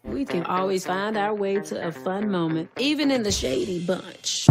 We can always find our way to a fun moment, even in the shady bunch.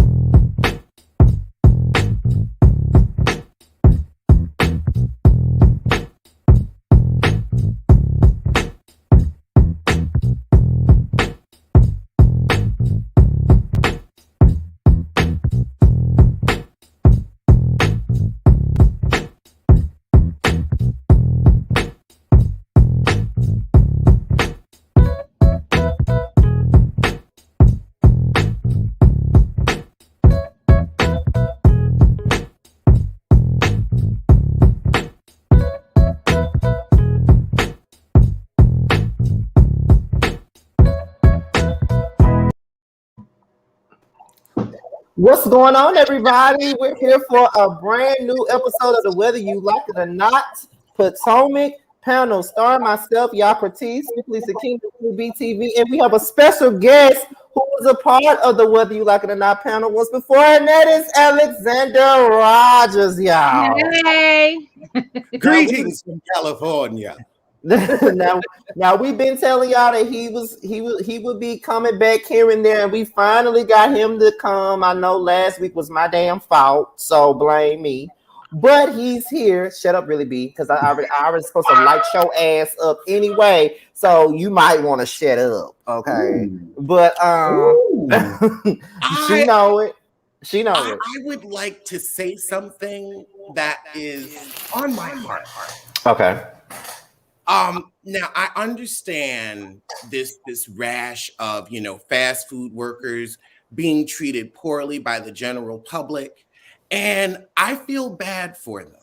What's going on, everybody? We're here for a brand new episode of the Whether You Like It or Not Potomac panel, starring myself, Yapratis, Lisa King, BTV, and we have a special guest who was a part of the Whether You Like It or Not panel once before, and that is Alexander Rogers, y'all. Hey, Greetings from California. now we've been telling y'all that he would be coming back here and there, and we finally got him to come. I know last week was my damn fault, so blame me. But he's here. Shut up, really, B, because I already supposed to light your ass up anyway. So you might want to shut up, okay? Ooh. But she know it. She knows it. I would like to say something that is on my heart. Okay. Now I understand this rash of, fast food workers being treated poorly by the general public, and I feel bad for them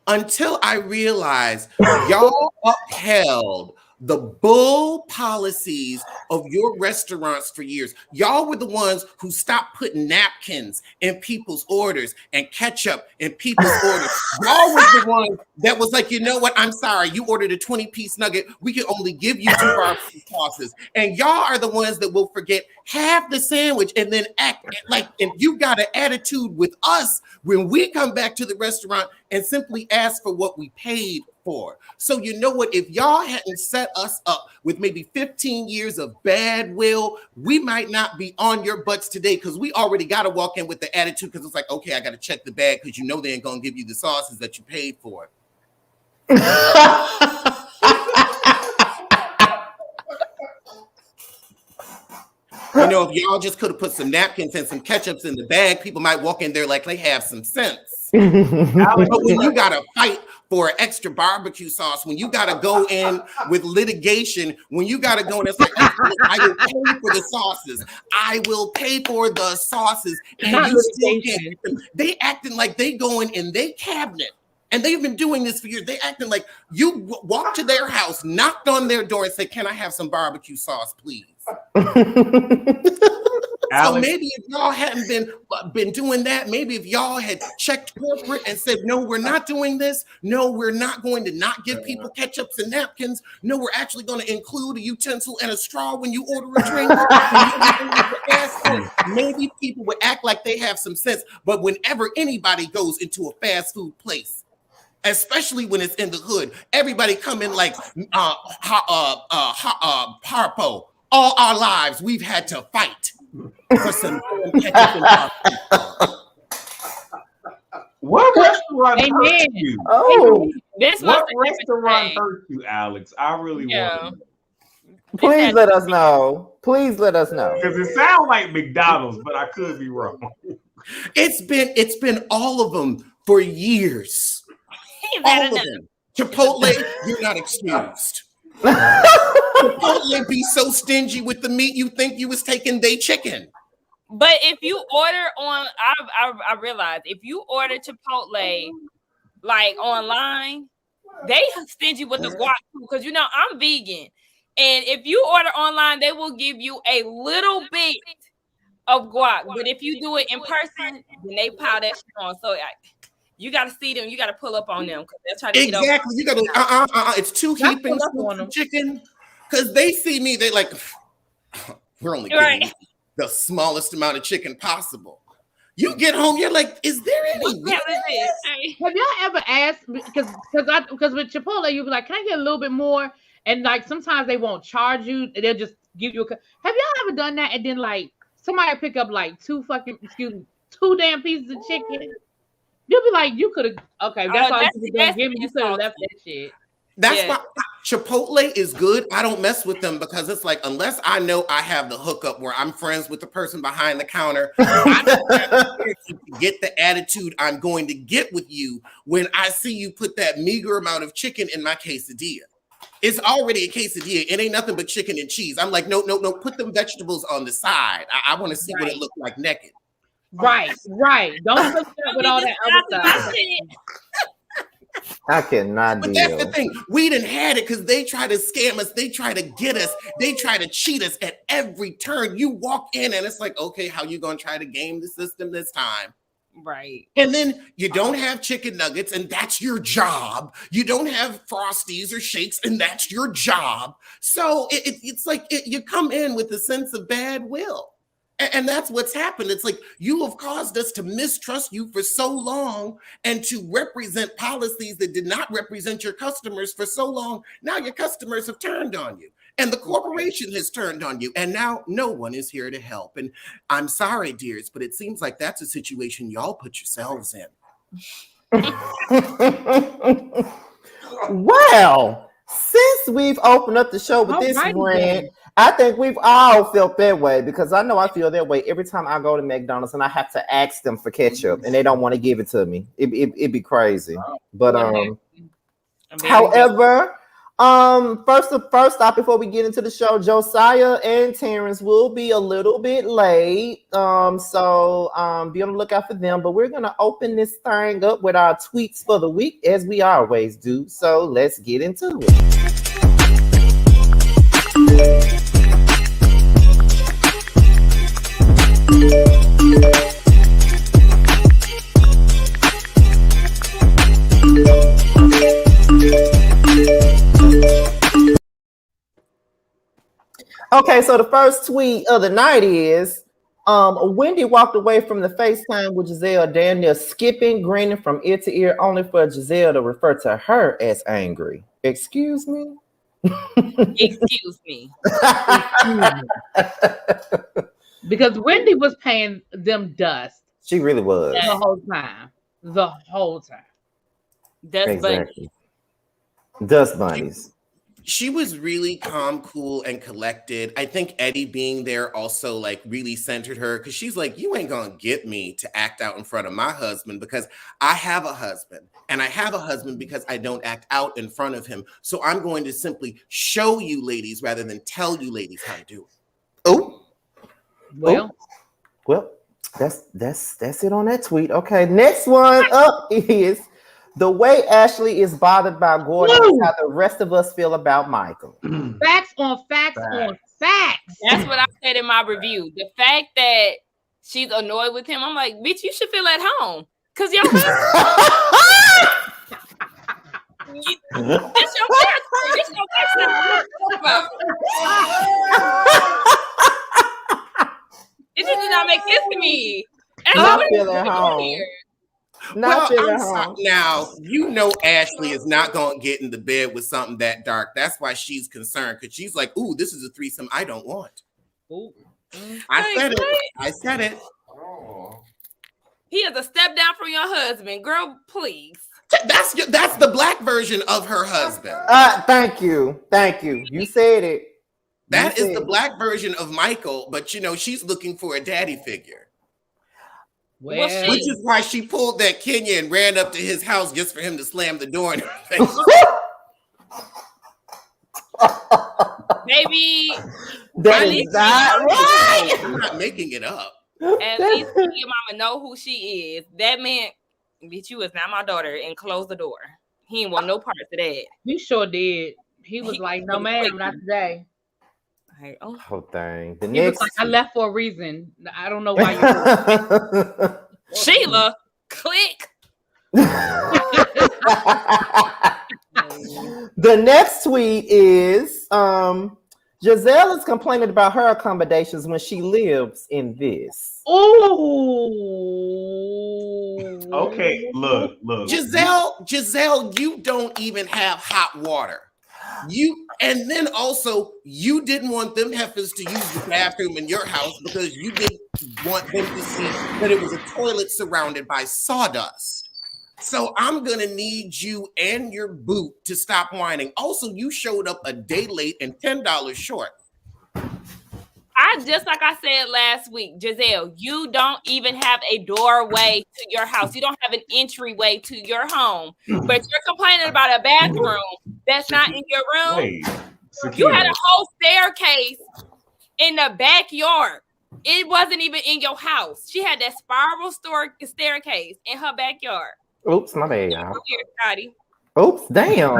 until I realized y'all upheld the bull policies of your restaurants for years. Y'all were the ones who stopped putting napkins in people's orders and ketchup in people's orders. Y'all was the ones that was like, you know what? I'm sorry. You ordered a 20-piece nugget. We can only give you 2 barbecue sauces. And y'all are the ones that will forget half the sandwich and then act like, and you got an attitude with us when we come back to the restaurant and simply ask for what we paid for. So you know what? If y'all hadn't set us up with maybe 15 years of bad will, we might not be on your butts today, because we already got to walk in with the attitude, because it's like, okay, I got to check the bag because you know they ain't going to give you the sauces that you paid for. If y'all just could have put some napkins and some ketchups in the bag, people might walk in there like they have some sense. But when you got to fight for extra barbecue sauce, when you got to go in with litigation, when you got to go in, it's like, I will pay for the sauces. I will pay for the sauces. And you still can't. They acting like they going in their cabinet. And they've been doing this for years. They acting like you walked to their house, knocked on their door and said, can I have some barbecue sauce, please? So maybe if y'all hadn't been doing that, maybe if y'all had checked corporate and said, no, we're not doing this. No, we're not going to not give people ketchups and napkins. No, we're actually going to include a utensil and a straw when you order a drink. Maybe people would act like they have some sense. But whenever anybody goes into a fast food place, especially when it's in the hood, everybody come in like Harpo. All our lives, we've had to fight for some ketchup and what restaurant hurt you? Oh, what restaurant hurt you, Alex? I really want to. Please let us know. Please let us know. Because it sounds like McDonald's, but I could be wrong. It's been all of them for years. All of them. Chipotle, you're not excused. Chipotle be so stingy with the meat, you think you was taking their chicken. But if you order on, I realize if you order Chipotle like online, they stingy with the guac too, because I'm vegan, and if you order online, they will give you a little bit of guac. But if you do it in person, then they pile that shit on. So you got to see them. You got to pull up on them because they're trying to exactly. You got to it's 2 heapings of chicken, because they see me. They like, we're only getting the smallest amount of chicken possible. You get home, you're like, is there any? Have y'all ever asked? Because with Chipotle, you'd be like, can I get a little bit more? And like sometimes they won't charge you. They'll just give you a. Have y'all ever done that? And then like somebody pick up like two damn pieces of chicken. You'll be like, you could have. Okay, that's all you gonna give me. You could have left that shit. That's why Chipotle is good. I don't mess with them because it's like, unless I know I have the hookup where I'm friends with the person behind the counter, I don't have to get the attitude I'm going to get with you when I see you put that meager amount of chicken in my quesadilla. It's already a quesadilla. It ain't nothing but chicken and cheese. I'm like, no. Put them vegetables on the side. I want to see what it looked like naked. Right. Don't look up with all that other stuff. I cannot But deal. that's the thing. We done had it because they try to scam us. They try to get us. They try to cheat us at every turn. You walk in and it's like, okay, how you going to try to game the system this time? Right. And then you don't have chicken nuggets and that's your job. You don't have Frosties or shakes and that's your job. So it's like you come in with a sense of bad will. And that's what's happened. It's like you have caused us to mistrust you for so long and to represent policies that did not represent your customers for so long. Now your customers have turned on you and the corporation has turned on you. And now no one is here to help. And I'm sorry, dears, but it seems like that's a situation y'all put yourselves in. Well, since we've opened up the show with this rant, I think we've all felt that way because I know I feel that way every time I go to McDonald's and I have to ask them for ketchup and they don't want to give it to me. It'd be crazy. But however, first stop before we get into the show, Josiah and Terrence will be a little bit late. So be on the lookout for them. But we're gonna open this thing up with our tweets for the week as we always do. So let's get into it. Okay, so the first tweet of the night is Wendy walked away from the FaceTime with Giselle, damn near skipping, grinning from ear to ear, only for Giselle to refer to her as angry. Excuse me? Excuse me. Because Wendy was paying them dust. She really was. The whole time. Dust bunnies. Dust bunnies. She was really calm, cool, and collected. I think Eddie being there also like really centered her because she's like, you ain't gonna get me to act out in front of my husband because I have a husband and I have a husband because I don't act out in front of him. So I'm going to simply show you ladies rather than tell you ladies how to do it. Oh, well, that's it on that tweet. Okay, next one up is the way Ashley is bothered by Gordon is how the rest of us feel about Michael. Facts on facts on facts. That's what I said in my review. The fact that she's annoyed with him, I'm like, bitch, you should feel at home. Because your it's your territory. It's your territory. It just did not make sense to me. Not feel at home. Now, you know Ashley is not going to get in the bed with something that dark. That's why she's concerned because she's like, ooh, this is a threesome I don't want. Ooh. I said it. He is a step down from your husband. Girl, please. That's the black version of her husband. Thank you. You said it. That is the black version of Michael, but you know, she's looking for a daddy figure. Well, which is why she pulled that Kenya and ran up to his house just for him to slam the door in her face. Maybe that is not right. I'm not making it up. At least your mama know who she is. That man, bitch, you is not my daughter, and close the door. He ain't want no parts of that. He sure did. He was like, no, ma'am, not today. Like, oh, dang. He was like, I left for a reason. I don't know why you Sheila, click. The next tweet is Giselle is complaining about her accommodations when she lives in this. Ooh. Okay, look. Giselle, you don't even have hot water. You And then also, you didn't want them heifers to use the bathroom in your house because you didn't want them to see that it was a toilet surrounded by sawdust. So I'm going to need you and your boot to stop whining. Also, you showed up a day late and $10 short. Just like I said last week, Giselle, you don't even have a doorway to your house. You don't have an entryway to your home, but you're complaining about a bathroom that's not in your room. Wait, you had a whole staircase in the backyard. It wasn't even in your house. She had that spiral staircase in her backyard. Oops, my bad, y'all. Here, Scotty. Oops, damn.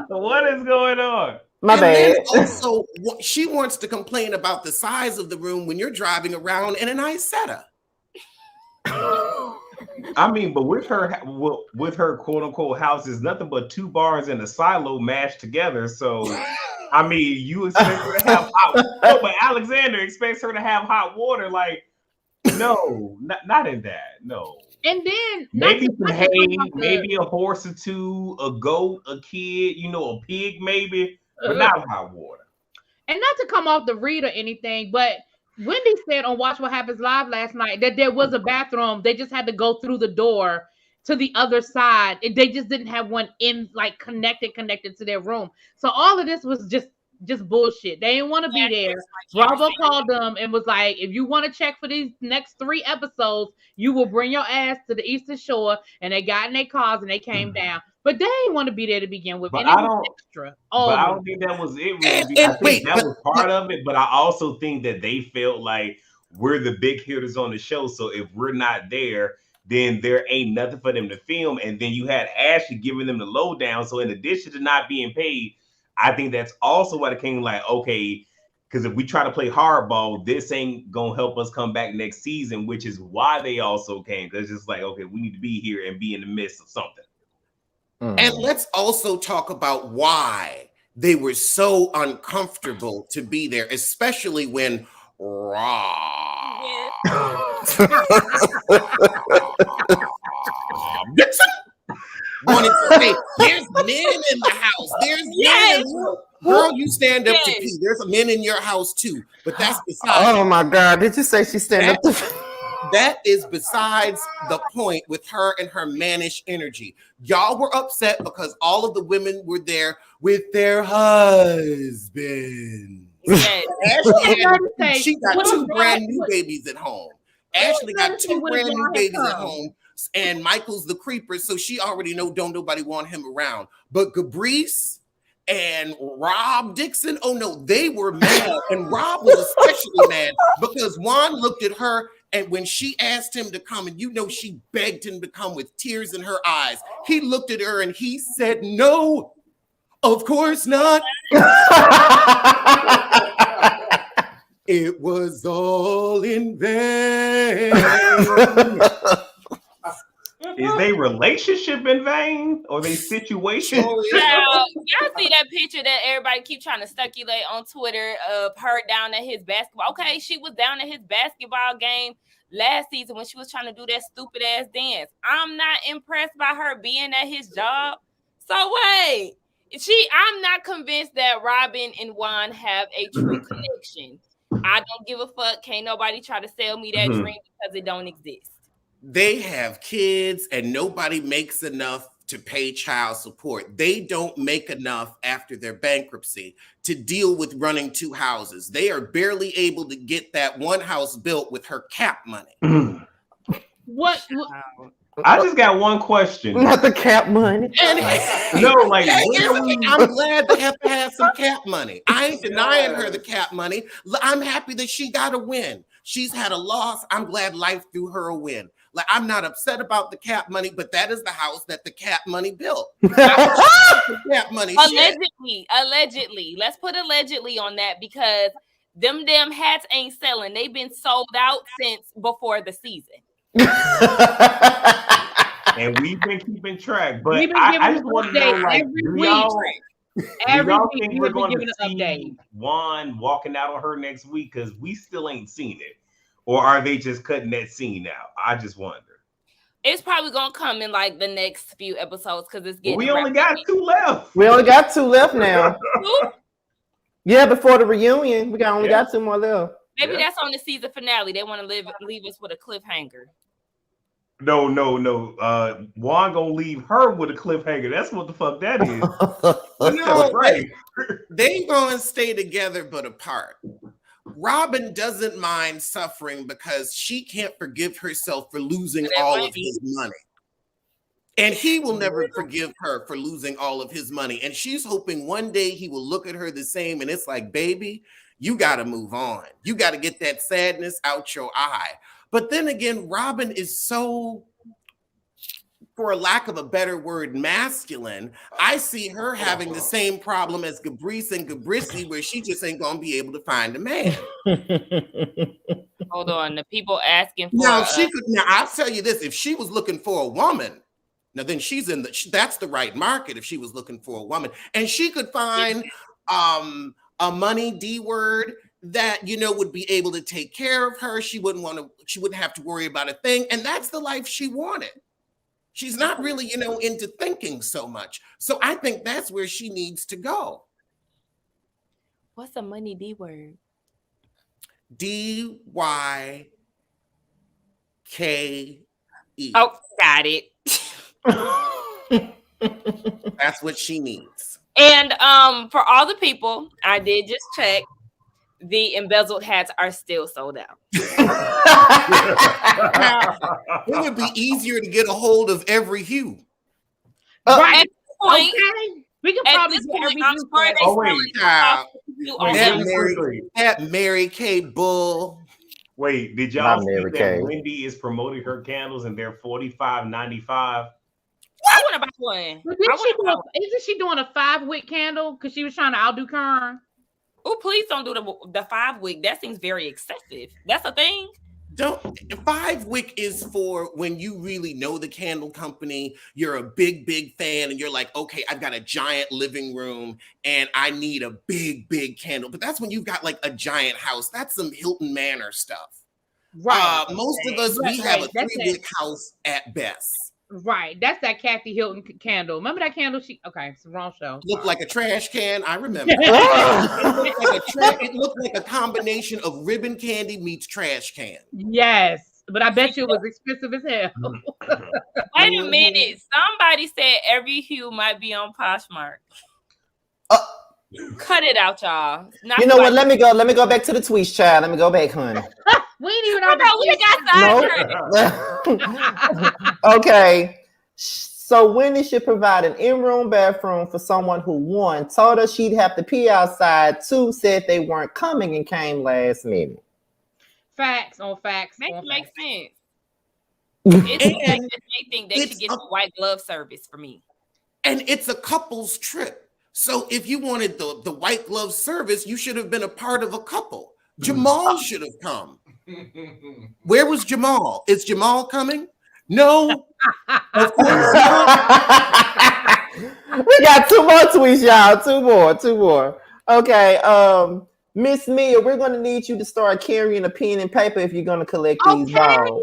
What is going on? My bad. Also, she wants to complain about the size of the room when you're driving around in an Isetta. I mean, but with her quote unquote house is nothing but 2 bars and a silo mashed together. So, I mean, you expect her to have hot. No, but Alexander expects her to have hot water. Like, no, not in that. No. And then maybe some hay, maybe a horse or two, a goat, a kid, a pig, maybe. But not hot water. And not to come off the read or anything, but Wendy said on Watch What Happens Live last night that there was a bathroom. They just had to go through the door to the other side. They just didn't have one in, like, connected to their room. So all of this was just bullshit. They didn't want to be there. Bravo called them and was like, if you want to check for these next 3 episodes, you will bring your ass to the Eastern Shore. And they got in their cars and they came down. But they didn't want to be there to begin with. But I don't think that was it. Really. I think that was part of it. But I also think that they felt like we're the big hitters on the show. So if we're not there, then there ain't nothing for them to film. And then you had Ashley giving them the lowdown. So in addition to not being paid, I think that's also why they came like, okay, because if we try to play hardball, this ain't gonna help us come back next season, which is why they also came. Because it's like, okay, we need to be here and be in the midst of something. And let's also talk about why they were so uncomfortable to be there, especially when Dixon wanted to say, there's men in the house. There's men in the girl, you stand up to pee. There's men in your house too. But that's besides. Oh my God. Did you say she stand up to pee? That is besides the point with her and her mannish energy. Y'all were upset because all of the women were there with their husbands. Yes. She got 2 brand new babies at home. Ashley got 2 brand new babies at home. And Michael's the creeper, so she already don't nobody want him around. But Gabrice and Rob Dixon, oh no, they were mad. And Rob was especially mad because Juan looked at her, and when she asked him to come, and she begged him to come with tears in her eyes, he looked at her and he said, no, of course not. It was all in vain. Is they relationship in vain or they situation? Y'all see that picture that everybody keep trying to speculate on Twitter of her down at his basketball? Okay, she was down at his basketball game last season when she was trying to do that stupid ass dance. I'm not impressed by her being at his job. So wait, I'm not convinced that Robin and Juan have a true connection. I don't give a fuck. Can't nobody try to sell me that dream because it don't exist. They have kids and nobody makes enough to pay child support. They don't make enough after their bankruptcy to deal with running 2 houses. They are barely able to get that 1 house built with her cap money. What? I just got one question. Not the cap money. I'm glad they have to have some cap money. I ain't denying her the cap money. I'm happy that she got a win. She's had a loss. I'm glad life threw her a win. Like, I'm not upset about the cap money, but that is the house that the cap money built. Cap money. Allegedly. Let's put allegedly on that because them damn hats ain't selling. They've been sold out since before the season. And we've been keeping track, but I just want to know, like, do y'all think we're going to see Juan walking out on her next week? Because we still ain't seen it. Or are they just cutting that scene out? I just wonder. It's probably gonna come in like the next few episodes because it's getting. We only got 2 left. We only got 2 left now. Yeah, before the reunion, we only got 2 more left. Maybe that's on the season finale. They want to leave us with a cliffhanger. No. Juan gonna leave her with a cliffhanger. That's what the fuck that is. No, right. They gonna stay together but apart. Robin doesn't mind suffering because she can't forgive herself for losing all of his money. And he will never forgive her for losing all of his money. And she's hoping one day he will look at her the same. And it's like, baby, you got to move on. You got to get that sadness out your eye. But then again, Robin is so, for a lack of a better word, masculine. I see her having the same problem as Gabrice and Gabrici, where she just ain't going to be able to find a man. Hold on. The people asking for... Now, I'll tell you this. If she was looking for a woman, now then that's the right market if she was looking for a woman. And she could find a money D word that, would be able to take care of her. She wouldn't have to worry about a thing. And that's the life she wanted. She's not really, into thinking so much. So I think that's where she needs to go. What's a money D word? DYKE. Oh, got it. That's what she needs. And for all the people, I did just check. The embezzled hats are still sold out. It would be easier to get a hold of every hue. Right. At this point, we can probably get every that Mary Kay bull. Wait, did y'all see that Wendy is promoting her candles and they're $45.95? I want to buy one. Isn't she doing a 5-wick candle because she was trying to outdo Kern? Oh, please don't do the 5-wick. That seems very excessive. That's a thing. 5-wick is for when you really know the candle company. You're a big fan, and you're like, okay, I've got a giant living room, and I need a big candle. But that's when you've got like a giant house. That's some Hilton Manor stuff. Right. Most of us, we have a 3-wick house at best. Right. That's that Kathy Hilton candle. Remember that candle? It's the wrong show. Looked like a trash can. I remember. It looked like a combination of ribbon candy meets trash can. Yes. But I bet you it was expensive as hell. Wait a minute. Somebody said every hue might be on Poshmark. Cut it out, y'all. You know what? Let me go back to the tweets, child. Let me go back, honey. We ain't even we got Okay. So Wendy should provide an in-room bathroom for someone who won. Told her she'd have to pee outside. 2 said they weren't coming and came last minute. Facts on facts. Makes sense. They think they should get the white glove service for me. And it's a couple's trip. So if you wanted the white glove service, you should have been a part of a couple. Jamal should have come. Where was Jamal? Is Jamal coming? No. Of course not. We got 2 more tweets, y'all. 2 more. Okay. Miss Mia, we're going to need you to start carrying a pen and paper if you're going to collect these balls.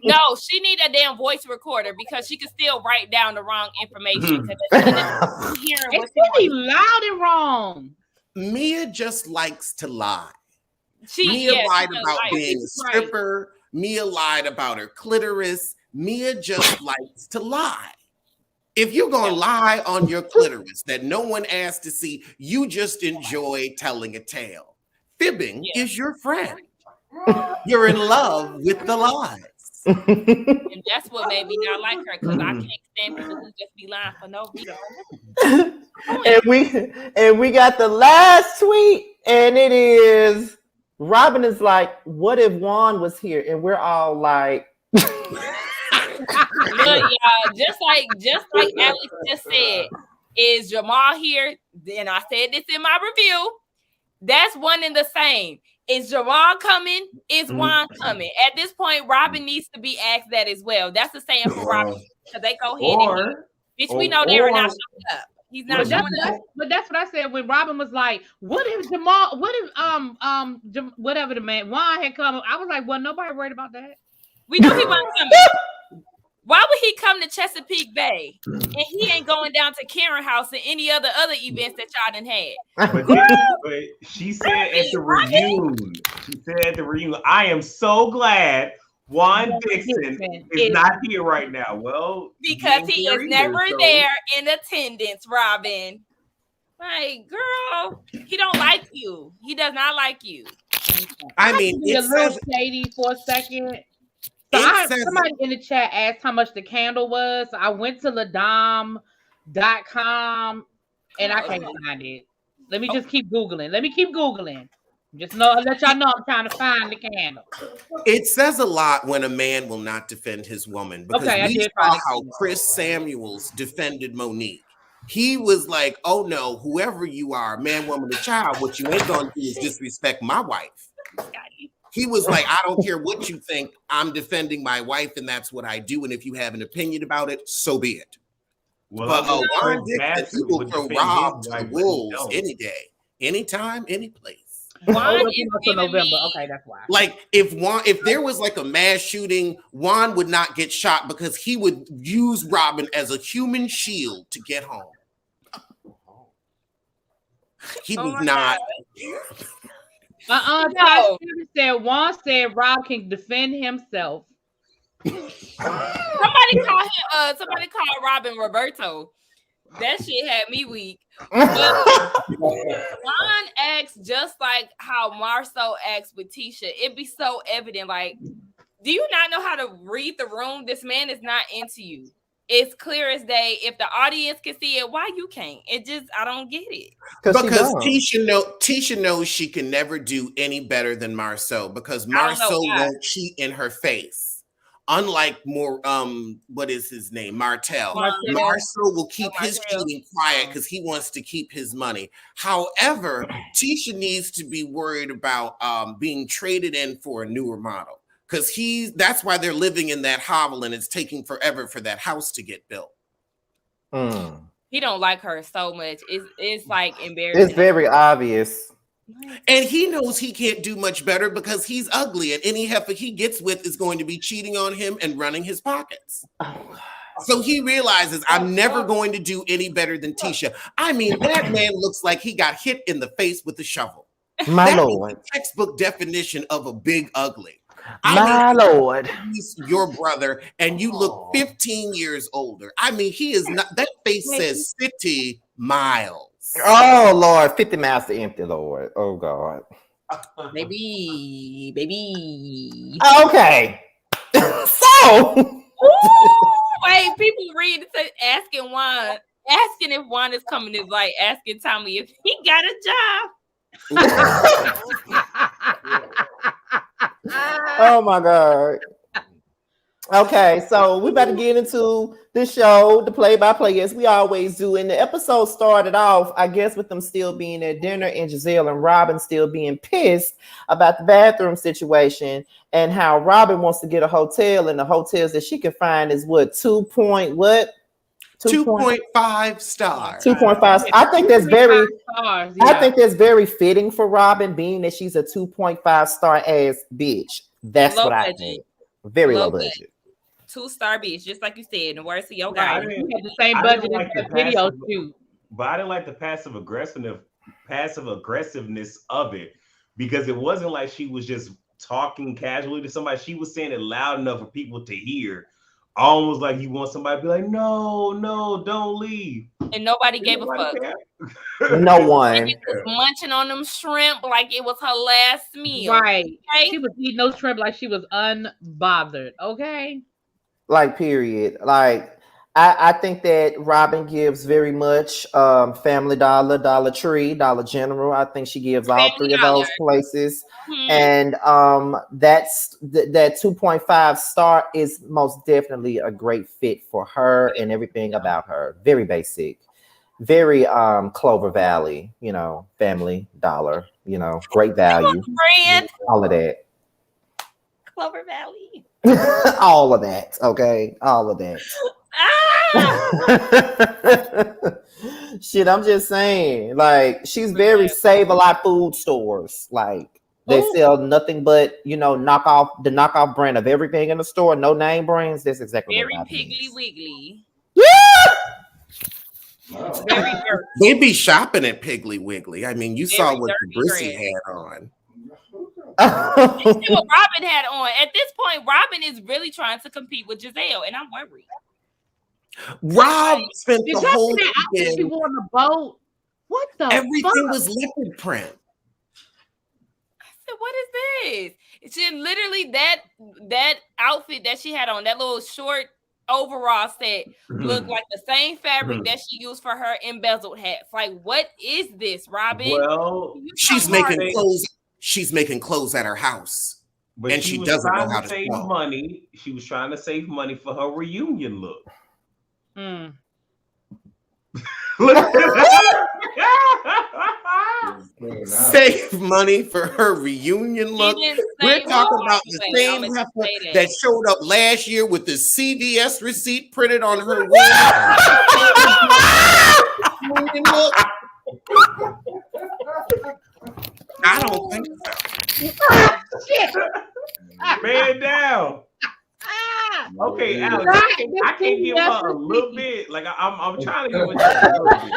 No, she need a damn voice recorder because she can still write down the wrong information. It's really loud and wrong. Mia just likes to lie. Mia lied about being a stripper. Right. Mia lied about her clitoris. Mia just likes to lie. If you're going to lie on your clitoris that no one asked to see, you just enjoy telling a tale. Fibbing is your friend. You're in love with the lies. And that's what made me not like her, because I can't stand people who just be lying for no reason. and we got the last tweet, and it is Robin is like, what if Juan was here? And we're all like, look, y'all, just like Alex just said, is Jamal here? Then I said this in my review. That's one and the same. Is Jamal coming? Is Juan coming? At this point, Robin needs to be asked that as well. That's the saying for Robin. Because they go ahead bitch, we know they are not showing up. He's not showing up. But that's what I said when Robin was like, what if Jamal, whatever the man, Juan had come. I was like, well, nobody worried about that. We know he wasn't coming. Why would he come to Chesapeake Bay and he ain't going down to Karen House and any other events that y'all done had? But she said at the reunion, I am so glad Juan Dixon is not here right now. Well, because he is never there in attendance, Robin. Like, girl, he don't like you. He does not like you. I mean, it's a little shady for a second. So somebody in the chat asked how much the candle was. So I went to ladom.com and I can't find it. Let me just keep Googling. Just let y'all know I'm trying to find the candle. It says a lot when a man will not defend his woman, because we saw how Chris Samuels defended Monique. He was like, oh no, whoever you are, man, woman, or child, what you ain't gonna do is disrespect my wife. He was like, I don't care what you think, I'm defending my wife, and that's what I do. And if you have an opinion about it, so be it. Well, but he will throw Rob to the wolves any day, anytime, any place. Juan is November. Okay, that's why. Like if there was like a mass shooting, Juan would not get shot because he would use Robin as a human shield to get home. He was not. No. Juan said Rob can defend himself. Somebody call Robin Roberto. That shit had me weak. Juan acts just like how Marceau acts with Tisha. It'd be so evident. Like, do you not know how to read the room? This man is not into you. It's clear as day. If the audience can see it, why you can't? I don't get it. Because Tisha knows she can never do any better than Marceau, because Marceau won't cheat in her face. Unlike what is his name? Martell. Marceau will keep his cheating quiet because he wants to keep his money. However, Tisha needs to be worried about being traded in for a newer model, because that's why they're living in that hovel and it's taking forever for that house to get built. He don't like her so much. It's like embarrassing. It's very obvious. And he knows he can't do much better because he's ugly, and any heifer he gets with is going to be cheating on him and running his pockets. So he realizes, I'm never going to do any better than Tisha. I mean, that man looks like he got hit in the face with a shovel. My Lord. Is the textbook definition of a big ugly. Lord. He's your brother, and you look 15 years older. I mean, he is not, that face says 50 miles. Oh Lord, 50 miles to empty, Lord. Oh God. Baby. Okay. So wait, people read asking if Juan is coming is like asking Tommy if he got a job. Oh my God. Okay, so we're about to get into the show, the play-by-play, as we always do. And the episode started off, I guess, with them still being at dinner and Giselle and Robin still being pissed about the bathroom situation and how Robin wants to get a hotel, and the hotels that she can find is what, 2.5 stars. 2.5. I think that's very stars, yeah. I think that's very fitting for Robin, being that she's a 2.5 star ass bitch. That's what I think. Very low budget. 2-star bitch, just like you said, in the words of your guy. You had the same budget as the video shoot. But I didn't like the passive aggressiveness of it, because it wasn't like she was just talking casually to somebody. She was saying it loud enough for people to hear. Almost like you want somebody to be like, no, don't leave. And nobody gave a fuck. No one. And was munching on them shrimp like it was her last meal. Right. Okay? She was eating those shrimp like she was unbothered. Okay. Like, period. Like, I think that Robin gives very much Family Dollar, Dollar Tree, Dollar General. I think she gives all three of those places. Mm-hmm. And that's that 2.5 star is most definitely a great fit for her and everything about her. Very basic, very Clover Valley, Family Dollar, great value. All of that. Clover Valley. All of that, okay? All of that. Shit, I'm just saying, like, she's very Save-A-Lot food stores. Like, They sell nothing but, the knockoff brand of everything in the store, no name brands. That's exactly Very what Piggly Wiggly. Yeah. Very dirty. They be shopping at Piggly Wiggly. I mean, you Very saw what dirty Brissy dress. had on. You see what Robin had on. At this point, Robin is really trying to compete with Giselle, and I'm worried. Rob spent the whole weekend. She wore on the boat. What the Everything fuck? was leopard print. I said, what is this? She literally that outfit that she had on, that little short overall set, looked like the same fabric that she used for her embezzled hats. Like, what is this, Robin? Well, she's making clothes. She's making clothes at her house, but and she doesn't know how to save sew. money. She was trying to save money for her reunion look. Save money for her reunion look. We're talking about the same heifer that showed up last year with the CVS receipt printed on her wig. I don't think so. Shit. Man down. Okay, Alex, I can give her a little bit. Like I'm trying to give her just a little bit.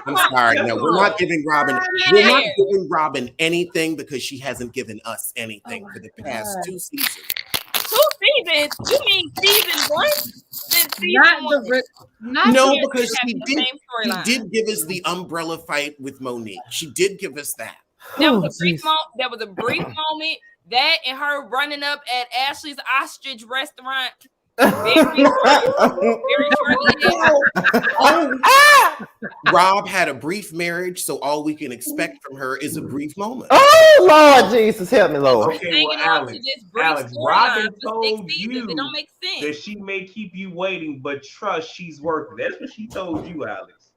I'm sorry. No, we're not giving Robin. We're not giving Robin anything because she hasn't given us anything for the past 2 seasons. 2 seasons? You mean season 1? No, because she did give us the umbrella fight with Monique. She did give us that. That was a brief moment. That and her running up at Ashley's ostrich restaurant. Rob had a brief marriage, so all we can expect from her is a brief moment. Oh Lord Jesus, help me, Lord. Okay, well, Alex, Robin told you that she may keep you waiting, but trust she's worth it. That's what she told you, Alex.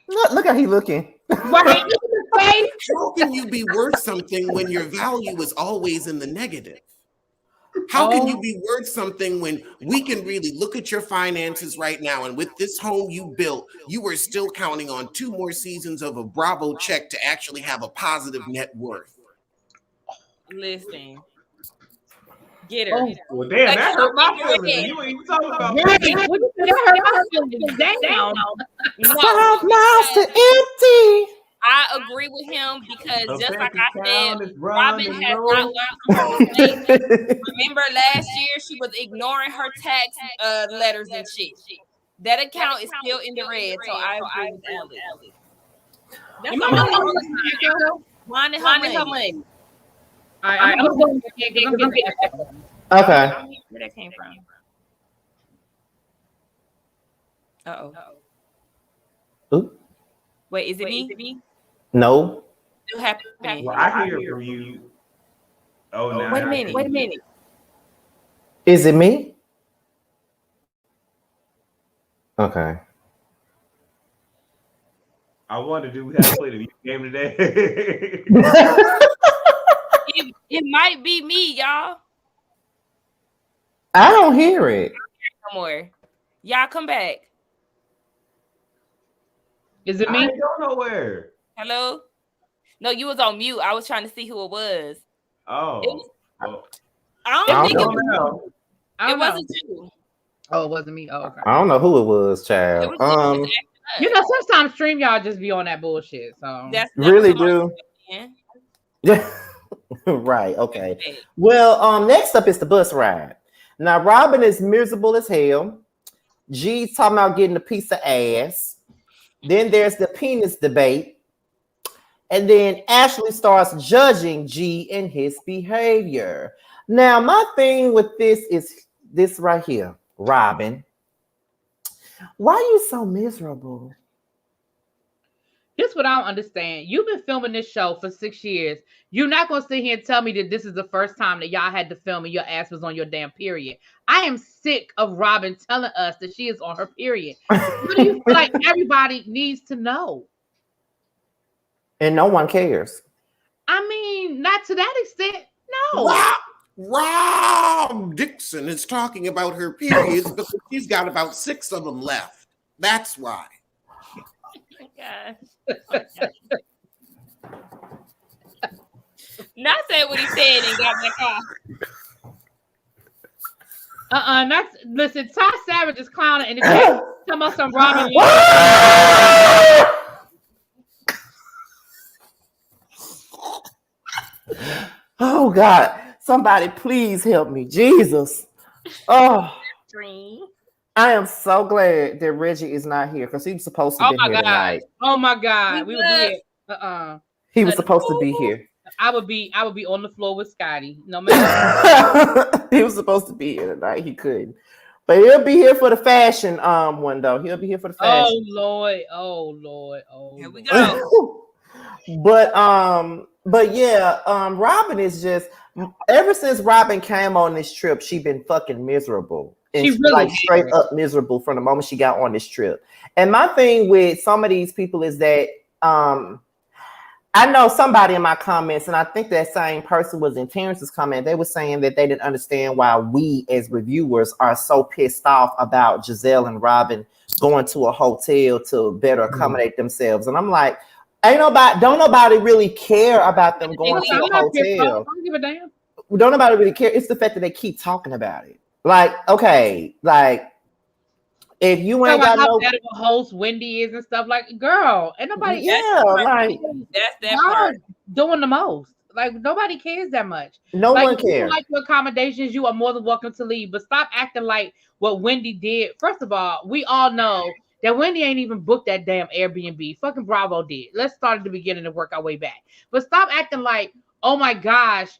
Look how he looking. How can you be worth something when your value is always in the negative? How can you be worth something when we can really look at your finances right now, and with this home you built, you are still counting on 2 more seasons of a Bravo check to actually have a positive net worth? Listen. Get her. Well, damn, that hurt my feelings. You ain't even talking about that. Damn. 5 miles to empty. I agree with him because just like I said, Robin has not learned from her mistakes. Remember last year she was ignoring her tax letters and shit. That account is still in the red, so I agree with Alex. That's minding her money. I'm going to get okay. Where that came from? Ooh. Wait, is it me? No. Still happening. Well, I hear from you. Oh, no. Wait a minute. Is it me? Okay. I wonder, do we have to play the game today? It might be me, y'all. I don't hear it. No more. Y'all come back. Is it me? I ain't go nowhere. Hello? No, you was on mute. I was trying to see who it was. Oh. I don't think it wasn't you. Oh, it wasn't me. Oh, okay. I don't know who it was, child. Sometimes stream y'all just be on that bullshit. So that's really do. Yeah. Right. Okay. Well, next up is the bus ride. Now, Robin is miserable as hell. G's talking about getting a piece of ass. Then there's the penis debate. And then Ashley starts judging G and his behavior. Now, my thing with this is this right here. Robin, why are you so miserable? Here's what I don't understand. You've been filming this show for 6 years. You're not going to sit here and tell me that this is the first time that y'all had to film and your ass was on your damn period. I am sick of Robin telling us that she is on her period. What do you feel like everybody needs to know? And no one cares. I mean, not to that extent. No. Rob Dixon is talking about her periods because she's got about 6 of them left. That's why. bed and got back off. Listen, Ty Savage is clowning and it's talking about some Robin. Oh God, somebody please help me. Jesus. Oh, I am so glad that Reggie is not here because he was supposed to be here tonight. Oh my God. We would be here. He was supposed to be here. I would be on the floor with Scotty. No matter. He was supposed to be here tonight. He couldn't. But he'll be here for the fashion one though. He'll be here for the fashion. Oh Lord. Here we go. But yeah, Robin is just ever since Robin came on this trip, she been fucking miserable. And she really like straight up miserable from the moment she got on this trip. And my thing with some of these people is that I know somebody in my comments, and I think that same person was in Terrence's comment. They were saying that they didn't understand why we as reviewers are so pissed off about Giselle and Robin going to a hotel to better accommodate themselves. And I'm like, don't nobody really care about them going to a hotel. Don't give a damn. Don't nobody really care. It's the fact that they keep talking about it. Like, okay, like if you ain't got how bad of a host Wendy is and stuff, like, girl, ain't nobody. Yeah, like that's that part doing the most. Like nobody cares that much. No one cares. Like your accommodations, you are more than welcome to leave. But stop acting like what Wendy did. First of all, we all know that Wendy ain't even booked that damn Airbnb. Fucking Bravo did. Let's start at the beginning and work our way back. But stop acting like, oh my gosh,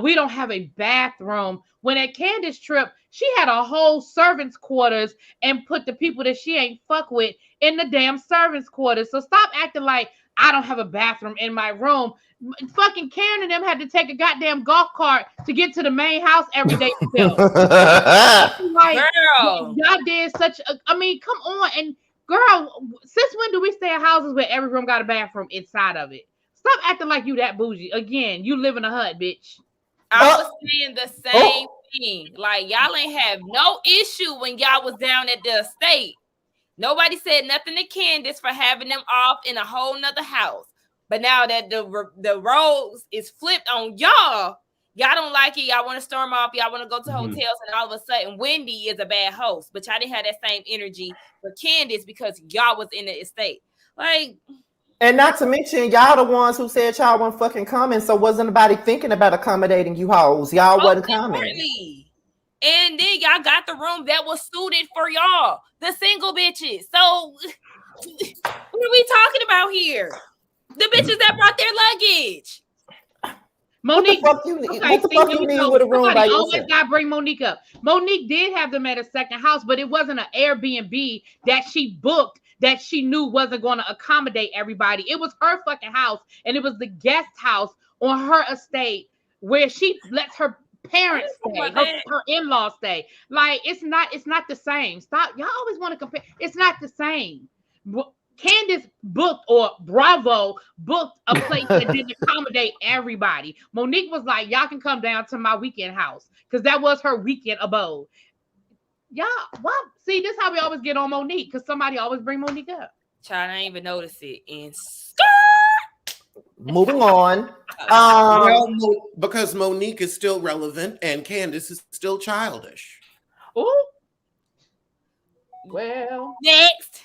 we don't have a bathroom. When at Candace's trip, she had a whole servants' quarters and put the people that she ain't fuck with in the damn servants' quarters. So stop acting like I don't have a bathroom in my room. Fucking Karen and them had to take a goddamn golf cart to get to the main house every day. Like, girl, y'all did such a, I mean, come on. And girl, since when do we stay in houses where every room got a bathroom inside of it? Stop acting like you that bougie. Again, you live in a hut, bitch. I was saying the same thing. Like, y'all ain't have no issue when y'all was down at the estate. Nobody said nothing to Candace for having them off in a whole nother house. But now that the roles is flipped on y'all don't like it. Y'all want to storm off. Y'all want to go to hotels. And all of a sudden, Wendy is a bad host. But y'all didn't have that same energy for Candace because y'all was in the estate. Like... And not to mention, y'all the ones who said y'all weren't fucking coming, so wasn't nobody thinking about accommodating you hoes. Y'all wasn't coming. And then y'all got the room that was suited for y'all, the single bitches. So what are we talking about here? The bitches that brought their luggage. Monique, what the fuck you need with a room by yourself? Always gotta bring Monique up. Monique did have them at a second house, but it wasn't an Airbnb that she booked that she knew wasn't going to accommodate everybody. It was her fucking house, and it was the guest house on her estate where she lets her parents stay, her in-laws stay. Like, it's not the same. Stop. Y'all always want to compare. It's not the same. Candace booked, or Bravo booked, a place that didn't accommodate everybody. Monique was like, y'all can come down to my weekend house, because that was her weekend abode. Y'all, well, see, this is how we always get on Monique, because somebody always bring Monique up. Child, I didn't even notice it. And moving on. Because Monique is still relevant and Candace is still childish. Oh, well, next.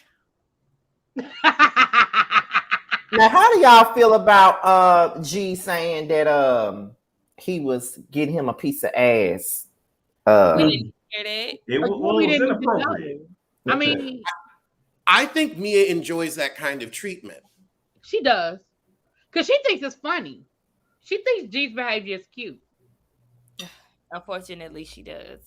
Now, how do y'all feel about G saying that he was getting him a piece of ass? We didn't hear that. It was inappropriate. I mean, I think Mia enjoys that kind of treatment. She does. Because she thinks it's funny. She thinks G's behavior is cute. Unfortunately, she does.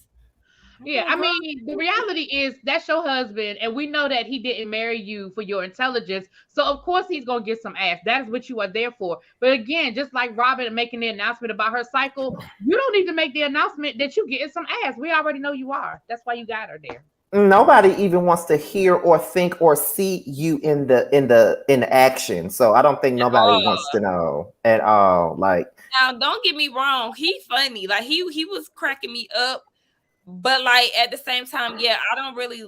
Yeah, I mean, the reality is that's your husband, and we know that he didn't marry you for your intelligence. So, of course, he's going to get some ass. That is what you are there for. But again, just like Robin making the announcement about her cycle, you don't need to make the announcement that you're getting some ass. We already know you are. That's why you got her there. Nobody even wants to hear or think or see you in the action. So I don't think nobody wants to know at all. Like, now, don't get me wrong. He funny. Like, he was cracking me up. But like at the same time, yeah, I don't really.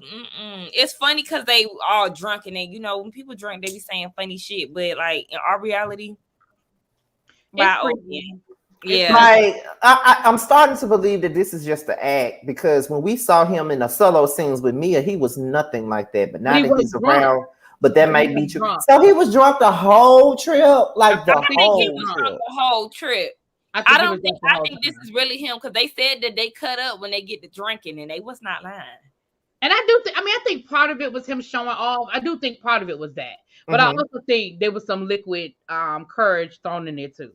It's funny because they all drunk, and then when people drink, they be saying funny shit. But like in our reality, Yeah. Like I'm starting to believe that this is just an act because when we saw him in the solo scenes with Mia, he was nothing like that. But now that he's around, but that might be true. So he was drunk the whole trip, like the whole trip. I think this is really him because they said that they cut up when they get to drinking, and they was not lying. And I think part of it was him showing off. I do think part of it was that, but I also think there was some liquid courage thrown in there too.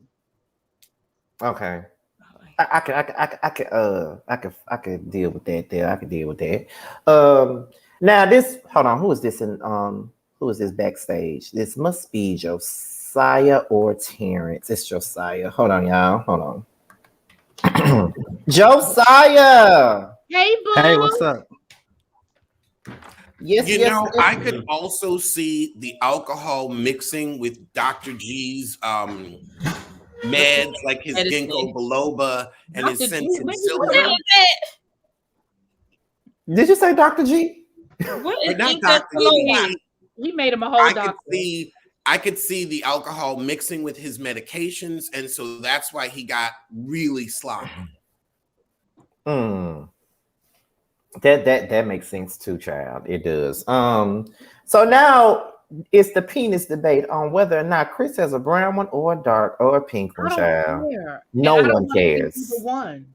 Okay. I could deal with that there. I could deal with that. Now this, hold on, who is this backstage? This must be Josiah or Terrence. It's Josiah. Hold on, y'all. Hold on. Josiah. Hey, boo. Hey, what's up? Yes, I could also see the alcohol mixing with Dr. G's meds, like his ginkgo biloba and his sensitive silver. Did you say Dr. G? What is not Dr. G? He made him a whole doctor. I could see the alcohol mixing with his medications, and so that's why he got really sloppy. That makes sense too, child. It does. So now it's the penis debate on whether or not Chris has a brown one or a dark or a pink one, child. No one cares. One.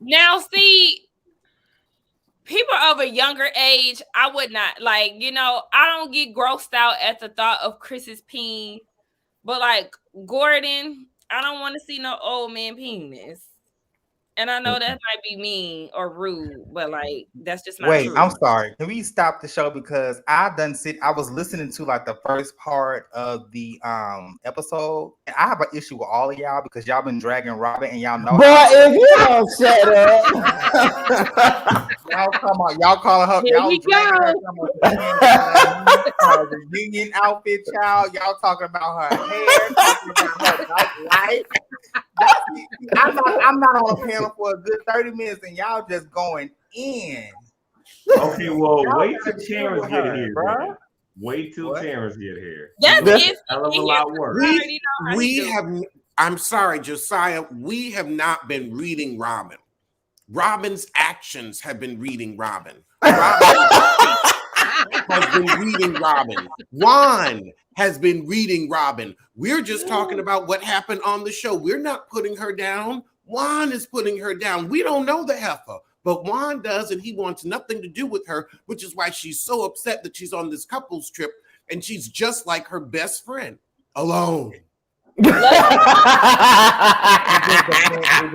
Now, see, people of a younger age, I would not like, I don't get grossed out at the thought of Chris's peen, but like Gordon, I don't want to see no old man penis. And I know that might be mean or rude, but like that's just not true. I'm sorry. Can we stop the show because I was listening to like the first part of the episode, and I have an issue with all of y'all because y'all been dragging Robin, and y'all know. But if you don't shut up, y'all calling her. Here Y'all we dragging her reunion outfit, child. Y'all talking about her hair, talking about her dark life. I'm not on a panel for a good 30 minutes, and y'all just going in. Okay, well, wait till Terrence get here, bro. Wait till Terrence get here. That's a hell of a lot worse. I'm sorry, Josiah. We have not been reading Robin. Robin's actions have been reading Robin. Has been reading Robin. Juan has been reading Robin. We're just talking about what happened on the show. We're not putting her down. Juan is putting her down. We don't know the heifer, but Juan does, and he wants nothing to do with her, which is why she's so upset that she's on this couples trip, and she's just like her best friend, alone. It just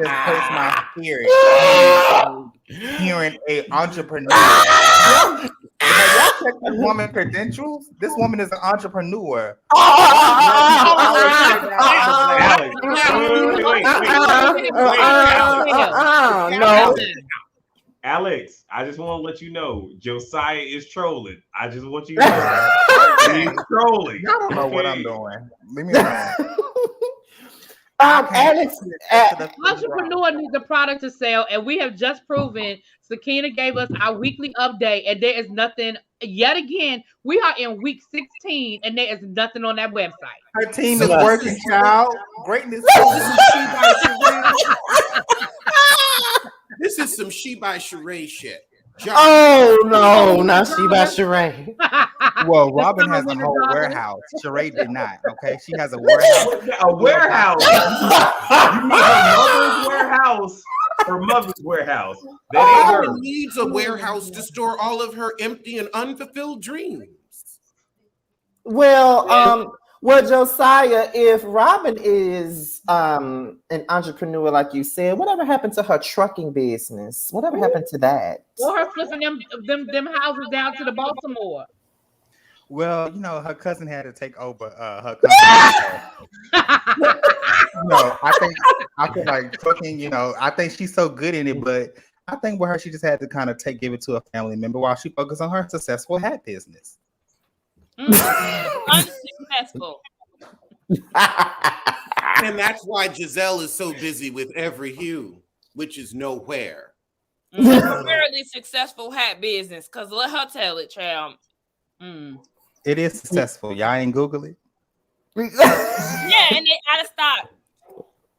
hurts my spirit hearing a entrepreneur. Have y'all checked this woman's credentials? This woman is an entrepreneur. Alex, I just want to let you know, Josiah is trolling. I just want you to know he's trolling. I don't know what I'm doing. Leave me alone. Alex, entrepreneur needs a product to sell, and we have just proven. Sakina gave us our weekly update, and there is nothing. Yet again, we are in week 16, and there is nothing on that website. Her team is working, child. Greatness. This is some She by Sheree shit. Oh no, not She by Sheree. Well, Robin has a whole warehouse. Sheree did not. Okay, she has a warehouse. A warehouse. You mean her mother's warehouse? Her mother's warehouse. That ain't her. Robin needs a warehouse to store all of her empty and unfulfilled dreams. Well, Josiah, if Robin is an entrepreneur, like you said, whatever happened to her trucking business? Whatever happened to that? Or her flipping them houses down to the Baltimore. Well, her cousin had to take over her cousin. I feel like trucking, I think she's so good in it, but I think with her, she just had to kind of give it to a family member while she focused on her successful hat business. Unsuccessful. And that's why Giselle is so busy with Every Hue, which is nowhere. Fairly successful hat business, because let her tell it, child. It is successful. Y'all ain't Google it. Yeah, and they out of stock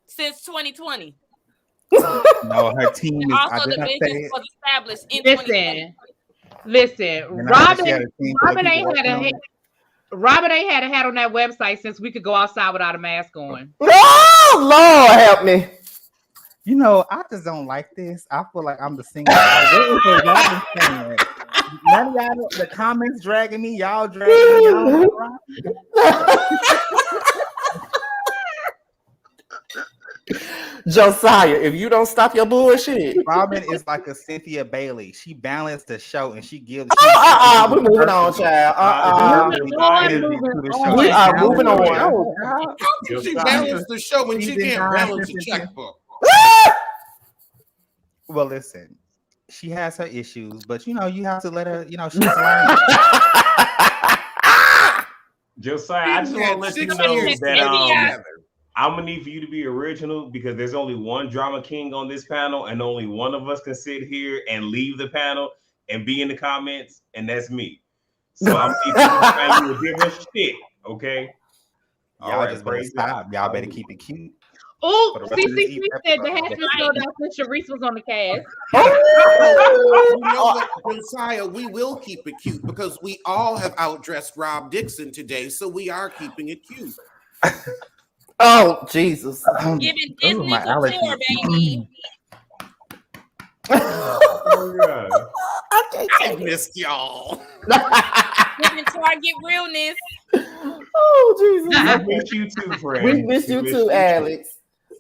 since 2020. No, her team is. Also, the business was established in 2020. Listen, Robin ain't had a hat on that website since we could go outside without a mask on. Oh, Lord help me. You know, I just don't like this. I feel like I'm the single. None of y'all, the comments dragging me. Y'all dragging me. Josiah, if you don't stop your bullshit. Robin is like a Cynthia Bailey. She balanced the show and she gives. We're moving on, child. We are moving on. She balanced the show when she can't balance a checkbook. Well, listen, she has her issues, but you know, you have to let her, you know, she's learning. Josiah, I just want to let you know that I'm gonna need for you to be original because there's only one drama king on this panel, and only one of us can sit here and leave the panel and be in the comments, and that's me. So I'm gonna need to find you a different shit, okay? Y'all just better stop. Y'all better keep it cute. Oh, CCC said the hat was sold out since Sharice was on the cast. You know what, Josiah, we will keep it cute because we all have outdressed Rob Dixon today, so we are keeping it cute. Oh, Jesus. Giving Disney couture, baby. I missed y'all. Giving Target realness. Oh, Jesus. We miss you too, friend. We miss you too, Alex.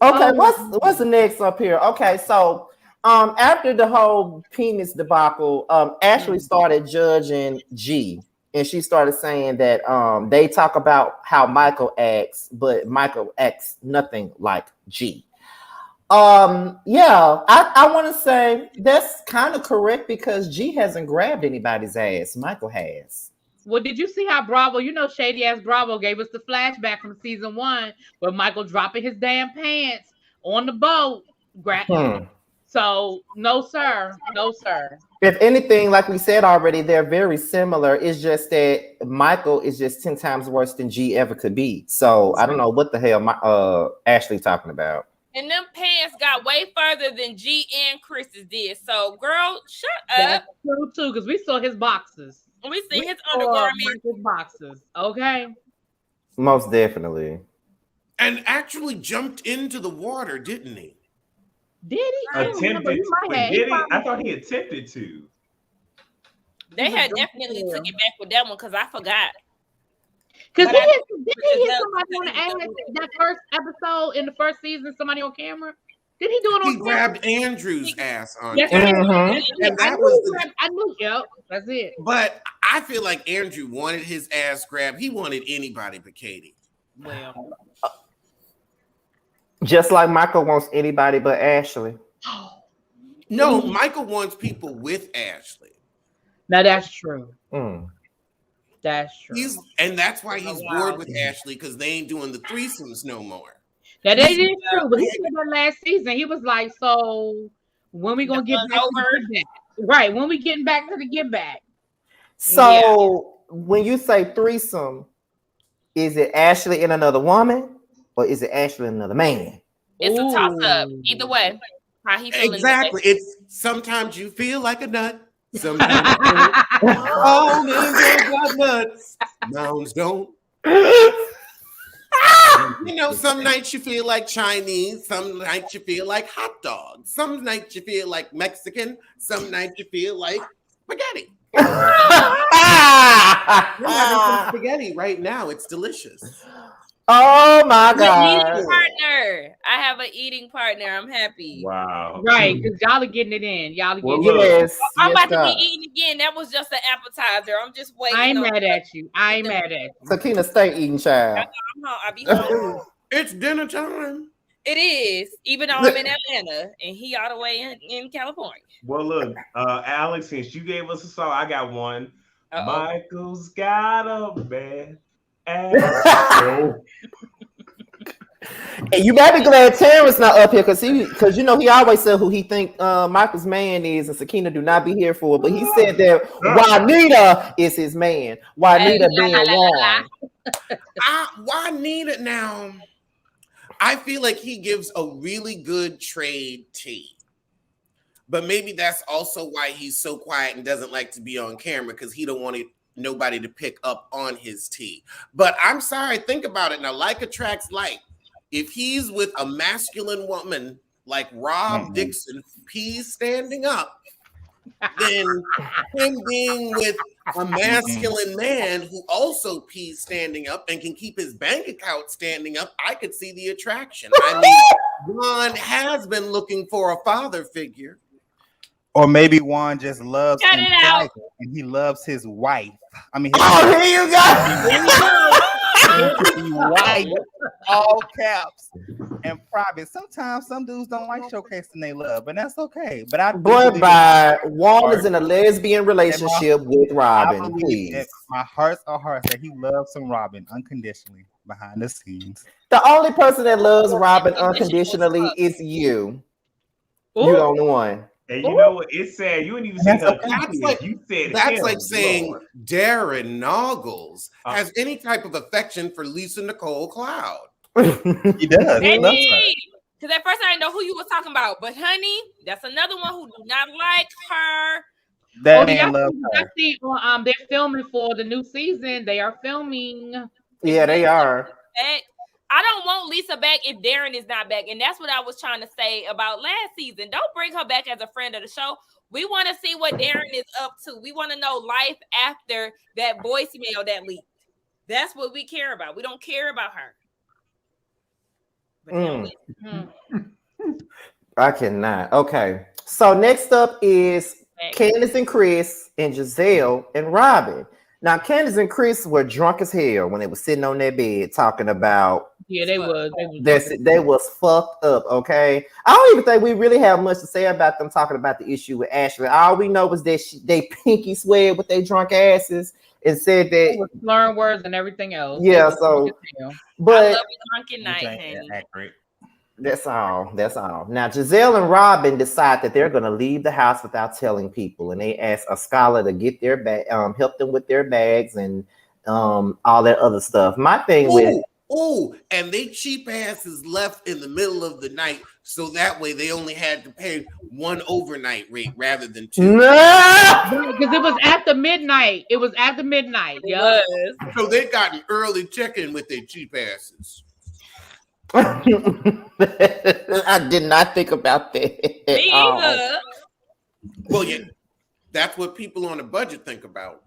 Okay, what's the next up here? Okay, so after the whole penis debacle, Ashley started judging G, and she started saying that they talk about how Michael acts, but Michael acts nothing like G. Yeah, I want to say that's kind of correct because G hasn't grabbed anybody's ass. Michael has. Well, did you see how Bravo, you know, shady ass Bravo gave us the flashback from season 1 where Michael dropping his damn pants on the boat. So, no, sir. No, sir. If anything, like we said already, they're very similar. It's just that Michael is just 10 times worse than G ever could be. So, I don't know what the hell Ashley talking about. And them pants got way further than G and Chris's did. So, girl, shut up. That's true, too, because we saw his boxes. We see his undergarments. His boxes, okay? Most definitely. And actually jumped into the water, didn't he? Did he? Attempted to. I thought he attempted to. They had definitely took it back with that one because I forgot. Because did he hit somebody on the ass that first episode in the first season? Somebody on camera? Did he do it on He grabbed Andrew's ass on yes, camera. And that was I knew, yep, that's it. But I feel like Andrew wanted his ass grabbed. He wanted anybody but Katie. Well, just like Michael wants anybody but Ashley. No, Michael wants people with Ashley. Now that's true. That's true. And that's why he's bored with Ashley because they ain't doing the threesomes no more. That is true. But he said that last season. He was like, so when we gonna get back to the get back? Right, when we getting back to the get back. So when you say threesome, is it Ashley and another woman, or is it Ashley and another man? It's a toss-up. Either way. How he feeling exactly. It's sometimes you feel like a nut. Sometimes all men got nuts. Mounds don't. You know, some nights you feel like Chinese, some nights you feel like hot dogs, some nights you feel like Mexican, some nights you feel like spaghetti. We're having some spaghetti right now. It's delicious. Oh my God. Eating partner. I have an eating partner. I'm happy. Wow. Right, because y'all are getting it in. Y'all are getting it in. I'm about to be eating again. That was just an appetizer. I'm just waiting. I ain't mad at you. I ain't mad at you. Sakina, stay eating, child. I'll be home. It's dinner time. It is, even though I'm in Atlanta and he all the way in California. Well, look, Alex, since you gave us a song, I got one. Uh-oh. Michael's got a bad ass. And you better be glad Terrence not up here because he always said who he think Michael's man is, and Sakina do not be here for it. But he said that Juanita is his man. Juanita being Juan. Juanita now, I feel like he gives a really good trade tea. But maybe that's also why he's so quiet and doesn't like to be on camera, because he don't want nobody to pick up on his tea. But I'm sorry, think about it. Now, like attracts like. If he's with a masculine woman like Rob Dixon, peas standing up, then him being with a masculine man who also pees standing up and can keep his bank account standing up, I could see the attraction. I mean, Juan has been looking for a father figure. Or maybe Juan just loves Cut him it out. and he loves his wife. I mean, here you go. wife, all caps, and private. Sometimes some dudes don't like showcasing their love, and that's okay. But Juan is in a lesbian relationship with Robin. Please, my hearts are hearts that he loves some Robin unconditionally behind the scenes. The only person that loves Robin unconditionally is you. Ooh. You're the only one. And you know what? It's sad. You didn't even say that's like saying Lord. Darren Noggles has any type of affection for Lisa Nicole Cloud. He does. Because at first I didn't know who you were talking about, but honey, that's another one who do not like her. That man loves her. They're filming for the new season. They are filming. Yeah, they are. I don't want Lisa back if Darren is not back. And that's what I was trying to say about last season. Don't bring her back as a friend of the show. We want to see what Darren is up to. We want to know life after that voicemail that leaked. That's what we care about. We don't care about her. I cannot. Okay. So next up is Candace and Chris and Giselle and Robin. Now, Candace and Chris were drunk as hell when they were sitting on their bed talking about. Yeah, they was. They was fucked up. Okay, I don't even think we really have much to say about them talking about the issue with Ashley. All we know is that they pinky swear with their drunk asses and said that slurring words and everything else. Yeah, so but I love a drunken night, honey. That's all. Now, Giselle and Robin decide that they're going to leave the house without telling people, and they ask a scholar to get their bag, help them with their bags and all that other stuff. My thing and they cheap asses left in the middle of the night, so that way they only had to pay one overnight rate rather than two. Because it was after midnight. Yeah. So they got an early check-in with their cheap asses. I did not think about that. Me either. Well, yeah, that's what people on a budget think about.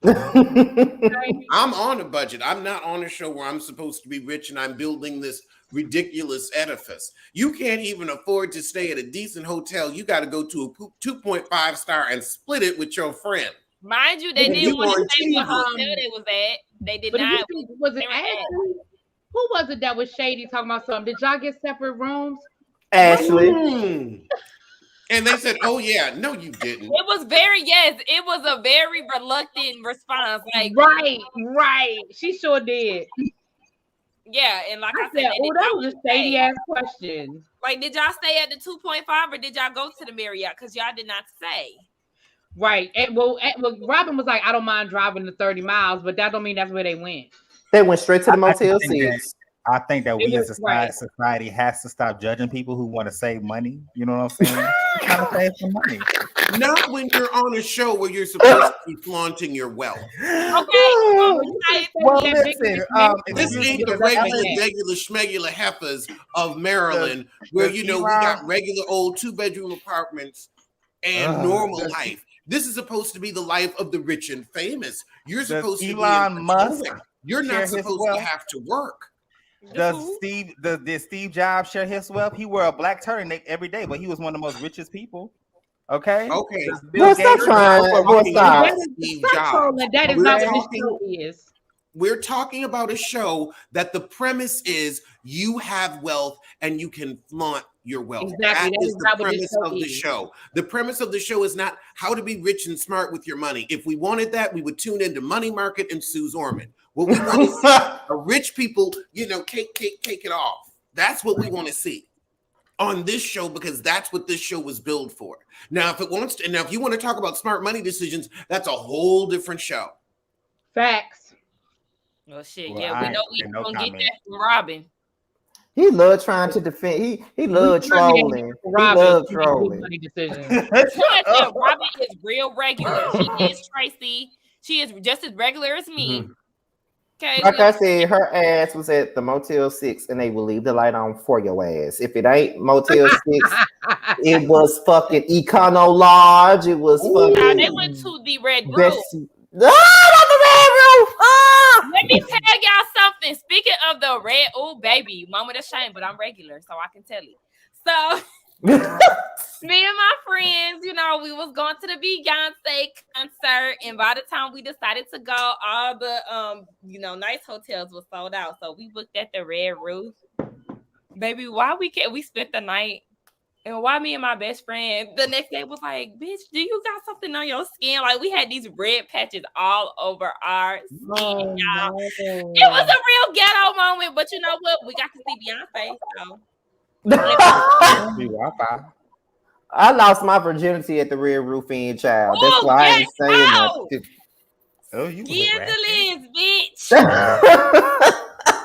I'm on a budget. I'm not on a show where I'm supposed to be rich and I'm building this ridiculous edifice. You can't even afford to stay at a decent hotel. You got to go to a 2.5 star and split it with your friend. Mind you, they didn't want to say what hotel they was at. They did not. Was it Ashley? Who was it that was shady talking about something? Did y'all get separate rooms? Ashley. And they said, "Oh yeah, no, you didn't." It was a very reluctant response. Like, right. She sure did. Yeah, and like I said, that was a shady ass question. Like, did y'all stay at the 2.5 or did y'all go to the Marriott? Because y'all did not say. Right. Well, Robin was like, "I don't mind driving the 30 miles," but that don't mean that's where they went. They went straight to the Motel 6. I think that we as a society has to stop judging people who want to save money. You know what I'm saying? Trying to save some money. Not when you're on a show where you're supposed to be flaunting your wealth. Okay. Well, listen, this ain't the regular schmegular heifers of Maryland, where we got regular old 2-bedroom apartments and normal life. This is supposed to be the life of the rich and famous. You're supposed to be Elon Musk. You're not supposed to have to work. Did Steve Jobs share his wealth? He wore a black turtleneck every day, but he was one of the most richest people. Okay. What's that trying? That is not what this show is. We're talking about a show that the premise is you have wealth and you can flaunt your wealth. Exactly. That is the premise of the show. The premise of the show is not how to be rich and smart with your money. If we wanted that, we would tune into Money Market and Suze Orman. What we want is rich people, cake it off. That's what we want to see on this show, because that's what this show was built for. Now, if you want to talk about smart money decisions, that's a whole different show. Facts. Well, shit. Well, Yeah, we know we no gonna get comment. that from Robin. He loved trying to defend. He loved trolling. He loved trolling. Money decisions. Robin is real regular. She is Tracy. She is just as regular as me. Okay. Like I said, her ass was at the Motel 6 and they will leave the light on for your ass. If it ain't Motel 6, it was fucking Econo Lodge. It was fucking. They went to the Red Roof. Not the Red Roof. Let me tell y'all something. Speaking of the Red, oh baby, moment of shame, but I'm regular, so I can tell you. So me and my friends, we was going to the Beyonce concert, and by the time we decided to go, all the nice hotels were sold out. So we booked at the Red Roof. Baby, why we spent the night, and why me and my best friend the next day was like, bitch, do you got something on your skin? Like, we had these red patches all over our skin, y'all. It was a real ghetto moment, but you know what? We got to see Beyonce, so. I lost my virginity at the Red Roof Inn, child. That's why I ain't saying nothing. Oh, you Liz, bitch.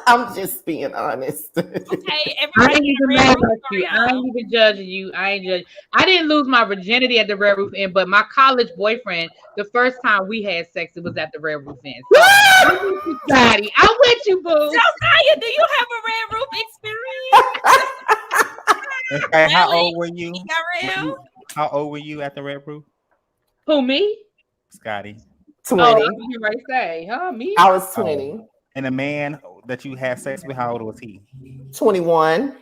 I'm just being honest. Okay, I ain't even mad at you. I ain't even judging you. I ain't judging. I didn't lose my virginity at the Red Roof Inn, but my college boyfriend, the first time we had sex, it was at the Red Roof Inn. So, I'm with you, boo. Josiah, do you have a Red Roof experience? Okay, how old were you? How old were you at the Red Roof? Who, me? Scotty. 20. Oh, you right say, huh? Me? I was 20. And the man that you had sex with, how old was he? 21.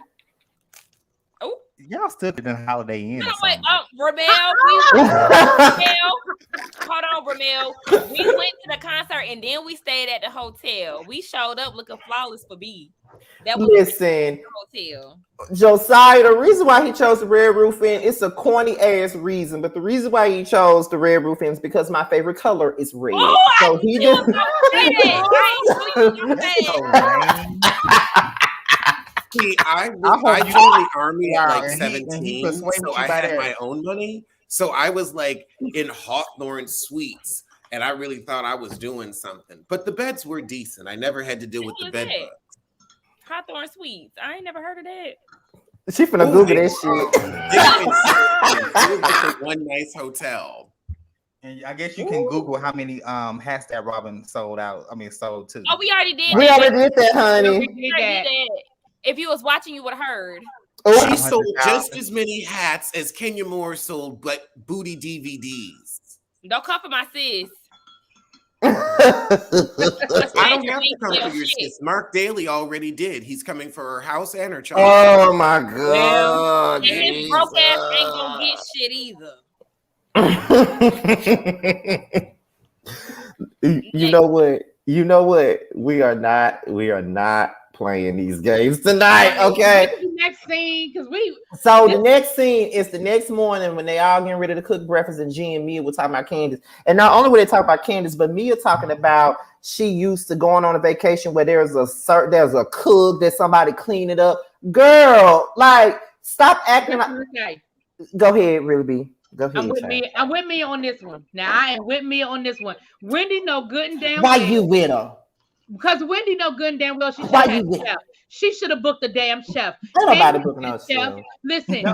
Oh, y'all still didn't Holiday Inn. No, wait, Ramel, hold on, Ramel. We went to the concert and then we stayed at the hotel. We showed up looking flawless for B. That was Listen, the hotel. Josiah, the reason why he chose the Red Roof Inn, it's a corny ass reason, but the reason why he chose the Red Roof Inn is because my favorite color is red. Oh, so he just. See, I joined the army at like 17, so I had my own money. So I was like in Hawthorne Suites, and I really thought I was doing something. But the beds were decent. I never had to deal with the bed bugs. Hawthorne Suites. I ain't never heard of that. She finna Google that shit. It was one nice hotel. And I guess you can Google how many hats that Robin sold out. I mean, sold to. Oh, we already did. We already did that, honey. We did that. If you was watching, you would have heard. She sold just as many hats as Kenya Moore sold booty DVDs. Don't come for my sis. I don't have to come for your sis. Mark Daly already did. He's coming for her house and her child. Oh my God! And his broke ass ain't gonna get shit either. You know what? We are not playing these games tonight. Okay. The next scene, because the next scene is the next morning when they all getting ready to cook breakfast, and G and Mia were talking about Candace. And not only were they talking about Candace, but Mia talking about she used to going on a vacation where there's a cook that somebody clean it up. Girl, like stop acting like. Go ahead, really be. Go ahead. I'm with me on this one. Now I am with me on this one. Wendy know good and damn well. Why you with her? Because Wendy know good and damn well she should have booked a damn chef. Ain't nobody booking no chef. Listen,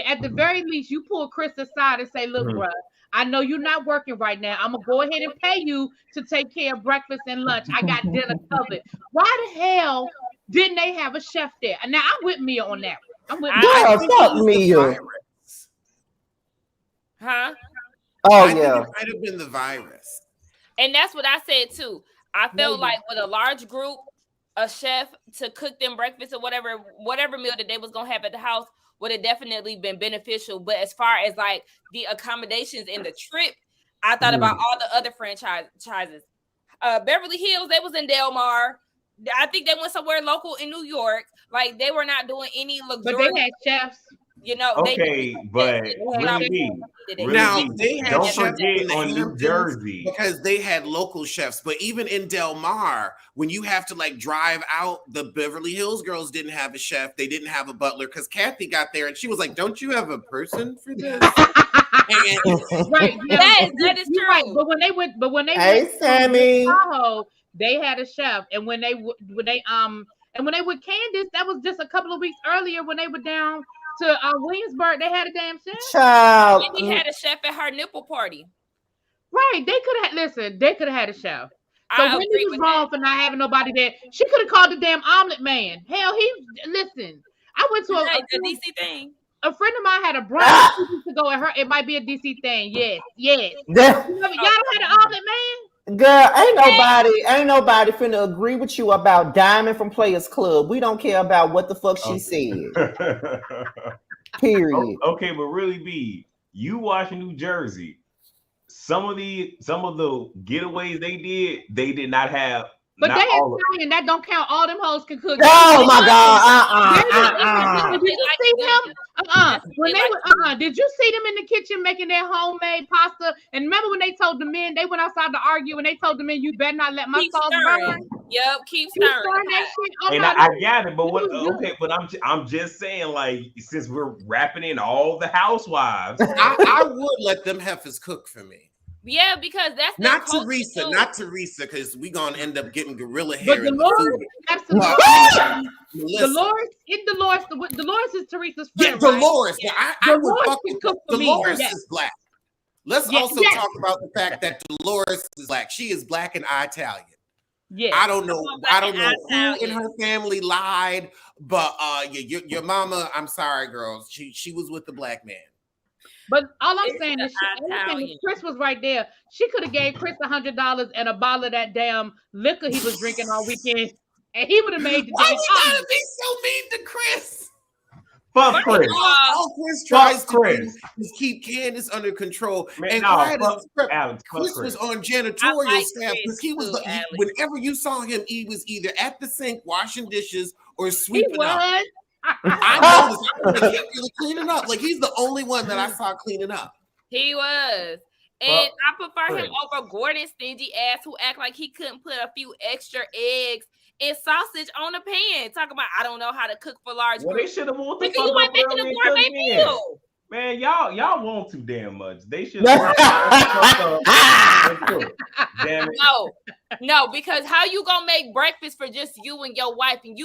at the very least, you pull Chris aside and say, "Look, bruh, I know you're not working right now. I'm gonna go ahead and pay you to take care of breakfast and lunch. I got dinner covered. Why the hell didn't they have a chef there?" Now I'm with Mia on that one. I'm with Mia. Huh? Oh I think it might have been the virus. And that's what I said too. I felt like with a large group, a chef to cook them breakfast or whatever meal that they was gonna have at the house would have definitely been beneficial. But as far as like the accommodations in the trip, I thought about all the other franchises. Beverly Hills, they was in Del Mar. I think they went somewhere local in New York. Like they were not doing any luxurious. But they had chefs. You know, okay, but really be. Now they had don't chefs forget in the on New Hamptons Jersey because they had local chefs. But even in Del Mar, when you have to like drive out, the Beverly Hills girls didn't have a chef. They didn't have a butler because Kathy got there and she was like, "Don't you have a person for this?" Right, that is true. Right. But when they went, Hey, Sammy. Tahoe, they had a chef, and when they with Candace, that was just a couple of weeks earlier when they were down to Williamsburg. They had a damn chef. Child. Wendy had a chef at her nipple party. Right. They could have listen. They could have had a chef. So I Wendy was wrong for not having nobody there. She could have called the damn omelet man. Hell, listen. I went to the DC thing. A friend of mine had a brunch to go at her. It might be a DC thing. Yes. Y'all don't have an omelet man. Girl, ain't nobody finna agree with you about Diamond from Players Club. We don't care about what the fuck she said. Period. Okay, but really be you watching New Jersey. Some of the getaways they did not have. But they Italian, that don't count. All them hoes can cook. Oh my God! Did you see them? When they were did you see them in the kitchen making their homemade pasta? And remember when they told the men, they went outside to argue, and they told the men, "You better not let my sauce burn." Yep, keep stirring that shit. And I got it, but what? Okay, but I'm just saying, like, since we're wrapping in all the housewives, I would let them heifers cook for me. Yeah, because that's not Teresa, because we're gonna end up getting gorilla hair. But Dolores, absolutely. Dolores is Teresa's friend. Yeah, Dolores. Right? I would fucking cook for Dolores is black. Let's also talk about the fact that Dolores is black. She is black and Italian. Yeah, I don't know who in her family lied, but your mama. I'm sorry, girls. She was with the black man. But all I'm saying is, Chris was right there. She could have gave Chris $100 and a bottle of that damn liquor he was drinking all weekend, and he would have made the Why we gotta be so mean to Chris? Fuck Chris. All Chris tries to do is keep Candace under control. Man, Chris was on janitorial staff because he was whenever you saw him, he was either at the sink washing dishes or sweeping up. I noticed he was cleaning up. Like he's the only one that I saw cleaning up. He was. And I prefer him over Gordon stingy ass who act like he couldn't put a few extra eggs and sausage on the pan. Talking about I don't know how to cook for large groups. They should have won the you might make it a gourmet meal. Man, y'all want too damn much. They should have Damn it. No, because how you gonna make breakfast for just you and your wife and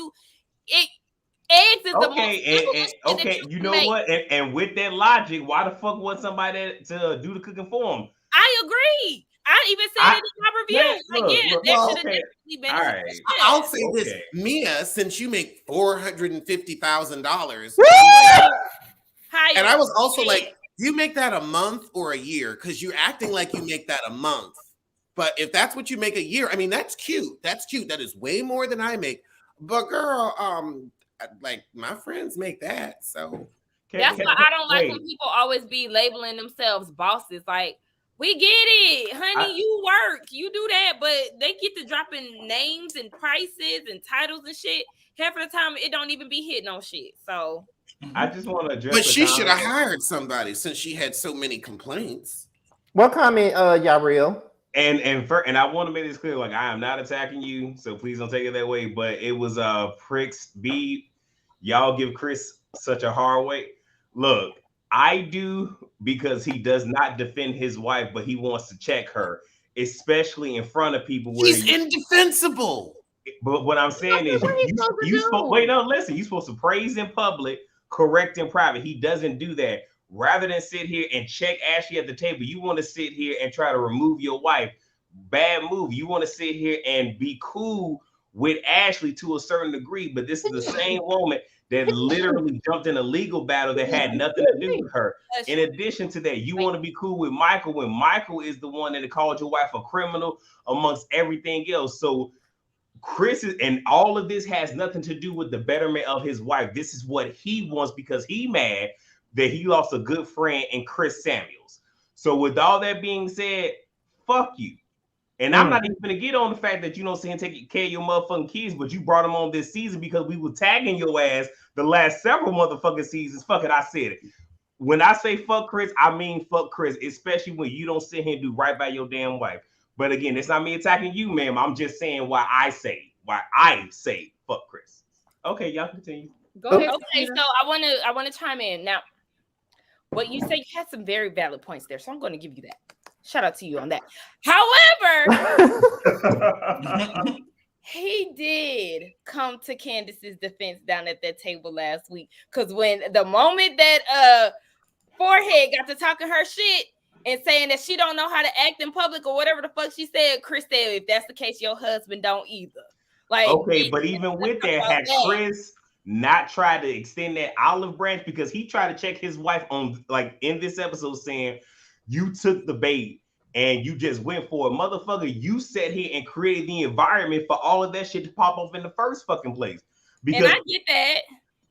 eggs is the most okay. You know what? And with that logic, why the fuck want somebody to do the cooking for them? I agree. I even said it in my review. There should have definitely been. Right. I'll say this, Mia, since you make $450,000, and I was also like, do you make that a month or a year? Because you're acting like you make that a month. But if that's what you make a year, I mean, that's cute. That's cute. That is way more than I make. But girl, like my friends make that, so that's why I don't like when people always be labeling themselves bosses. Like, we get it, honey, you work, you do that, but they get to dropping names and prices and titles and shit. Half of the time, it don't even be hitting on shit. So I just want to address. But she should have hired somebody since she had so many complaints. What comment, Yareel? And I want to make this clear, like I am not attacking you, so please don't take it that way. But it was Pricks B. Y'all give Chris such a hard way. Look, I do because he does not defend his wife, but he wants to check her, especially in front of people. He's indefensible. But what I'm saying is, you're supposed to praise in public, correct in private. He doesn't do that. Rather than sit here and check Ashley at the table, you want to sit here and try to remove your wife. Bad move. You want to sit here and be cool with Ashley to a certain degree, but this is the same woman that literally jumped in a legal battle that had nothing to do with her. In addition to that, you want to be cool with Michael when Michael is the one that called your wife a criminal amongst everything else. So Chris is, and all of this has nothing to do with the betterment of his wife. This is what he wants because he mad that he lost a good friend in Chris Samuels. So with all that being said, fuck you. And I'm not even gonna get on the fact that you don't see him taking care of your motherfucking kids, but you brought him on this season because we were tagging your ass the last several motherfucking seasons. Fuck it, I said it. When I say fuck Chris, I mean fuck Chris, especially when you don't sit here and do right by your damn wife. But again, it's not me attacking you, ma'am. I'm just saying why I say fuck Chris. Okay, y'all continue. Go ahead. Okay, so I wanna chime in now. What you say, you had some very valid points there, so I'm going to give you that. Shout out to you on that. However, he did come to Candace's defense down at that table last week. Because when the moment that Forehead got to talking her shit and saying that she don't know how to act in public or whatever the fuck she said, Chris said, if that's the case, your husband don't either. Like, okay, but even with that, had Chris not tried to extend that olive branch, because he tried to check his wife on, like, in this episode, saying you took the bait and you just went for it. Motherfucker, you sat here and created the environment for all of that shit to pop off in the first fucking place. Because, and I get that.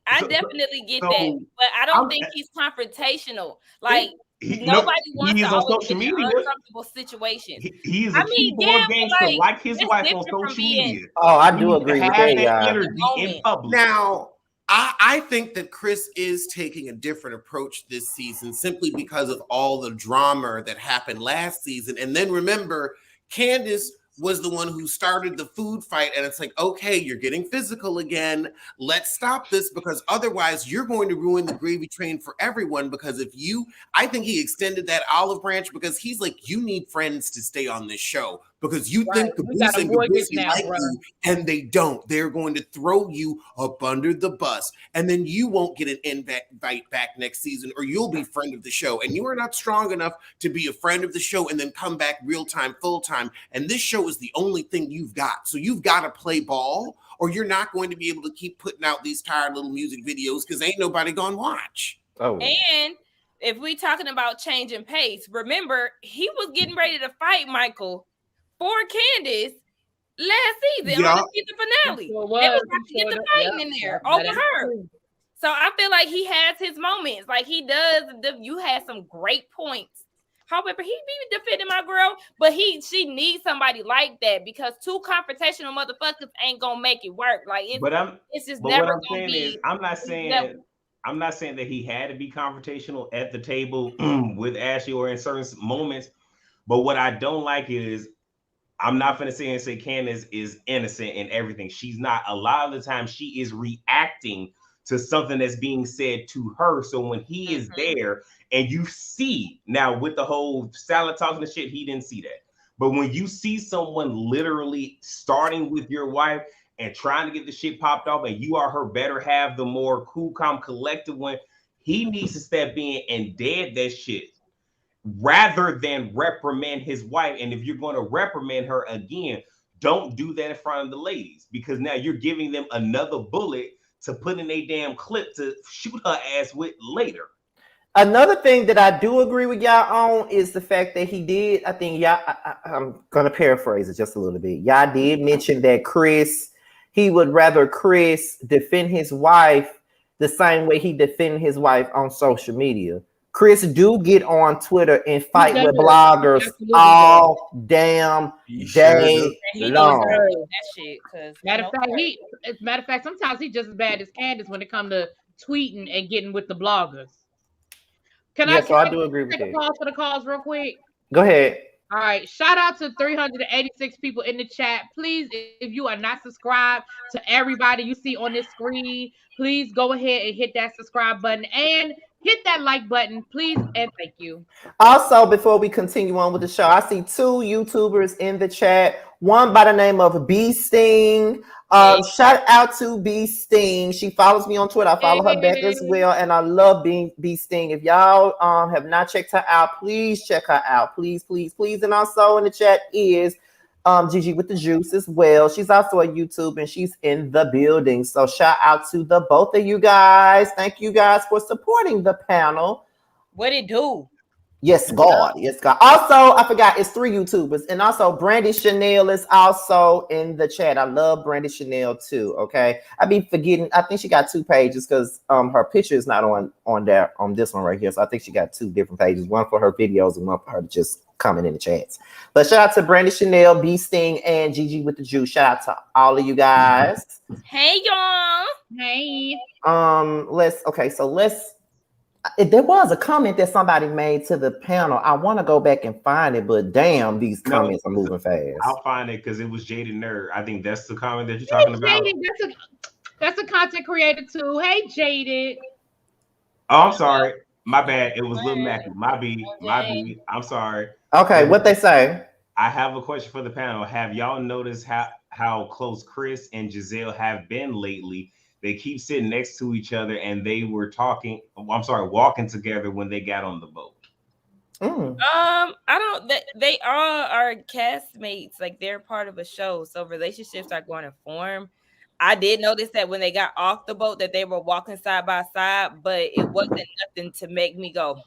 I definitely get that. But I don't think he's confrontational. Like, nobody wants to on social media. Uncomfortable situation. He is a keyboard gangster like his wife on social media. Oh, I do agree with that. Energy in public. Now, I think that Chris is taking a different approach this season simply because of all the drama that happened last season. And then remember, Candace was the one who started the food fight, and it's like, okay, you're getting physical again. Let's stop this, because otherwise you're going to ruin the gravy train for everyone. Because I think he extended that olive branch because he's like, you need friends to stay on this show, because you think Caboose and Caboose like you, and they don't. They're going to throw you up under the bus, and then you won't get an invite back next season, or you'll be friend of the show, and you are not strong enough to be a friend of the show and then come back real time, full time. And this show is the only thing you've got. So you've got to play ball, or you're not going to be able to keep putting out these tired little music videos because ain't nobody gonna watch. Oh, and if we talking about changing pace, remember he was getting ready to fight Michael for Candace last season on the season finale. They was about to get the fighting in there over her. So I feel like he has his moments. Like he does. You had some great points. However, he be defending my girl, but she needs somebody like that, because two confrontational motherfuckers ain't gonna make it work. Like it's just never gonna be. I'm not saying that he had to be confrontational at the table with Ashley or in certain moments. But what I don't like is, I'm not going to say Candace is innocent in everything. She's not. A lot of the time she is reacting to something that's being said to her. So when he is there and you see, now with the whole salad talking and shit, he didn't see that. But when you see someone literally starting with your wife and trying to get the shit popped off, and you are her better half, the more cool, calm, collected one, he needs to step in and dead that shit, rather than reprimand his wife. And if you're going to reprimand her again, don't do that in front of the ladies, because now you're giving them another bullet to put in a damn clip to shoot her ass with later. Another thing that I do agree with y'all on is the fact that he did, I think I'm going to paraphrase it just a little bit. Y'all did mention that he would rather Chris defend his wife the same way he defended his wife on social media. Chris do get on Twitter and fight with bloggers all damn day long. Matter of fact, sometimes he's just as bad as Candace when it comes to tweeting and getting with the bloggers. I do agree with that. Pause for the calls real quick. Go ahead. All right. Shout out to 386 people in the chat. Please, if you are not subscribed to everybody you see on this screen, please go ahead and hit that subscribe button and hit that like button, please, and thank you. Also, before we continue on with the show, I see two YouTubers in the chat. One by the name of B Sting. Shout out to B Sting. She follows me on Twitter. I follow her back as well, and I love B Sting. If y'all have not checked her out, please check her out. Please, please, please. And also in the chat is Gigi with the Juice as well. She's also a YouTube and she's in the building. So shout out to the both of you guys. Thank you guys for supporting the panel. What it do? Yes, God. Yes, God. Also, I forgot, it's 3 YouTubers. And also Brandy Chanel is also in the chat. I love Brandy Chanel too. Okay. I be forgetting. I think she got 2 pages because her picture is not on this one right here. So I think she got 2 different pages. One for her videos and one for her to just comment in the chats. But shout out to Brandy Chanel, B Sting, and Gigi with the Juice. Shout out to all of you guys. Hey y'all. Hey. There was a comment that somebody made to the panel. I want to go back and find it, but damn, these comments are moving fast. I'll find it because it was Jaded Nerd. I think that's the comment that you're talking about. Jaded, that's a content creator too. Hey, Jaded. Oh, I'm sorry. My bad. It was Lil Mackie. My B. I'm sorry. Okay, what they say? I have a question for the panel. Have y'all noticed how close Chris and Giselle have been lately? They keep sitting next to each other, and they were walking together when they got on the boat. I don't. They all are castmates. Like they're part of a show, so relationships are going to form. I did notice that when they got off the boat, that they were walking side by side, but it wasn't nothing to make me go,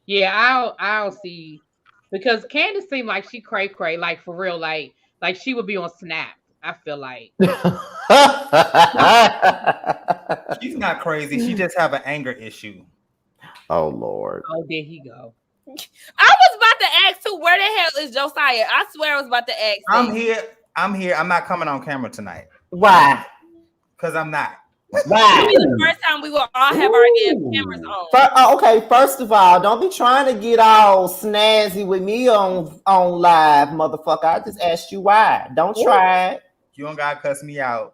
Yeah, I'll see, because Candace seemed like she cray, like for real, like she would be on Snap. I feel like she's not crazy. She just have an anger issue. Oh Lord. Oh, there he go. I was about to ask too, where the hell is Josiah? I swear I was about to ask. I'm here. I'm not coming on camera tonight. Why? Because I'm not. Why? The first time we will all have our damn cameras on. Okay, first of all, don't be trying to get all snazzy with me on live, motherfucker. I just asked you why. Don't try it. You don't gotta cuss me out.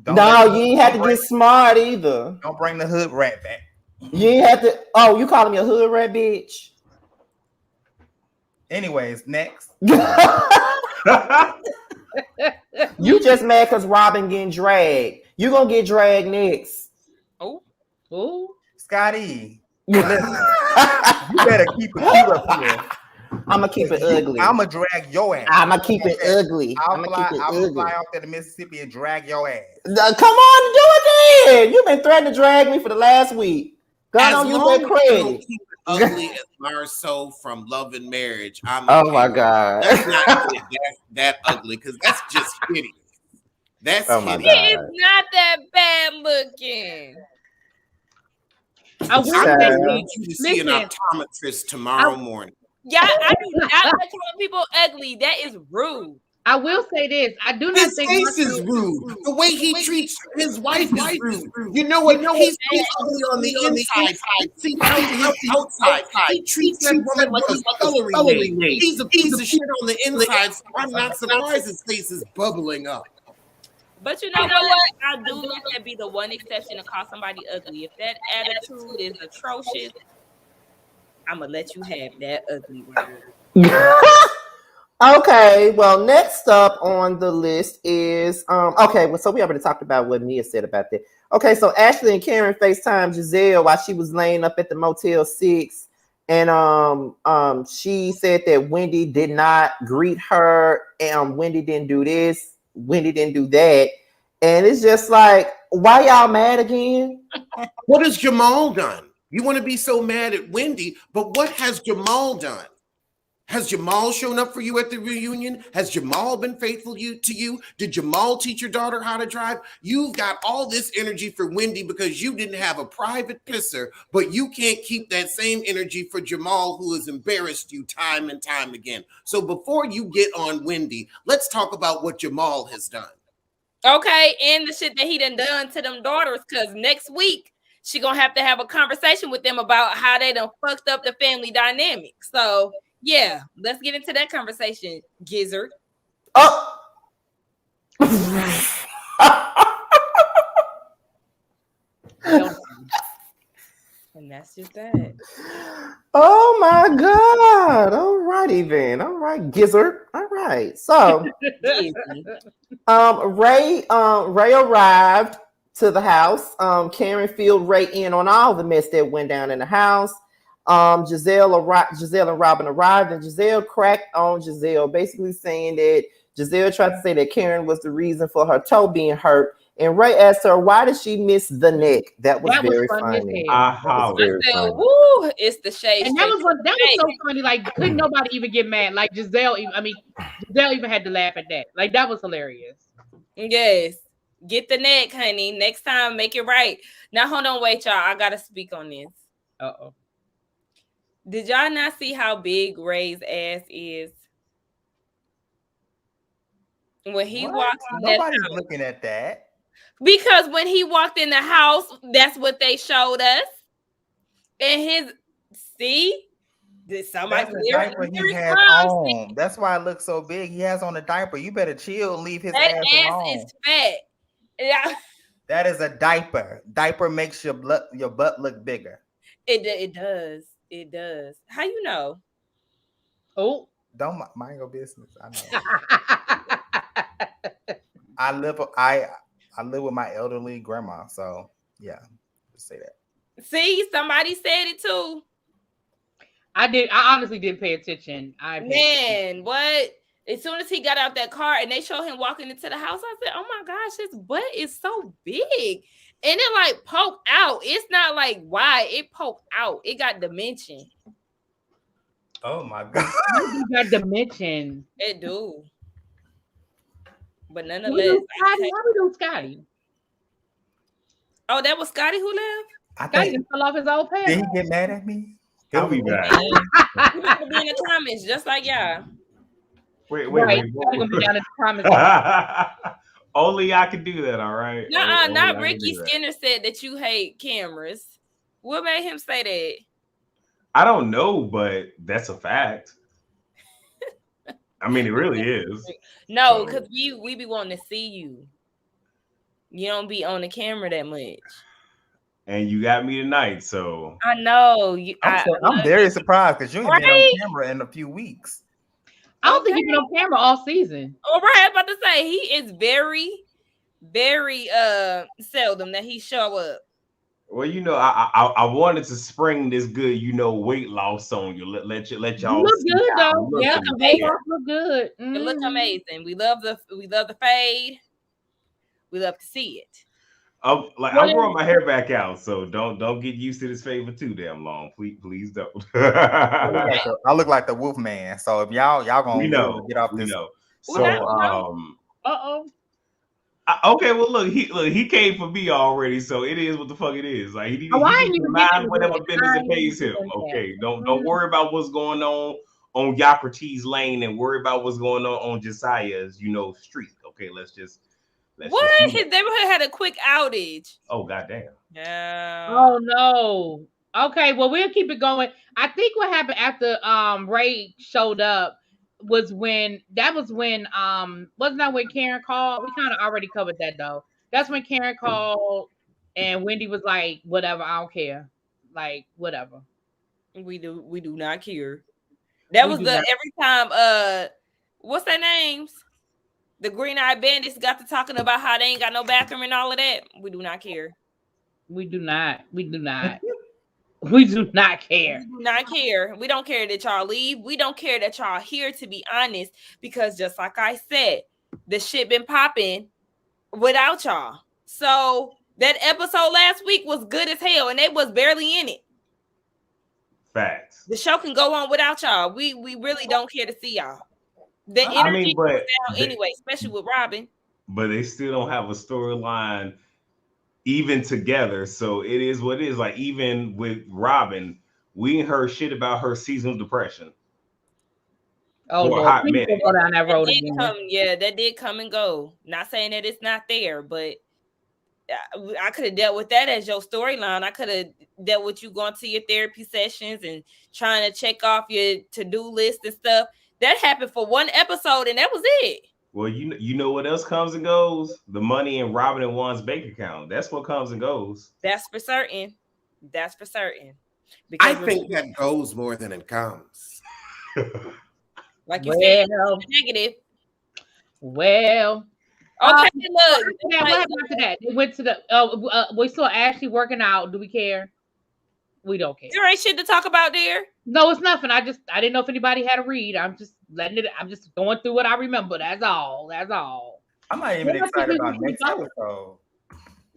You ain't have to get smart either. Don't bring the hood rat back. You ain't have to. Oh, you calling me a hood rat, bitch? Anyways, next. You just mad because Robin getting dragged. You gonna get dragged next. Oh, Scotty. Listen, you better keep it cute up here. I'm gonna keep it ugly. I'm gonna drag your ass. I'm gonna keep it ugly. I'll fly out there to Mississippi and drag your ass. Come on, do it then. You've been threatening to drag me for the last week. God don't use that credit. Ugly as Marceau from Love and Marriage. My God. That's not that ugly, because that's just hideous. That's hideous. He is not that bad looking. I need you to see an optometrist tomorrow morning. Yeah, I do not like calling people ugly. That is rude. I will say this. I do not think his face is rude. The way he treats his wife is rude. You know what? He's ugly on the inside. See, outside. He treats that woman like a celery maid. He's a piece of shit on the inside. So I'm not surprised his face is bubbling up. But you know what? I do let that be the one exception to call somebody ugly. If that attitude is atrocious, I'm gonna let you have that ugly word. Okay, well, next up on the list is so we already talked about what Mia said about that. Okay, so Ashley and Karen FaceTime Giselle while she was laying up at the Motel 6, and she said that Wendy did not greet her, and Wendy didn't do this, Wendy didn't do that, and it's just like, why y'all mad again? What has Jamal done? You want to be so mad at Wendy, but what has Jamal done? Has Jamal shown up for you at the reunion? Has Jamal been faithful to you? Did Jamal teach your daughter how to drive? You've got all this energy for Wendy because you didn't have a private pisser, but you can't keep that same energy for Jamal, who has embarrassed you time and time again. So before you get on Wendy, let's talk about what Jamal has done. Okay, and the shit that he done to them daughters, because next week she gonna have to have a conversation with them about how they done fucked up the family dynamic. So yeah, let's get into that conversation, Gizzard. Oh. And that's just that. Oh my God. All righty then. All right, Gizzard. All right. So Ray arrived to the house. Karen filled Ray in on all the mess that went down in the house. Giselle and Robin arrived, and Giselle cracked on Giselle, basically saying that Giselle tried to say that Karen was the reason for her toe being hurt. And Ray asked her, why did she miss the neck? That was very funny. Woo, it's the shade. And that was so funny. Like, couldn't nobody even get mad? Like Giselle even had to laugh at that. Like, that was hilarious. Yes. Get the neck, honey. Next time, make it right. Now, hold on, wait, y'all. I gotta speak on this. Uh-oh. Did y'all not see how big Ray's ass is? When he walks in that Nobody's house, looking at that. because when he walked in the house, that's what they showed us. And somebody That's the diaper he has on. That's why it looks so big. He has on a diaper. You better chill and leave his that ass ass alone. is fat. Yeah. That is a diaper. Diaper makes your butt look bigger. It does. It does. How you know? Oh, don't mind your business. I know. I live with my elderly grandma, so yeah, just say that. See, somebody said it too. I honestly didn't pay attention. What? As soon as he got out that car and they showed him walking into the house, I said, "Oh my gosh, his butt is so big." And it like poked out. It's not like wide. It poked out. It got dimension. Oh my god. It got dimension. It do. But nonetheless. How we do Scotty? Oh, that was Scotty who left? Scotty just fell off his old pants. Did he get mad at me? He'll be back. He might be in the comments just like y'all. Wait. Gonna be down in the comments. Only I can do that, all right? Not Ricky Skinner said that you hate cameras. What made him say that? I don't know, but that's a fact. I mean, it really is. No, because we be wanting to see you. You don't be on the camera that much. And you got me tonight, so I know. I'm very surprised because you ain't been on camera in a few weeks. I don't think you've been on camera all season. All right, I was about to say he is very, very seldom that he show up. Well, I wanted to spring this good, weight loss on you. Let y'all. You look good though. Yeah, the weight loss look good. It look amazing. We love the fade. We love to see it. I'm growing my hair back out, so don't get used to this favor too damn long. Please don't. I look like the Wolf Man. So if y'all gonna get off this. So okay, well look, he came for me already, so it is what the fuck it is. Like he mind whatever business it pays him. Okay, don't worry about what's going on Yocrates Lane and worry about what's going on Josiah's street. Okay, let's just. What? His neighborhood had a quick outage. Oh goddamn. Yeah. Oh no. Okay, well we'll keep it going. I think what happened after Ray showed up was when wasn't that when Karen called? We kind of already covered that though. That's when Karen called and Wendy was like, whatever, I don't care. Like, whatever. We do not care. That was every time what's their names? The Green-Eyed Bandits got to talking about how they ain't got no bathroom and all of that. We do not care. We do not. We do not. We do not care. We do not care. We don't care that y'all leave. We don't care that y'all here, to be honest, because just like I said, the shit been popping without y'all. So that episode last week was good as hell, and they was barely in it. Facts. The show can go on without y'all. We really don't care to see y'all. The energy goes down anyway, especially with Robin. But they still don't have a storyline even together. So it is what it is. Like even with Robin, we ain't heard shit about her seasonal depression. Oh, Lord, hot minute. Go down that road again. That did come and go. Not saying that it's not there, but I could have dealt with that as your storyline. I could have dealt with you going to your therapy sessions and trying to check off your to-do list and stuff. That happened for one episode, and that was it. Well, you know what else comes and goes? The money in Robin and Juan's bank account. That's what comes and goes. That's for certain. That's for certain. Because I think that goes more than it comes. Like you said, negative. Well, okay. Look, what happened after that? They went to the. We saw Ashley working out. Do we care? We don't care. There ain't shit to talk about there. No, it's nothing. I didn't know if anybody had to read. I'm just letting it. I'm just going through what I remember. That's all. I'm not even excited about next episode.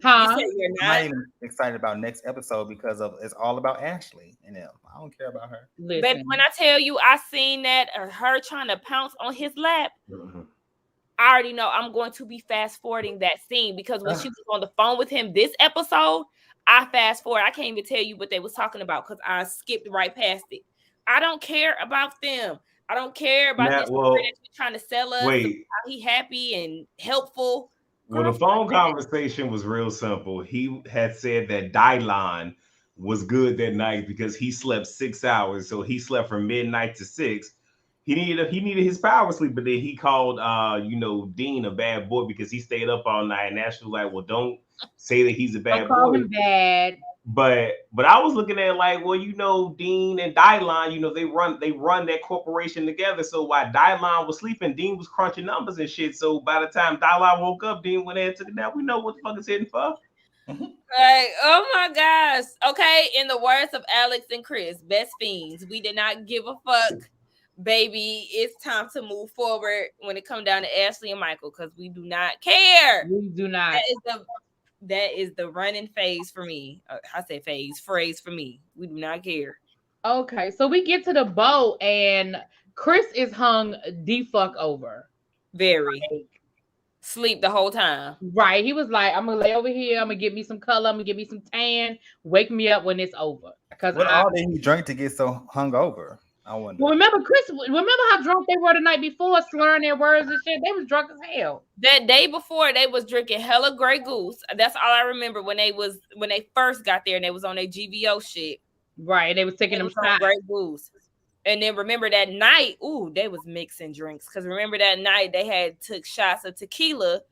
Huh? I'm not even excited about next episode because it's all about Ashley and them. I don't care about her. Baby, when I tell you I seen that her trying to pounce on his lap, I already know I'm going to be fast forwarding that scene because when she was on the phone with him this episode, I fast forward. I can't even tell you what they was talking about because I skipped right past it. I don't care about them. I don't care about Now, this story that you're trying to sell us. wait. How he happy and helpful. Well, Girl, the phone conversation was real simple. He had said that Dylan was good that night because he slept 6 hours. So he slept from midnight to 6. He needed his power sleep, but then he called Dean a bad boy because he stayed up all night. And Nash was like, well, don't say that he's a bad Don't call boy. him bad. But I was looking at it like, well, Dean and Dylan, they run that corporation together. So while Dylan was sleeping, Dean was crunching numbers and shit. So by the time Dylan woke up, Dean went in and took it down. We know what the fuck is hitting for. Like, oh my gosh. Okay, in the words of Alex and Chris, best fiends, we did not give a fuck, baby. It's time to move forward when it comes down to Ashley and Michael because we do not care. We do not. That is the running phrase for me. I say phrase for me. We do not care. Okay, so we get to the boat and Chris is hung the fuck over. Very. Sleep the whole time. Right. He was like, I'm gonna lay over here, I'm gonna get me some color, I'm gonna get me some tan, wake me up when it's over. Because all did he drink to get so hung over? I wonder. Well, remember how drunk they were the night before, slurring their words and shit? They was drunk as hell. That day before, they was drinking hella Grey Goose. That's all I remember when they first got there and they was on their GVO shit. Right, they was taking them shots. Grey Goose. And then remember that night, they was mixing drinks. Because remember that night they had took shots of tequila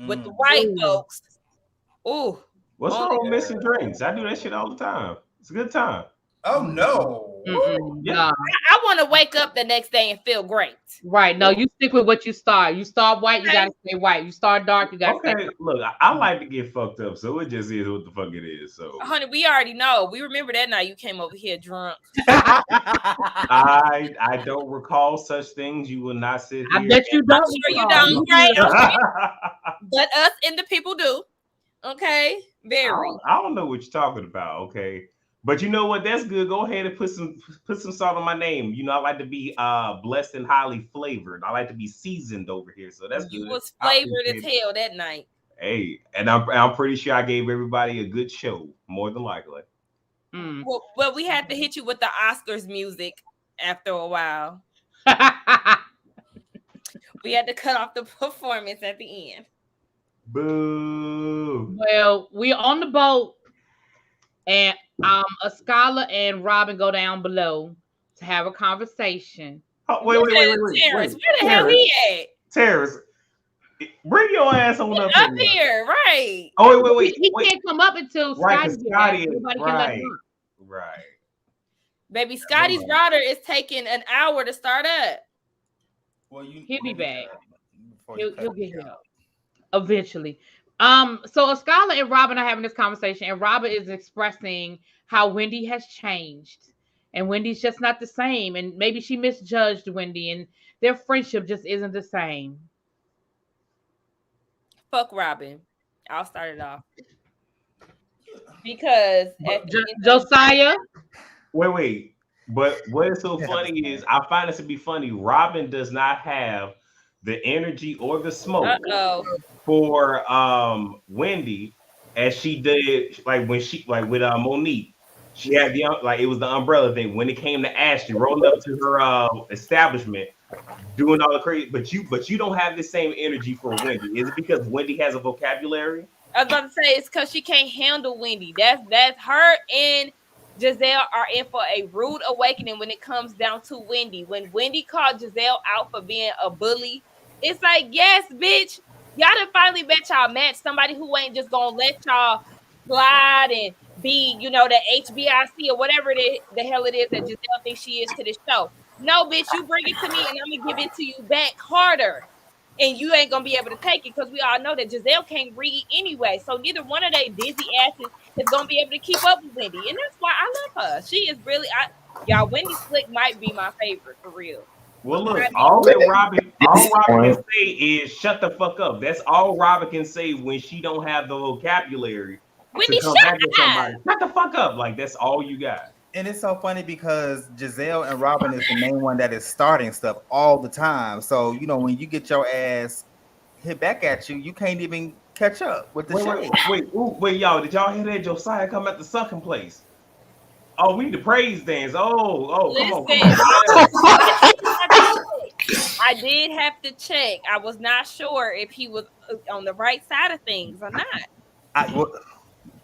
with the white folks. Ooh. What's wrong with mixing drinks? I do that shit all the time. It's a good time. Oh no. Yeah. Nah. I want to wake up the next day and feel great. Right. No, you stick with what you start. You start white, you gotta stay white. You start dark, you gotta stay dark. Look, I like to get fucked up, so it just is what the fuck it is. So honey, we already know. We remember that night you came over here drunk. I don't recall such things. You will not sit here. I bet you don't. I'm sure you don't, right? But us and the people do. Okay. Very. I don't know what you're talking about, okay. But you know what? That's good. Go ahead and put some salt on my name. I like to be blessed and highly flavored. I like to be seasoned over here. So that's good. You was flavored as hell that night. Hey, and I'm pretty sure I gave everybody a good show, more than likely. Well, we had to hit you with the Oscars music after a while. We had to cut off the performance at the end. Boo. Well, we're on the boat and Ascala and Robin go down below to have a conversation. Oh, wait. Terrence, where the hell he at? Terrence, bring your ass on up here, right? Oh, wait. He can't come up until Scotty is right. Right. Baby, Scotty's router is taking an hour to start up. Well, he'll be back. He'll get help eventually. So Ascala and Robin are having this conversation, and Robin is expressing how Wendy has changed, and Wendy's just not the same, and maybe she misjudged Wendy, and their friendship just isn't the same. Fuck Robin. I'll start it off because Josiah. Wait. But what is so funny is I find this to be funny. Robin does not have the energy or the smoke for Wendy as she did with Monique. She had it was the umbrella thing. When it came to Ashley rolling up to her establishment, doing all the crazy, but you don't have the same energy for Wendy. Is it because Wendy has a vocabulary? I was about to say it's because she can't handle Wendy. That's her and Giselle are in for a rude awakening when it comes down to Wendy. When Wendy called Giselle out for being a bully, it's like, yes, bitch, y'all done finally bet y'all match somebody who ain't just gonna let y'all slide and be, the HBIC or whatever the hell it is that Giselle thinks she is to this show. No, bitch, you bring it to me and I'm gonna give it to you back harder. And you ain't gonna be able to take it because we all know that Giselle can't read anyway. So neither one of they dizzy asses is gonna be able to keep up with Wendy. And that's why I love her. She is really Wendy Slick might be my favorite for real. Well, look, all Robin can say is shut the fuck up. That's all Robin can say when she don't have the vocabulary Wendy, to come back to somebody. Shut the fuck up. Like, that's all you got. And it's so funny because Giselle and Robin is the main one that is starting stuff all the time. So, when you get your ass hit back at you, you can't even catch up with the shit. Wait, y'all. Did y'all hear that Josiah come at the second place? Oh, we need the praise dance. Oh, come on. I did have to check. I was not sure if he was on the right side of things or not.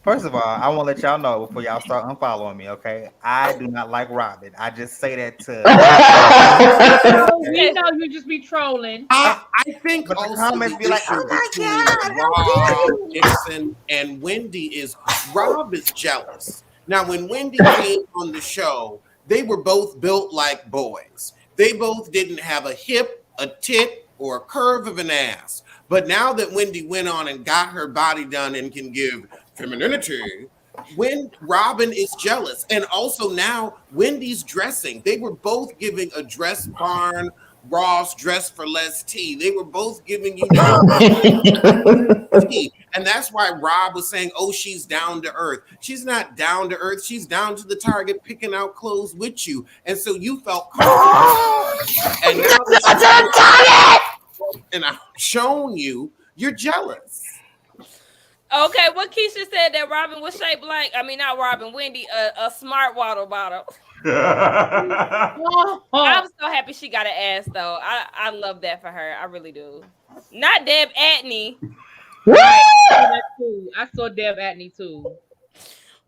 First of all, I want to let y'all know before y'all start unfollowing me, okay? I do not like Robin. I just say that to. We know you just be trolling. I think but the also comments be like, "Oh my God, Rob, Dixon, and Wendy is Rob is jealous. Now, when Wendy came on the show, they were both built like boys. They both didn't have a hip, a tit, or a curve of an ass. But now that Wendy went on and got her body done and can give femininity, when Robin is jealous. And also now Wendy's dressing. They were both giving a dress barn, Ross dress for less tea. They were both giving you tea. And that's why Rob was saying, oh, she's down to earth. She's not down to earth. She's down to the Target picking out clothes with you. And so you felt comfortable. And now and I've shown you, you're jealous. Okay, what Keisha said that Robin was shaped like, I mean, not Robin, Wendy, a smart water bottle. I'm so happy she got an ass, though. I love that for her. I really do. Not Deb Atney. I saw Deb Atney, too.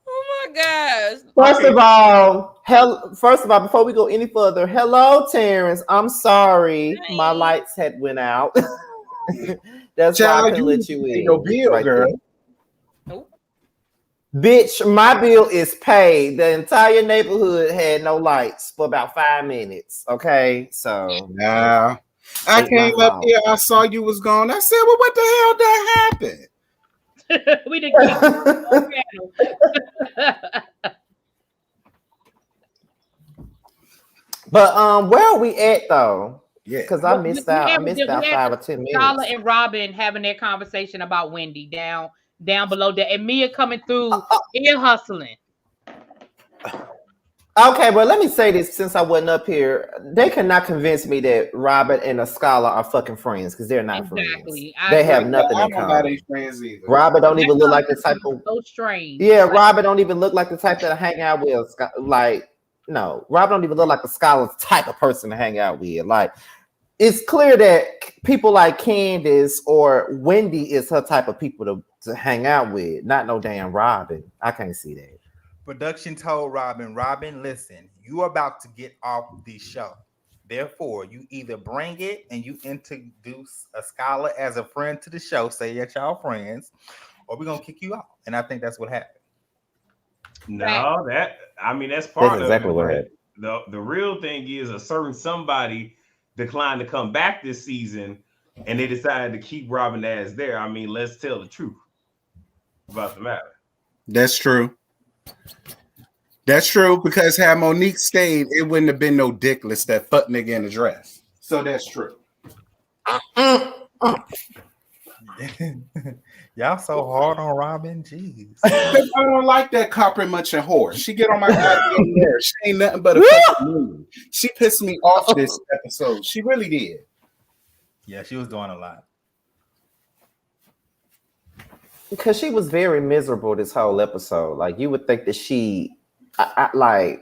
Oh, my gosh. First of all, before we go any further, hello, Terrence. I'm sorry. My lights had went out. That's why I couldn't let you in. Your bill, right, girl. Bitch, my bill is paid. The entire neighborhood had no lights for about 5 minutes. Okay, so now I came up here. I saw you was gone. I said, "Well, what the hell that happened?" We didn't. But where are we at though? Yeah, because I missed out. I missed out 5 or 10 minutes. Scala and Robin having their conversation about Wendy down below that, and Mia coming through ear hustling. Okay, well, let me say this since I wasn't up here. They cannot convince me that Robin and a Scholar are fucking friends because they're not friends. They have nothing in common. Friends either. Robin don't even look like the type of so strange. Yeah, Robin don't even look like the type that I hang out with. Like, no, Robin don't even look like the Scholar's type of person to hang out with. Like, it's clear that people like Candace or Wendy is her type of people to hang out with, not no damn Robin. I can't see that. Production told Robin, listen, you are about to get off the show. Therefore, you either bring it and you introduce a Scholar as a friend to the show, say that y'all friends, or we're going to kick you out. And I think that's what happened. No, that's part of exactly it. What happened. The real thing is a certain somebody declined to come back this season and they decided to keep Robin as there. I mean, let's tell the truth about the matter. That's true. That's true, because had Monique stayed, it wouldn't have been no dickless that fuck nigga in the dress. So that's true. Y'all so hard on Robin, jeez. I don't like that copper munching whore. She get on my goddamn nerves. She ain't nothing but a fucking moon. She pissed me off this episode. She really did. Yeah, she was doing a lot. Because she was very miserable this whole episode. Like, you would think that I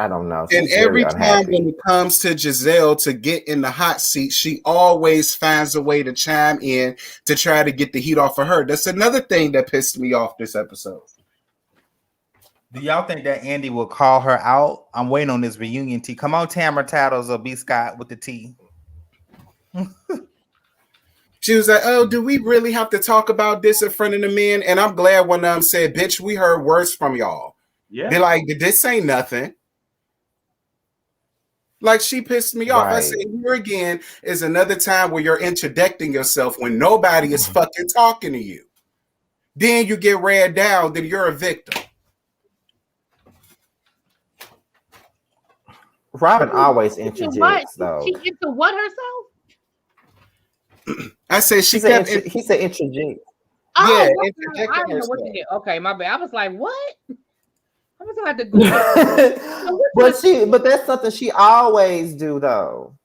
don't know. She's and every time when it comes to Giselle to get in the hot seat, she always finds a way to chime in to try to get the heat off of her. That's another thing that pissed me off this episode. Do y'all think that Andy will call her out? I'm waiting on this reunion tea. Come on, Tamara Tattles or B. Scott with the tea. She was like, oh, do we really have to talk about this in front of the men? And I'm glad one of them said, bitch, we heard words from y'all. Yeah. They're like, this ain't nothing. Like, she pissed me off. Right. I said, here again is another time where you're interjecting yourself when nobody is fucking talking to you. Then you get read down, then you're a victim. Robin always interjects, though. She into what herself? I said he said interject. Yeah, interjecting herself. Okay, my bad. I was like, what? I was gonna have to Google. But that's something she always do, though.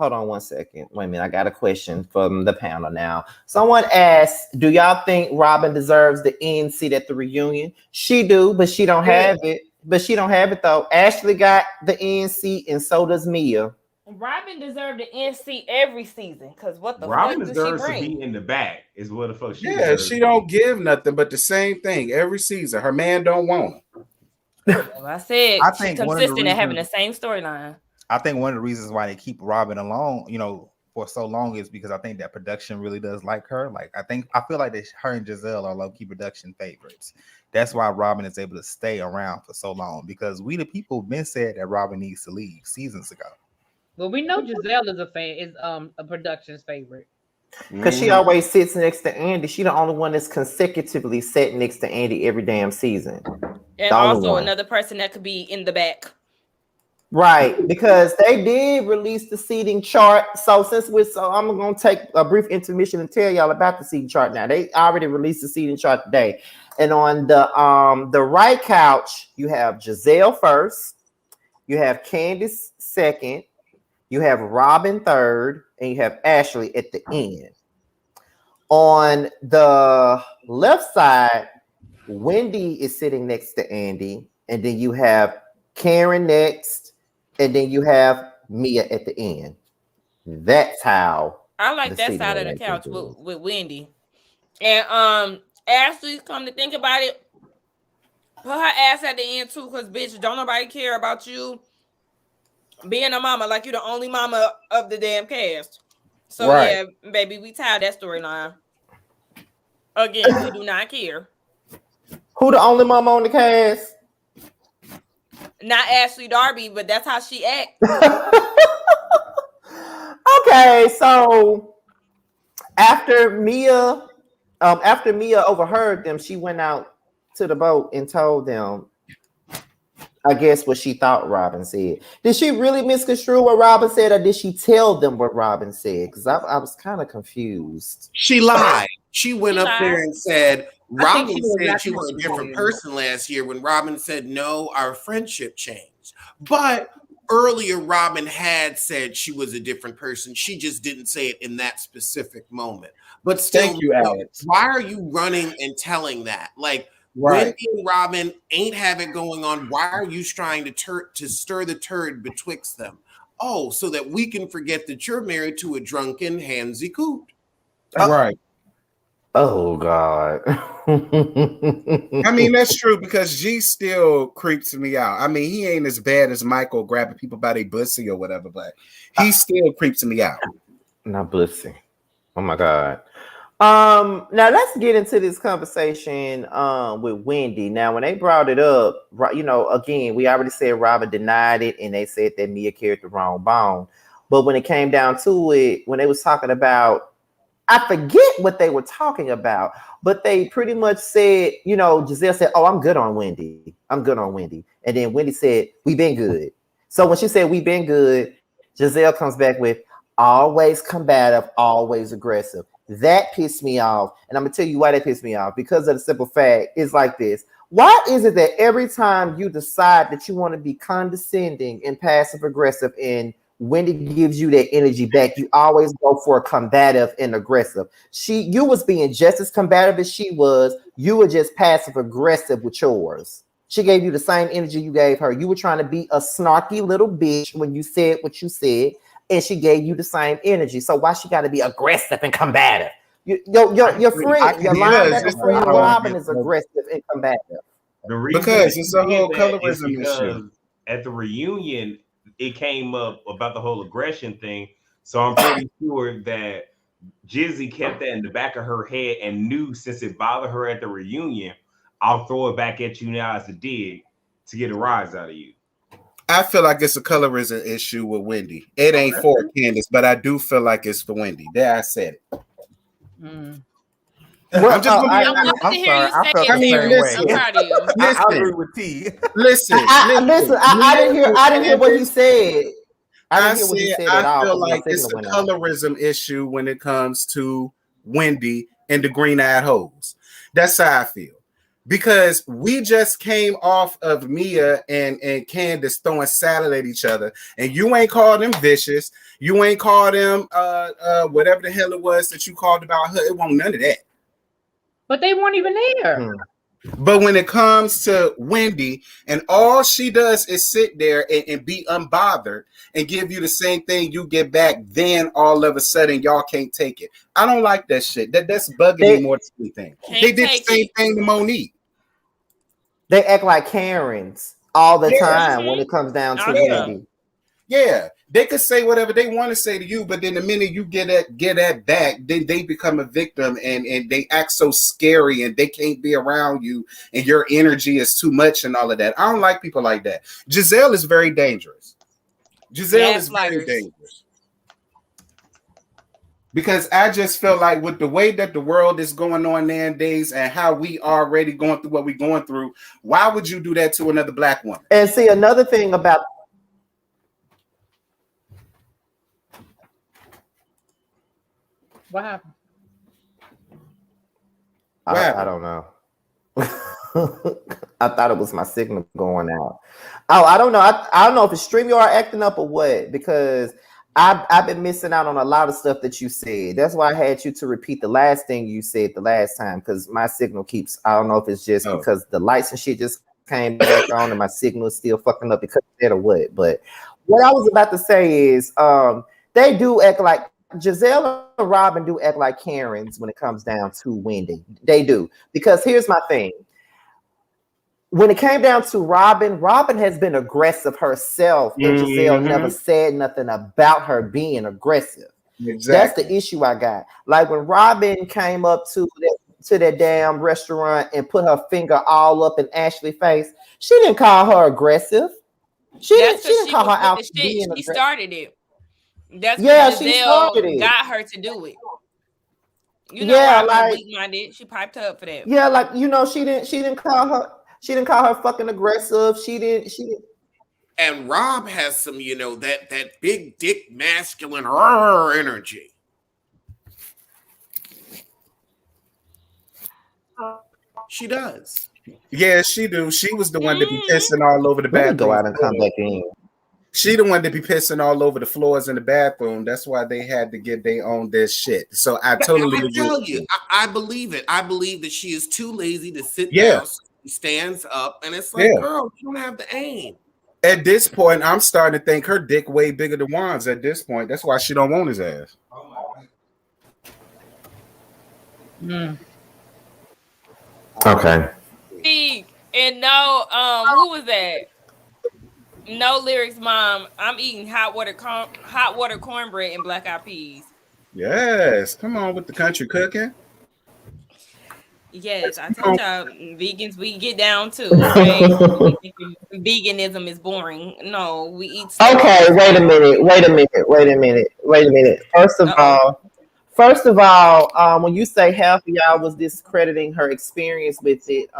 hold on one second. Wait a minute. I got a question from the panel now. Someone asked, do y'all think Robin deserves the end seat at the reunion? She do, but she don't have it. But she don't have it though. Ashley got the end seat, and so does Mia. Robin deserved the NC every season because what the Robin fuck does she deserves to bring? be in the back. Is what the fuck she Yeah, deserves. she don't give nothing but the same thing every season. Her man don't want her. Well, I said I she's think one of the consistent at having the reasons- same storyline. I think one of the reasons why they keep Robin alone, for so long is because I think that production really does like her. Like I feel like her and Giselle are low-key production favorites. That's why Robin is able to stay around for so long, because we the people have been said that Robin needs to leave seasons ago. Well, we know Giselle is a production's favorite. Because she always sits next to Andy. She the only one that's consecutively sat next to Andy every damn season. And also another person that could be in the back. Right, because they did release the seating chart. So I'm gonna take a brief intermission and tell y'all about the seating chart now. They already released the seating chart today. And on the right couch, you have Giselle first, you have Candace second, you have Robin third, and you have Ashley at the end. On the left side, Wendy is sitting next to Andy, and then you have Karen next, and then you have Mia at the end. That's how I like that side of the couch with Wendy. And Ashley, come to think about it, put her ass at the end too, because bitch, don't nobody care about you being a mama, like you the only mama of the damn cast. So right. Yeah, baby, we tired that storyline. Again, we do not care. Who the only mama on the cast? Not Ashley Darby, but that's how she acts. Okay, so after Mia overheard them, she went out to the boat and told them, I guess, what she thought Robin said. Did she really misconstrue what Robin said, or did she tell them what Robin said? Because I was kind of confused. She lied. She went up there and said, Robin said she was a different person last year, when Robin said, no, our friendship changed. But earlier, Robin had said she was a different person. She just didn't say it in that specific moment. But still, thank you, Alex. Why are you running and telling that? Like, right. Wendy and Robin ain't have it going on. Why are you trying to stir the turd betwixt them? Oh, so that we can forget that you're married to a drunken handsy coot. Right. Oh God. I mean, that's true, because G still creeps me out. I mean, he ain't as bad as Michael grabbing people by their pussy or whatever, but he still creeps me out. Not pussy. Oh my God. Now let's get into this conversation with Wendy. Now, when they brought it up, again, we already said Robin denied it, and they said that Mia carried the wrong bone. But when it came down to it, when they was talking about, I forget what they were talking about, but they pretty much said, Giselle said, oh, I'm good on Wendy. I'm good on Wendy. And then Wendy said, we've been good. So when she said we've been good, Giselle comes back with always combative, always aggressive. That pissed me off. And I'm going to tell you why that pissed me off. Because of the simple fact, it's like this. Why is it that every time you decide that you want to be condescending and passive aggressive, and Wendy gives you that energy back, you always go for combative and aggressive? You was being just as combative as she was. You were just passive aggressive with yours. She gave you the same energy you gave her. You were trying to be a snarky little bitch when you said what you said, and she gave you the same energy. So why she got to be aggressive and combative? Your friend, your linebacker friend Robin is aggressive and combative. The reason because it's a whole colorism issue. At the reunion, it came up about the whole aggression thing. So I'm pretty sure that Jizzy kept that in the back of her head and knew, since it bothered her at the reunion, I'll throw it back at you now as a dig to get a rise out of you. I feel like it's a colorism issue with Wendy. It ain't for Candace, but I do feel like it's for Wendy. There, I said it. Mm. Well, I'm just gonna be honest. I'm sorry. I felt the same way. I'm proud of you. I agree with T. Listen. I didn't hear what he said. I feel like it's a colorism issue when it comes to Wendy and the green-eyed hoes. That's how I feel. Because we just came off of Mia and Candace throwing salad at each other, and you ain't called them vicious. You ain't called them whatever the hell it was that you called about her. It won't none of that. But they weren't even there. But when it comes to Wendy, and all she does is sit there and be unbothered and give you the same thing you get back, then all of a sudden y'all can't take it. I don't like that shit. That's bugging me more than anything. They did the same thing to Monique. They act like Karens all the time when it comes down to Wendy. Yeah, they could say whatever they want to say to you, but then the minute you get that back, then they become a victim and they act so scary and they can't be around you and your energy is too much and all of that. I don't like people like that. Giselle is very dangerous. Giselle is very dangerous. Because I just feel like with the way that the world is going on nowadays and how we already going through what we're going through, why would you do that to another black woman? And see, another thing about what happened? I don't know. I thought it was my signal going out. Oh, I don't know. I don't know if it's StreamYard acting up or what, because I've been missing out on a lot of stuff that you said. That's why I had you to repeat the last thing you said the last time, because my signal keeps, I don't know if it's just because the lights and shit just came back on and my signal is still fucking up because of that or what. But what I was about to say is they do act like, Giselle and Robin do act like Karens when it comes down to Wendy. They do. Because here's my thing. When it came down to Robin has been aggressive herself, and Giselle never said nothing about her being aggressive. Exactly. That's the issue I got. Like when Robin came up to that damn restaurant and put her finger all up in Ashley's face, she didn't call her aggressive. She didn't call her out. She started it. That's she started it. Got her to do it. You know, Robin, like weak-minded. She piped her up for that. Yeah, like she didn't call her fucking aggressive. She didn't. And Rob has some, that big dick masculine energy. She does. Yeah, she do. She was the one to be pissing all over the bathroom. Go out and come back in. She the one to be pissing all over the floors in the bathroom. That's why they had to get their own this shit. So I totally agree. Tell you, I believe it. I believe that she is too lazy to sit down. She stands up, and it's like, girl, you don't have the aim. At this point, I'm starting to think her dick way bigger than Juan's. At this point, that's why she don't want his ass. Okay. And no, who was that? No Lyrics, mom. I'm eating hot water cornbread and black eyed peas. Yes, come on with the country cooking. Yes, I told y'all vegans we get down to. Okay? Veganism is boring. No, we eat stuff. Okay, wait a minute. First of all, when you say half of y'all was discrediting her experience with it,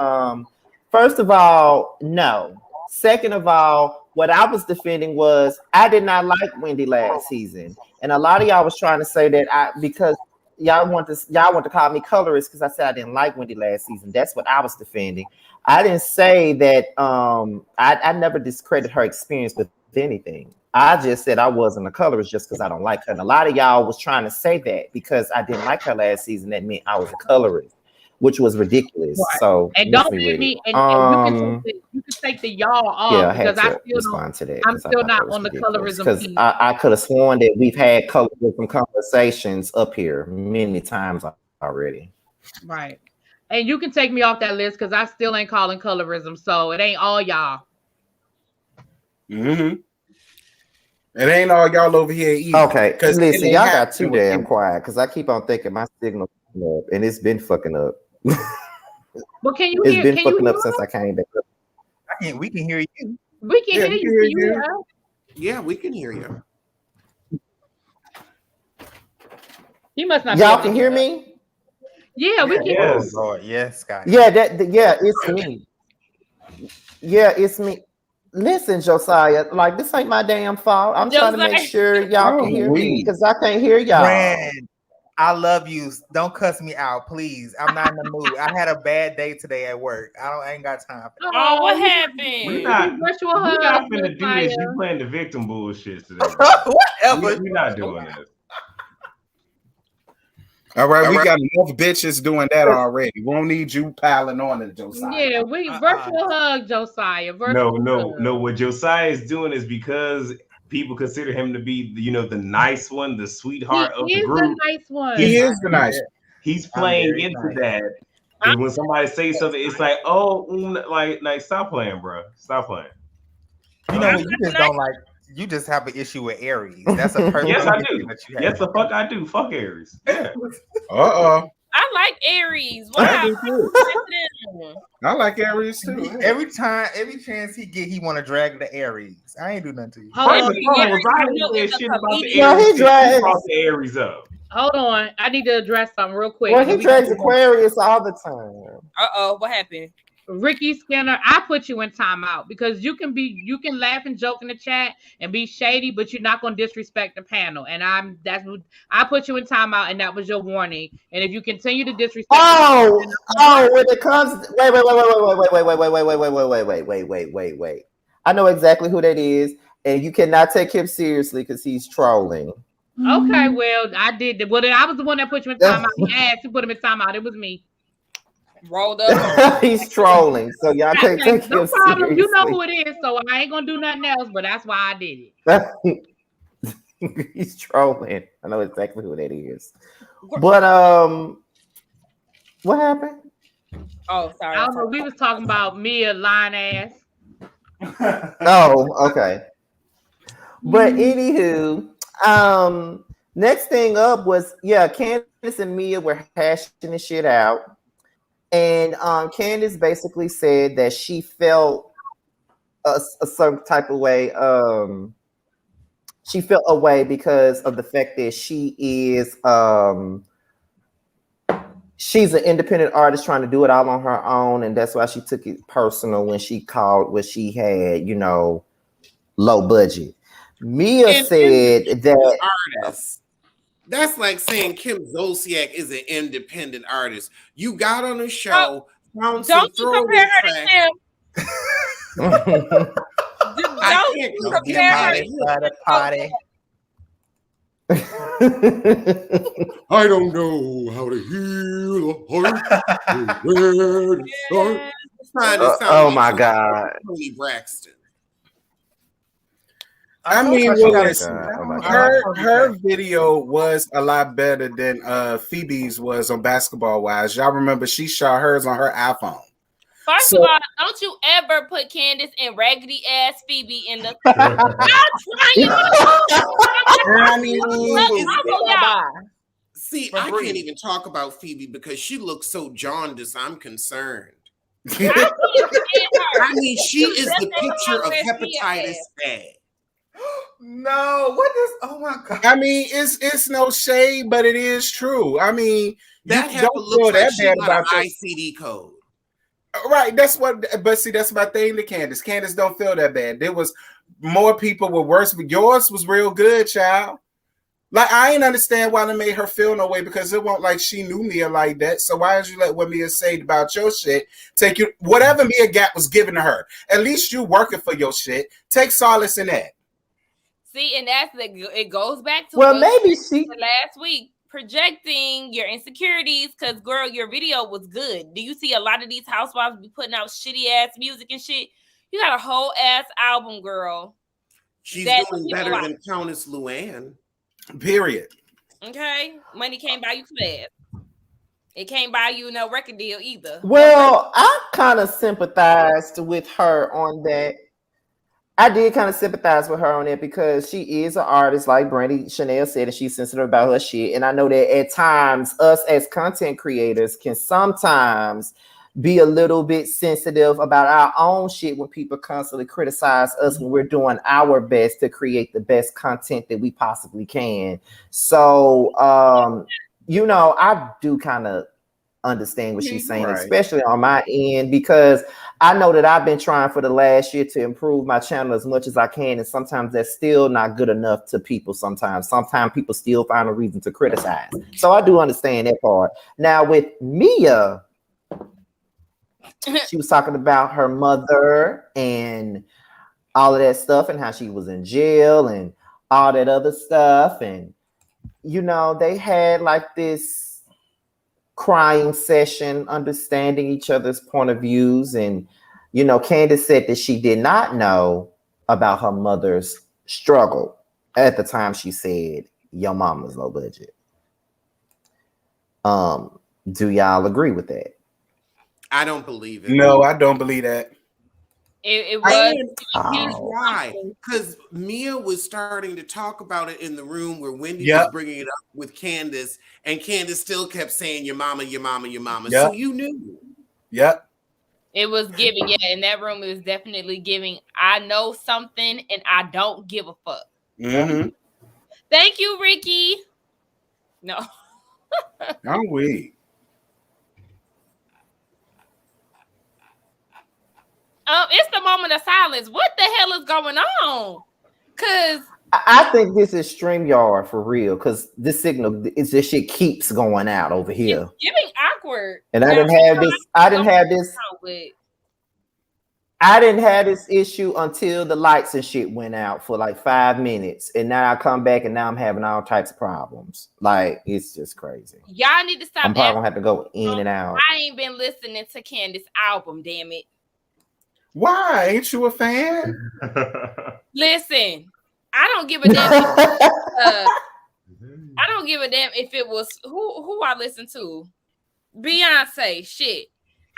first of all, no. Second of all, what I was defending was I did not like Wendy last season, and a lot of y'all was trying to say that because y'all want to call me colorist because I said I didn't like Wendy last season. That's what I was defending. I didn't say that. I never discredit her experience with anything. I just said I wasn't a colorist just because I don't like her. And a lot of y'all was trying to say that because I didn't like her last season, that meant I was a colorist, which was ridiculous. Right. So and don't get me. And you can take the y'all off because I still respond to that. I'm still not on the colorism because I could have sworn that we've had colorism conversations up here many times already. Right, and you can take me off that list because I still ain't calling colorism, so it ain't all y'all. It ain't all y'all over here either. Okay, because listen, y'all got too damn quiet because I keep on thinking my signal up and it's been fucking up. Well, can you hear? It's been fucking up since I came back. We can hear you. We can hear you. Yeah, we can hear you. You must not. Y'all can hear me? Yeah, we can. Yes, Lord. Yes, guys. Yeah, it's me. Yeah, it's me. Listen, Josiah, like this ain't my damn fault. I'm trying to make sure y'all can hear me because I can't hear y'all. Brand, I love you. Don't cuss me out, please. I'm not in the mood. I had a bad day today at work. I ain't got time for that. Oh, what happened? We're not finna do this. You playing the victim bullshit today. Whatever. We're not doing this. All right, we got enough bitches doing that already. We don't need you piling on to Josiah. Yeah, we virtual hug Josiah. No. What Josiah is doing is because people consider him to be, the nice one, the sweetheart of the group. The nice one. He is the nice one. He's playing into that. And when somebody says something, it's like, like stop playing, bro. Stop playing. You know what? You just don't like. You just have an issue with Aries. That's a personal Yes, I issue do. that you have. Yes, the fuck I do. Fuck Aries. Yeah. I like Aries. Wow. I like Aries too. Every chance he get, he want to drag the Aries. I ain't do nothing to you. He drags the Aries up. Hold on, I need to address something real quick. Well, he drags Aquarius all the time. What happened? Ricky Skinner, I put you in timeout because you can laugh and joke in the chat and be shady, but you're not going to disrespect the panel. And I put you in timeout, and that was your warning. And if you continue to disrespect, when it comes, wait. I know exactly who that is, and you cannot take him seriously because he's trolling. Okay, well, I did. Well, I was the one that put you in timeout. He asked to put him in timeout. It was me. Rolled up. He's trolling, so y'all can't take him seriously. You know who it is, so I ain't gonna do nothing else. But that's why I did it. He's trolling. I know exactly who that is. But what happened? Oh, sorry. I don't know. We was talking about Mia lying ass. Oh, okay. But anywho, next thing up was Candace and Mia were hashing this shit out. And Candace basically said that she felt a certain type of way. She felt a way because of the fact that she is she's an independent artist trying to do it all on her own, and that's why she took it personal when she called what she had, low budget. Mia said that artist. That's like saying Kim Zolciak is an independent artist. You got on a show, found some throwaway track. Don't compare her to party. I don't know how to heal a heart. Where to start? Trying to sound oh my God. Tony Braxton. I mean, her video was a lot better than Phoebe's was on Basketball Wives. Y'all remember she shot hers on her iPhone. First of all, don't you ever put Candace and raggedy ass Phoebe in the. See, I can't even talk about Phoebe because she looks so jaundiced. I'm concerned. I mean, she is the picture of hepatitis A. No, what is? Oh my God! I mean, it's no shade, but it is true. I mean, that don't look like she got an ICD code. Right, that's what. But see, that's my thing to Candace. Candace don't feel that bad. There was more people with worse, but yours was real good, child. Like I ain't understand why they made her feel no way because it wasn't like she knew Mia like that. So why did you let what Mia say about your shit take you? Whatever Mia got was given to her. At least you working for your shit. Take solace in that. See, and it goes back to maybe she last week projecting your insecurities because girl, your video was good. Do you see a lot of these housewives be putting out shitty ass music and shit? You got a whole ass album, girl. She's doing better than Countess Luann. Period. Okay, money can't buy you fast. It can't buy you no record deal either. Well, I kind of sympathized with her on that. I did kind of sympathize with her on it because she is an artist, like Brandy Chanel said, and she's sensitive about her shit. And I know that at times, us as content creators can sometimes be a little bit sensitive about our own shit when people constantly criticize us when we're doing our best to create the best content that we possibly can. So, I do kind of understand what she's saying, Right. especially on my end, because I know that I've been trying for the last year to improve my channel as much as I can, and sometimes that's still not good enough to people. Sometimes people still find a reason to criticize. So I do understand that part. Now with Mia, she was talking about her mother and all of that stuff and how she was in jail and all that other stuff. And, you know, they had like this crying session, understanding each other's point of views. And, you know, Candace said that she did not know about her mother's struggle at the time she said, your mama's low budget. Do y'all agree with that? I don't believe it. No, I don't believe that. It was. Here's why. Because Mia was starting to talk about it in the room where Wendy was bringing it up with Candace, and Candace still kept saying, your mama, your mama, your mama. Yep. So you knew. Yep. It was giving, in that room, it was definitely giving, I know something and I don't give a fuck. Mm-hmm. Thank you, Ricky. No. I'm weak. It's the moment of silence. What the hell is going on? Because I think this is StreamYard for real, because this shit keeps going out over here. It's giving awkward. And I didn't have this issue until the lights and shit went out for like 5 minutes. And now I come back and now I'm having all types of problems. Like, it's just crazy. Y'all need to stop. I'm probably gonna have to go in and out. I ain't been listening to Candace's album, damn it. Why? Ain't you a fan? Listen, I don't give a damn. I don't give a damn if it was who I listen to. Beyonce, shit.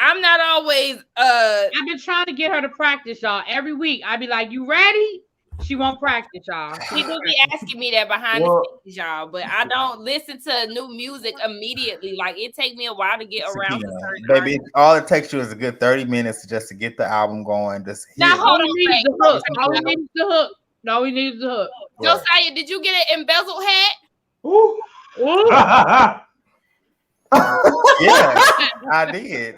I'm not always. I've been trying to get her to practice, y'all. Every week, I'd be like, "You ready?" She won't practice, y'all. People be asking me that behind the scenes, y'all, but I don't listen to new music immediately. Like, it take me a while to get around to certain baby, all it takes you is a good 30 minutes just to get the album going. Just now, hold on, the hook. All we need is the hook. No, we need the hook. Josiah, did you get an embezzled hat? Ooh. Yeah, I did.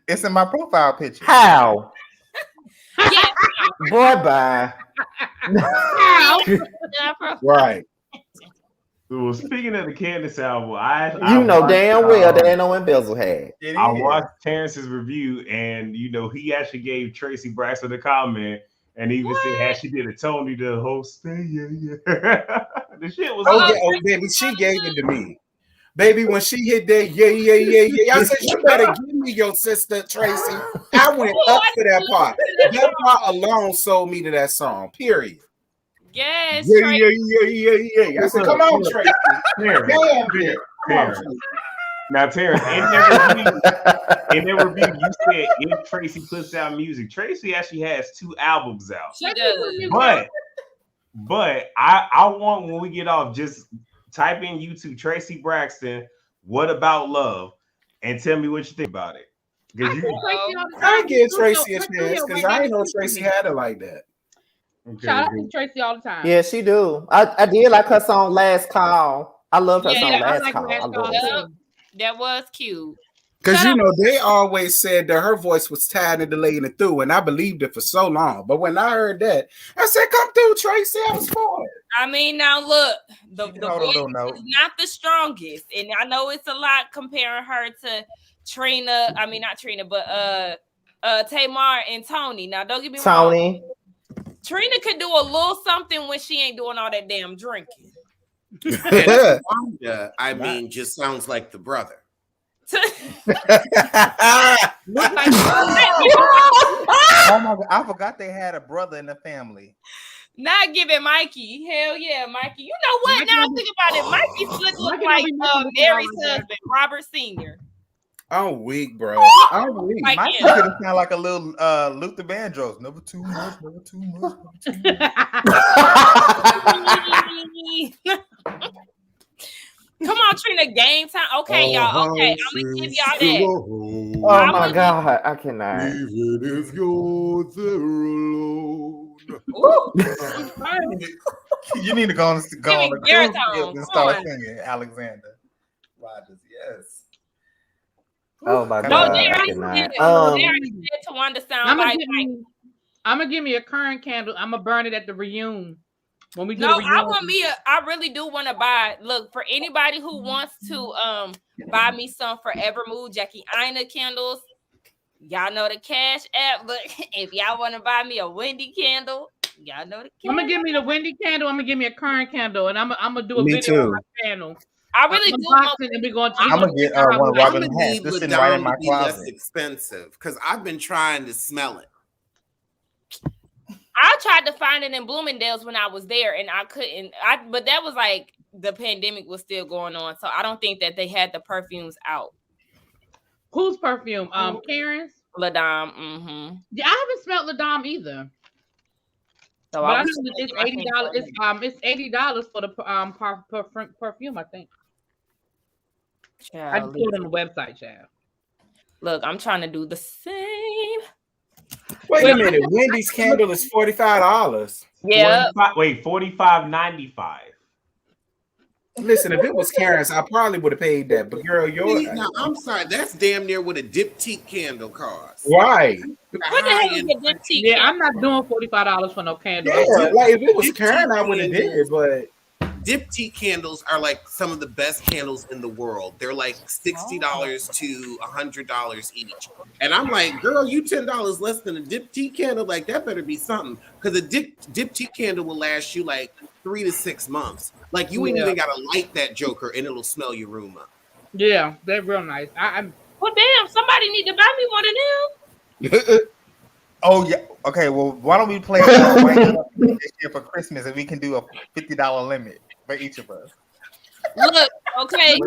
It's in my profile picture. How? Yeah. Boy, bye. Right. Well, speaking of the Candace album, you know damn well there ain't no embezzle hat. I watched Terrence's review, and you know he actually gave Tracy Braxton a comment, and even said how she did a Tony the host thing. Yeah. The shit was. Oh, baby, she gave it to me. Baby, when she hit that, yeah. I said, you better give me your sister, Tracy. I went up to that part. That part alone sold me to that song, period. Yes. Yeah. I said, come on, Tracy. Terrence. Now, Terrence, in that review, you said if Tracy puts out music, Tracy actually has 2 albums out. She does. But I want, when we get off, just type in YouTube Tracy Braxton, What About Love, and tell me what you think about it. I give Tracy a chance because I didn't know Tracy had it like that. Okay. Shout out to Tracy all the time. Yeah, she do. I did like her song Last Call. I love her song Last Call. That was cute. Because, you know, they always said that her voice was tired and delaying it through, and I believed it for so long. But when I heard that, I said, come through, Tracy. I was for it. I mean, now look, the voice is not the strongest. And I know it's a lot comparing her to Trina. I mean, not Trina, but Tamar and Tony. Now, don't get me wrong. Trina could do a little something when she ain't doing all that damn drinking. I mean, just sounds like the brother. Oh my God, I forgot they had a brother in the family. Not giving Mikey. Hell yeah, Mikey. You know what? Now I think about it. Mikey look like Mary's husband, Robert Sr. I'm weak, bro. I'm weak. Mikey could have sound like a little Luther Vandross. Never too much, never too much, never too much. Come on, Trina, game time. Okay, y'all. Okay, I'm gonna give y'all that. Oh my God, I cannot. Even if you're there alone. You need to go on the cruise and start singing Alexander Rogers. Yes. Oh my No, God, they I already cannot. said, they already said to Wanda sound like. I'm gonna give me a current candle. I'm gonna burn it at the reunion. When we do No, the reunion. I really do want to buy. Look, for anybody who wants to buy me some Forever Mood Jackie Aina candles, y'all know the Cash App. Look, if y'all want to buy me a Wendy candle, y'all know the Cash. I'm gonna give me the Wendy candle. I'm gonna give me a current candle, and I'm gonna do a Me video too. on my channel. I really do. And we're going to. I'm gonna get one of Robin's hats. Just sitting right in my less closet. expensive because I've been trying to smell it. I tried to find it in Bloomingdale's when I was there, and I couldn't. But that was like the pandemic was still going on, so I don't think that they had the perfumes out. Whose perfume? Karen's. Ladam. Mm-hmm. Yeah, I haven't smelled Ladam either. So but I know that it's $80. It's $80 for the perfume. I think. Child, I just put it on the website, child. Look, I'm trying to do the same. Wait a minute. Wendy's candle is $45. Yeah. $45.95. Listen, if it was Karen's, I probably would have paid that. But girl, Now, I'm sorry, that's damn near what a diptyque candle costs. Right. What the hell is a diptyque? Yeah, I'm not doing $45 for no candle. Yeah, like if it was Karen, I would have did it, but diptyque candles are like some of the best candles in the world. They're like $60 to $100 each. And I'm like, girl, you $10 less than a diptyque candle? Like, that better be something. Because a diptyque candle will last you like 3 to 6 months. Like, you ain't even got to light that joker and it'll smell your room up. Yeah, they're real nice. Well, damn, somebody need to buy me one of them. Oh yeah. Okay. Well, why don't we play this year for Christmas and we can do a $50 limit for each of us? Look, okay.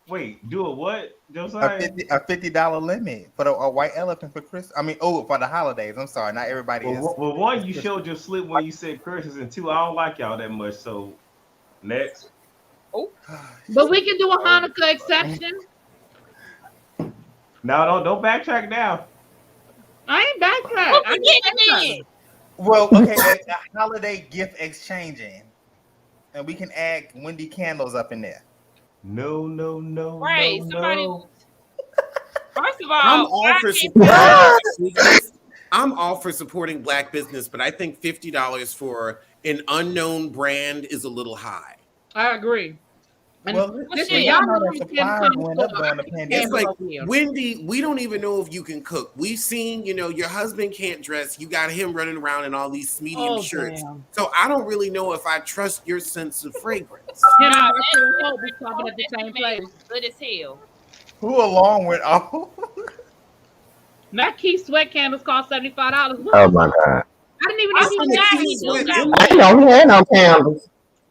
Wait, do a what? Josiah? A $50 limit for a white elephant for Christmas. I mean, for the holidays. I'm sorry, not everybody is. Well, one, you showed your slip when you said Christmas, and two, I don't like y'all that much. So next. Oh, but we can do a Hanukkah exception. No, don't backtrack now. I ain't backtrack. I'm getting it. Well, okay, a holiday gift exchanging, and we can add Wendy candles up in there. No. Right, somebody. No. First of all, I'm all for supporting Black business, but I think $50 for an unknown brand is a little high. I agree. Well, y'all know that supplies went up during the pandemic. It's like, Wendy, we don't even know if you can cook. We've seen, your husband can't dress. You got him running around in all these medium shirts. Damn. So I don't really know if I trust your sense of fragrance. We're talking at the same place. Good as hell. Who along with all? My Key sweat candles cost $75. Oh my God. I didn't even know I ain't don't have no candles.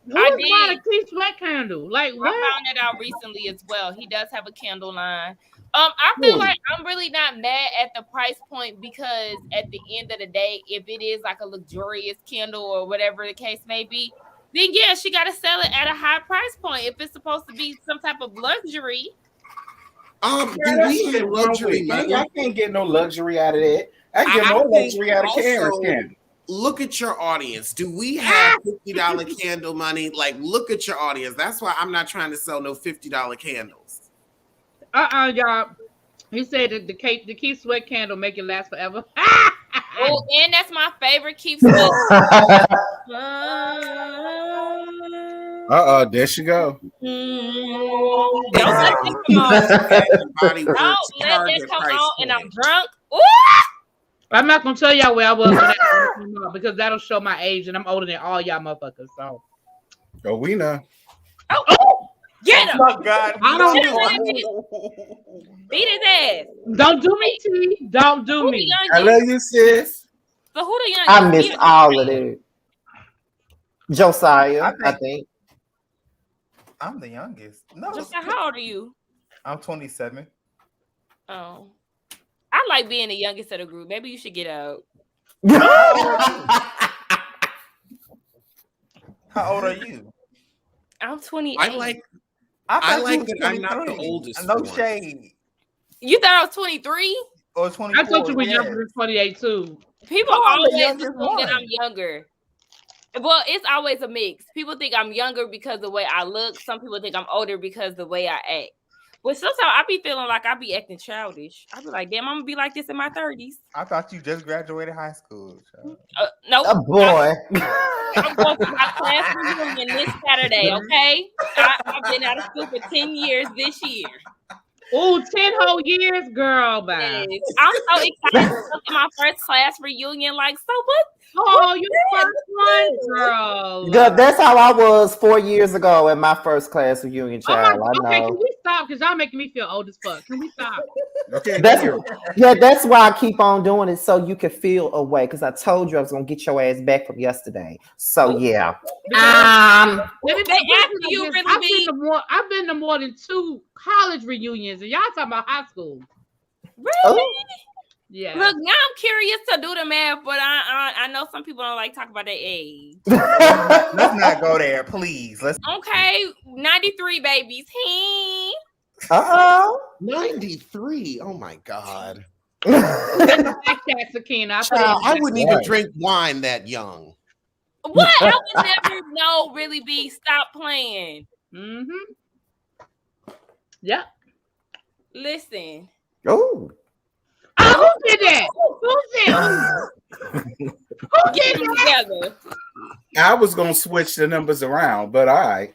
Who is buying a Key sweat candle? Like what? I found it out recently as well. He does have a candle line. I feel like I'm really not mad at the price point because at the end of the day, if it is like a luxurious candle or whatever the case may be, then yeah, she got to sell it at a high price point. If it's supposed to be some type of luxury. do we have luxury money? I can't get no luxury out of that. I can get no luxury out of Karen's candle. Look at your audience. Do we have $50 candle money? Like, look at your audience. That's why I'm not trying to sell no $50 candles. Y'all. He said that the Key sweat candle make it last forever. Oh, and that's my favorite Keep Sweat. There she go. Don't let that come on, and I'm drunk. Ooh! I'm not gonna tell y'all where I was because that'll show my age, and I'm older than all y'all motherfuckers. So, we know. Oh, get him! Oh my God! I don't know. Beat his ass. Don't do me, T. Don't do me. I love you, sis. So who the youngest? I missed all of it. Josiah, I think. I'm the youngest. No. Josiah, how old are you? I'm 27. Oh. I like being the youngest of the group. Maybe you should get out. How old are you? I'm 28. I like that I'm not the oldest. No shade. You thought I was 23? Or 24? I thought you were younger than 28 too. People always assume that I'm younger. Well, it's always a mix. People think I'm younger because of the way I look. Some people think I'm older because of the way I act. But sometimes I be feeling like I be acting childish. I be like, damn, I'm gonna be like this in my 30s. I thought you just graduated high school. Nope. Oh boy. I'm going for my class reunion this Saturday, okay? I've been out of school for 10 years this year. Oh, 10 whole years, girl, bye. Yes. I'm so excited to look at my first class reunion. Like, so what? Oh, you first one, girl. Good. That's how I was 4 years ago at my first class reunion, child. Okay, I know. can we stop? Because y'all making me feel old as fuck. Can we stop? Okay, That's why I keep on doing it, so you can feel away. Because I told you I was gonna get your ass back from yesterday. So yeah. They ask you really I've been to more than 2 college reunions, and y'all talking about high school. Really? Oh. Yeah. Look, now I'm curious to do the math, but I know some people don't like talk about their age. Let's not go there, please. Okay, 93 babies. Hey. 93. Oh my God. Sakina, I wouldn't even drink wine that young. What? I would never know. Really be. Stop playing. Yep. Listen. Oh. Who did that? Who did together? I was gonna switch the numbers around, but all right.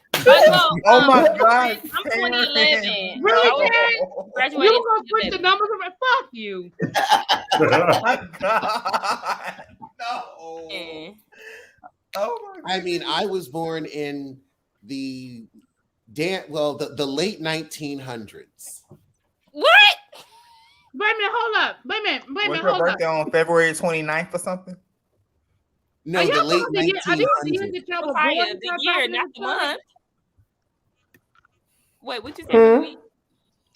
Oh my God. I'm 2011. Really, Karen? Graduated. You gonna switch the numbers around? Fuck you. Oh my God. No. Oh my. I mean, I was born in the late 1900s. What? Wait a minute, hold up. Wait a minute, Was your birthday on February 29th or something? No, the late 1900s. The year, not the month. Wait, what you say?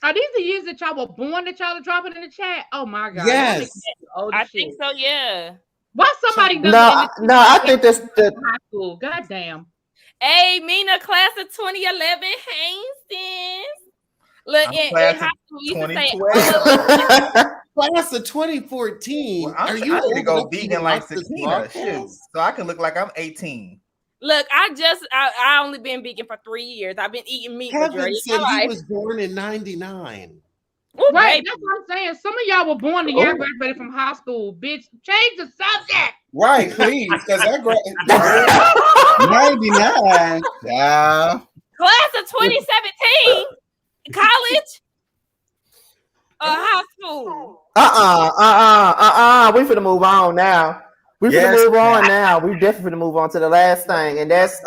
Are these the years that y'all were born that y'all are dropping in the chat? Oh my God. Yes. I think so, yeah. Why somebody doesn't I think that's the high school. God damn. Hey, Mina, class of 2011, Hastings. Look, in high school, we used to say class of 2014. Well, I'm trying to go vegan like Sakina, so I can look like I'm 18. Look, I only been vegan for 3 years. I've been eating meat. Kevin said he was born in 99. Ooh, right, that's what I'm saying. Some of y'all were born the year I graduated from high school. Bitch, change the subject. Right, please, because I graduated 99. Yeah. Class of 2017. College? High school? We finna move on now. We finna move on now. We definitely finna move on to the last thing, and that's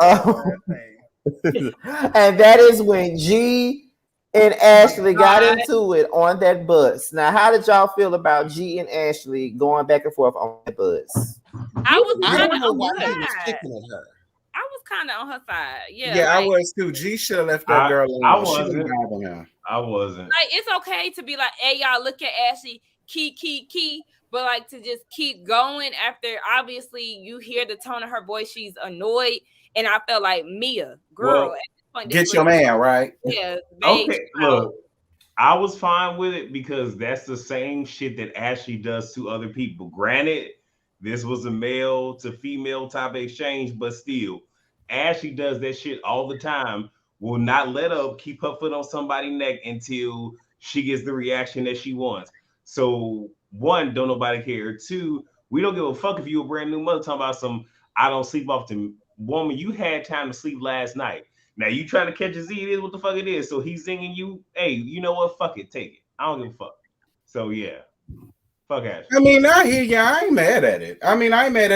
and that is when G and Ashley got into it on that bus. Now, how did y'all feel about G and Ashley going back and forth on that bus? I was kind of on her. I was kind of on her side. Yeah. Yeah, I was too. G should have left that girl alone. I wasn't. Like, it's okay to be like, hey, y'all, look at Ashley, key. But like to just keep going after obviously you hear the tone of her voice, she's annoyed. And I felt like Mia, girl, at this point, get your man, right? Yeah. Okay, look, I was fine with it because that's the same shit that Ashley does to other people. Granted, this was a male to female type of exchange, but still, Ashley does that shit all the time. Will not let up, keep her foot on somebody's neck until she gets the reaction that she wants. So, one, don't nobody care. Two, we don't give a fuck if you a brand new mother talking about some I don't sleep often. Woman, you had time to sleep last night. Now you trying to catch a Z, it is what the fuck it is. So he's singing you, hey, you know what? Fuck it, take it. I don't give a fuck. So yeah. Fuck Ashley. I mean, I hear you. I ain't mad at it.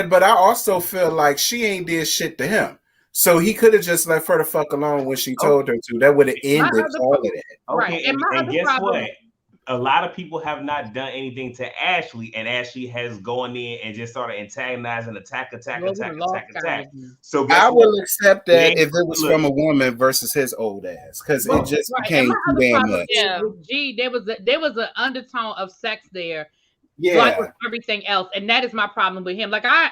But I also feel like she ain't did shit to him. So he could have just left her the fuck alone when she told her to. That would have ended all of that. Okay, and guess what? A lot of people have not done anything to Ashley, and Ashley has gone in and just started antagonizing, attack. So I will accept that if it was from a woman versus his old ass, because it just became too damn much. Yeah, G, there was an undertone of sex there, like with everything else, and that is my problem with him. Like I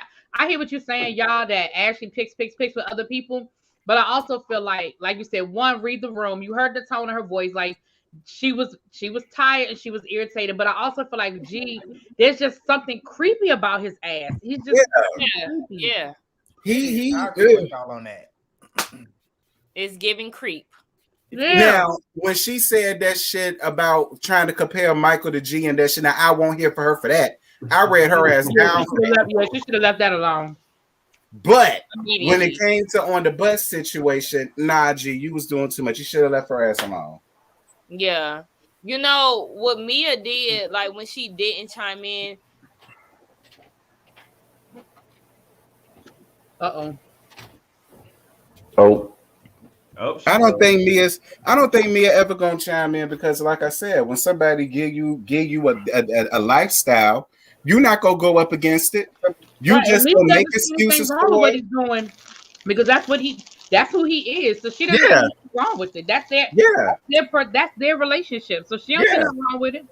hear what you're saying, y'all, that Ashley picks with other people, but I also feel like you said, one, read the room. You heard the tone of her voice, like. She was tired and she was irritated, but I also feel like there's just something creepy about his ass. He's just He I agree with y'all on that. It's giving creep. Yeah. Now, when she said that shit about trying to compare Michael to G and that shit, now I won't hear for her for that. I read her ass down. She should have left that alone. But when it came to on the bus situation, nah, G, you was doing too much. You should have left her ass alone. Yeah. You know what Mia did, like when she didn't chime in. Uh-oh. Oh. I don't think Mia ever gonna chime in because, like I said, when somebody give you a lifestyle, you're not gonna go up against it. You just gonna make excuses for what he's doing because that's who he is. So she doesn't have anything wrong with it. That's their relationship. So she don't see nothing wrong with it.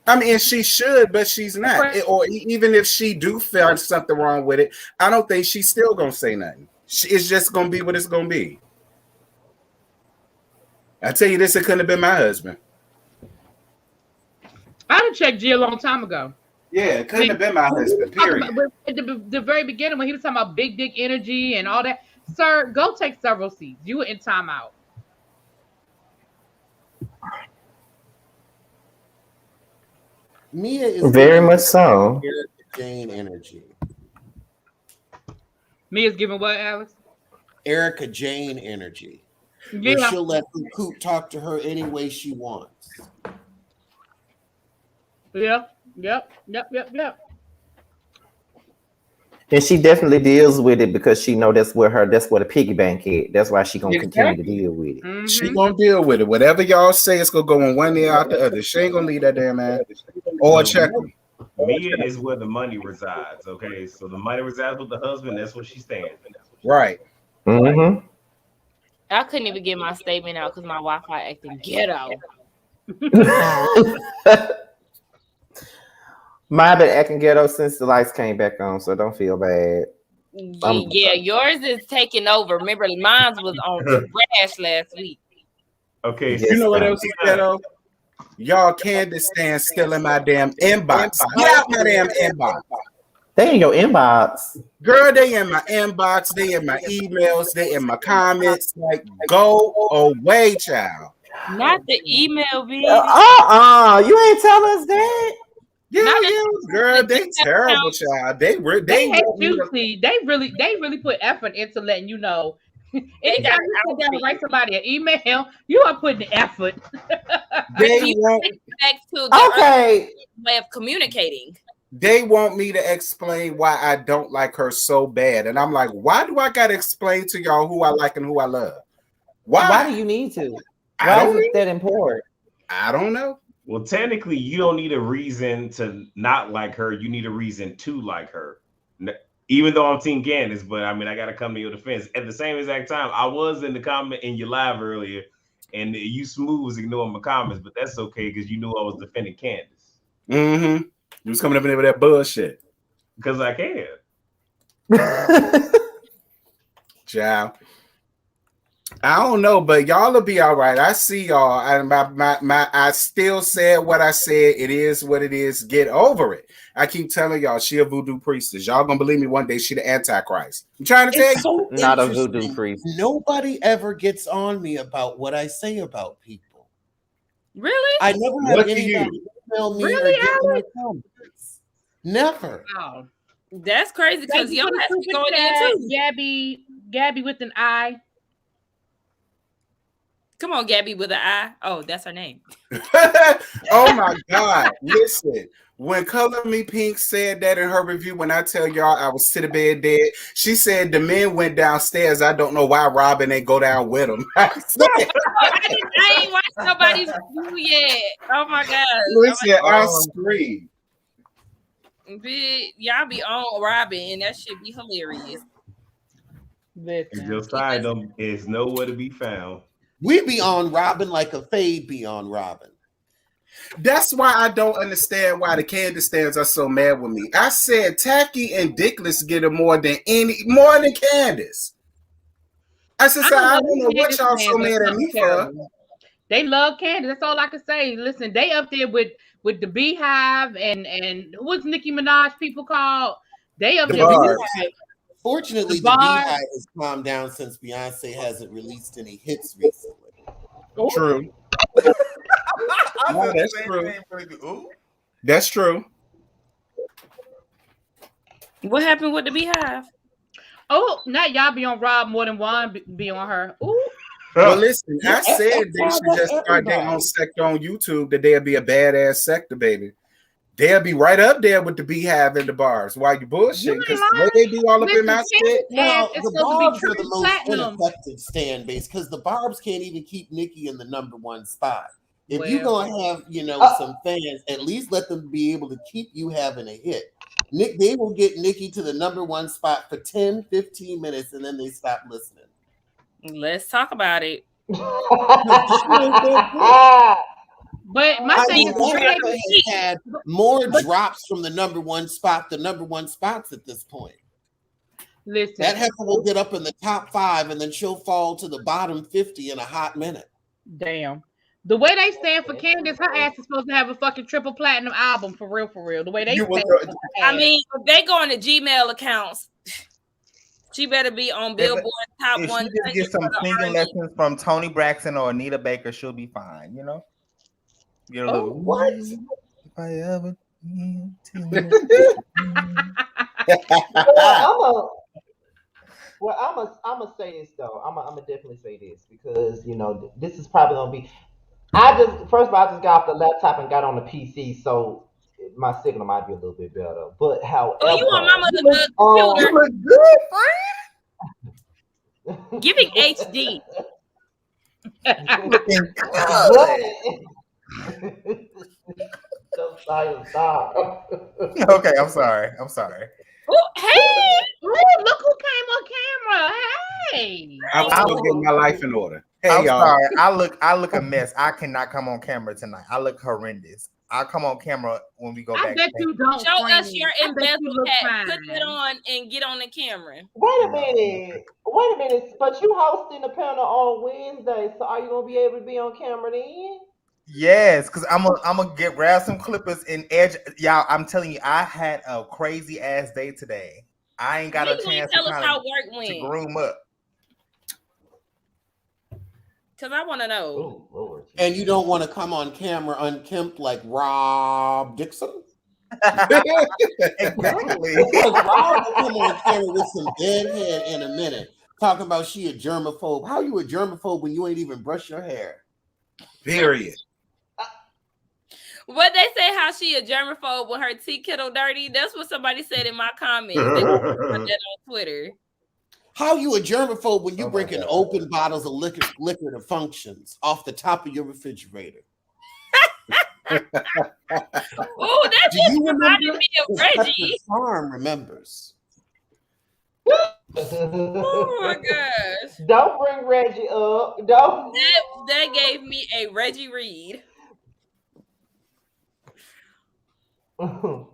I mean, she should, but she's not. Or even if she do find something wrong with it, I don't think she's still gonna say nothing. It's just gonna be what it's gonna be. I tell you this, it couldn't have been my husband. I'd have checked G a long time ago. Yeah, it couldn't have been my husband, period. At the very beginning, when he was talking about big dick energy and all that, sir, go take several seats. You were in timeout. Mia is very much so. Jane energy. Mia's giving what, Alex? Erica Jane energy. Yeah. Where she'll let Coop talk to her any way she wants. Yep. And she definitely deals with it because she know that's where the piggy bank is. That's why she gonna continue to deal with it. Mm-hmm. She gonna deal with it. Whatever y'all say, it's gonna go in one ear out the other. She ain't gonna leave that damn man or check me. Mia is where the money resides. Okay, so the money resides with the husband. That's what she's standing. Right. Mm-hmm. I couldn't even get my statement out because my Wi-Fi acting ghetto. Mine been acting ghetto since the lights came back on, so don't feel bad. Yeah, yours is taking over. Remember, mine was on trash last week. Okay, you know what else is ghetto? Y'all Candace stands still in my damn inbox. Get out my damn inbox. They in your inbox. Girl, they in my inbox. They in my emails. They in my comments. Like, go away, child. Not the email, B. You ain't tell us that. Yeah, girl, they terrible, child. They hate you. See, they really put effort into letting you know. Anytime you sit down and write somebody an email, you are putting the effort. They want back to the way of communicating. They want me to explain why I don't like her so bad, and I'm like, why do I gotta explain to y'all who I like and who I love? Why do you need to? Why is it that important? I don't know. Well, technically, you don't need a reason to not like her. You need a reason to like her. Even though I'm Team Candace, but I mean, I got to come to your defense. At the same exact time, I was in the comment in your live earlier, and you smooth was ignoring my comments, but that's okay because you knew I was defending Candace. Mm-hmm. You was coming up in there with that bullshit. Because I can. Ciao. I don't know, but y'all will be all right. I see y'all. I still said what I said. It is what it is. Get over it. I keep telling y'all, she a voodoo priestess. Y'all gonna believe me one day she the Antichrist. I'm trying to tell you. So not a voodoo priest. Nobody ever gets on me about what I say about people. Really? I never had anybody email me or get my comments. Never. Wow. That's crazy because y'all have to go in too. Gabby with an I. Come on, Gabby with an I. Oh, that's her name. Oh my God. Listen, when Color Me Pink said that in her review, when I tell y'all I was to the bed dead, she said the men went downstairs. I don't know why Robin ain't go down with them. I ain't watched nobody's review yet. Oh my God. Listen, I screamed. Y'all be on Robin, and that should be hilarious. And your side is nowhere to be found. We be on Robin like a fade be on Robin. That's why I don't understand why the Candace stands are so mad with me. I said Tacky and Dickless get it more than Candace. I said, I don't know what y'all so mad at me for. They love Candace. That's all I can say. Listen, they up there with the Beehive and what's Nicki Minaj people called? They up there with Fortunately, the Beehive has calmed down since Beyonce hasn't released any hits recently. True. No, that's true. That's true. What happened with the Beehive? Oh, now y'all be on Rob more than one. Be on her. Ooh. Well, listen, I said they should just start their own sector on YouTube. That they'll be a badass sector, baby. They'll be right up there with the Beehive and the bars. Why you bullshitting? Because the way they be all up in my shit. Now, it's the supposed to be Barbs are the most platinum. ineffective stand base because the Barbs can't even keep Nikki in the #1 spot. If you're Well. gonna have, some fans, at least let them be able to keep you having a hit. They will get Nikki to the #1 spot for 10, 15 minutes, and then they stop listening. Let's talk about it. But my thing is, America has had more drops from the #1 spot, the #1 spots at this point. Listen, that heifer will get up in the top 5, and then she'll fall to the bottom 50 in a hot minute. Damn. The way they stand for Candace, her ass is supposed to have a fucking triple platinum album for real, for real. The way they stand for her I mean, if they go on the Gmail accounts, she better be on Billboard top 1. If she just get some singing lessons from Tony Braxton or Anita Baker, she'll be fine, you know? Get a little, what? If I ever Well, I'm gonna say this though. I'm gonna definitely say this because this is probably gonna be. First of all, I just got off the laptop and got on the PC, so my signal might be a little bit better. But however, you on Mama computer? You look good, friend. Giving HD. Stop. Okay, I'm sorry. Ooh, hey! Ooh, look who came on camera. Hey. I was supposed to get my life in order. Hey, I'm y'all. sorry. I look a mess. I cannot come on camera tonight. I look horrendous. I'll come on camera when we go back. I bet you don't. Show us your I bet you embezzle look hat. fine. Put it on and get on the camera. Wait a minute. But you hosting the panel on Wednesday, so are you gonna be able to be on camera then? Yes, because I'm gonna grab some clippers and edge. Y'all, I'm telling you, I had a crazy ass day today. I ain't got a chance tell us how work went. to groom up. Because I want to know. Oh, Lord. And you don't want to come on camera unkempt like Rob Dixon? Exactly. Because Rob will come on camera with some dead head in a minute, talking about she a germaphobe. How you a germaphobe when you ain't even brush your hair? Period. What they say, how she a germaphobe when her tea kettle dirty? That's what somebody said in my comments. They put that on Twitter. How you a germaphobe when you bringing open bottles of liquor to functions off the top of your refrigerator? Oh, that just reminded me of Reggie. Farm remembers. Oh my gosh! Don't bring Reggie up. Don't. That gave me a Reggie Reed. Not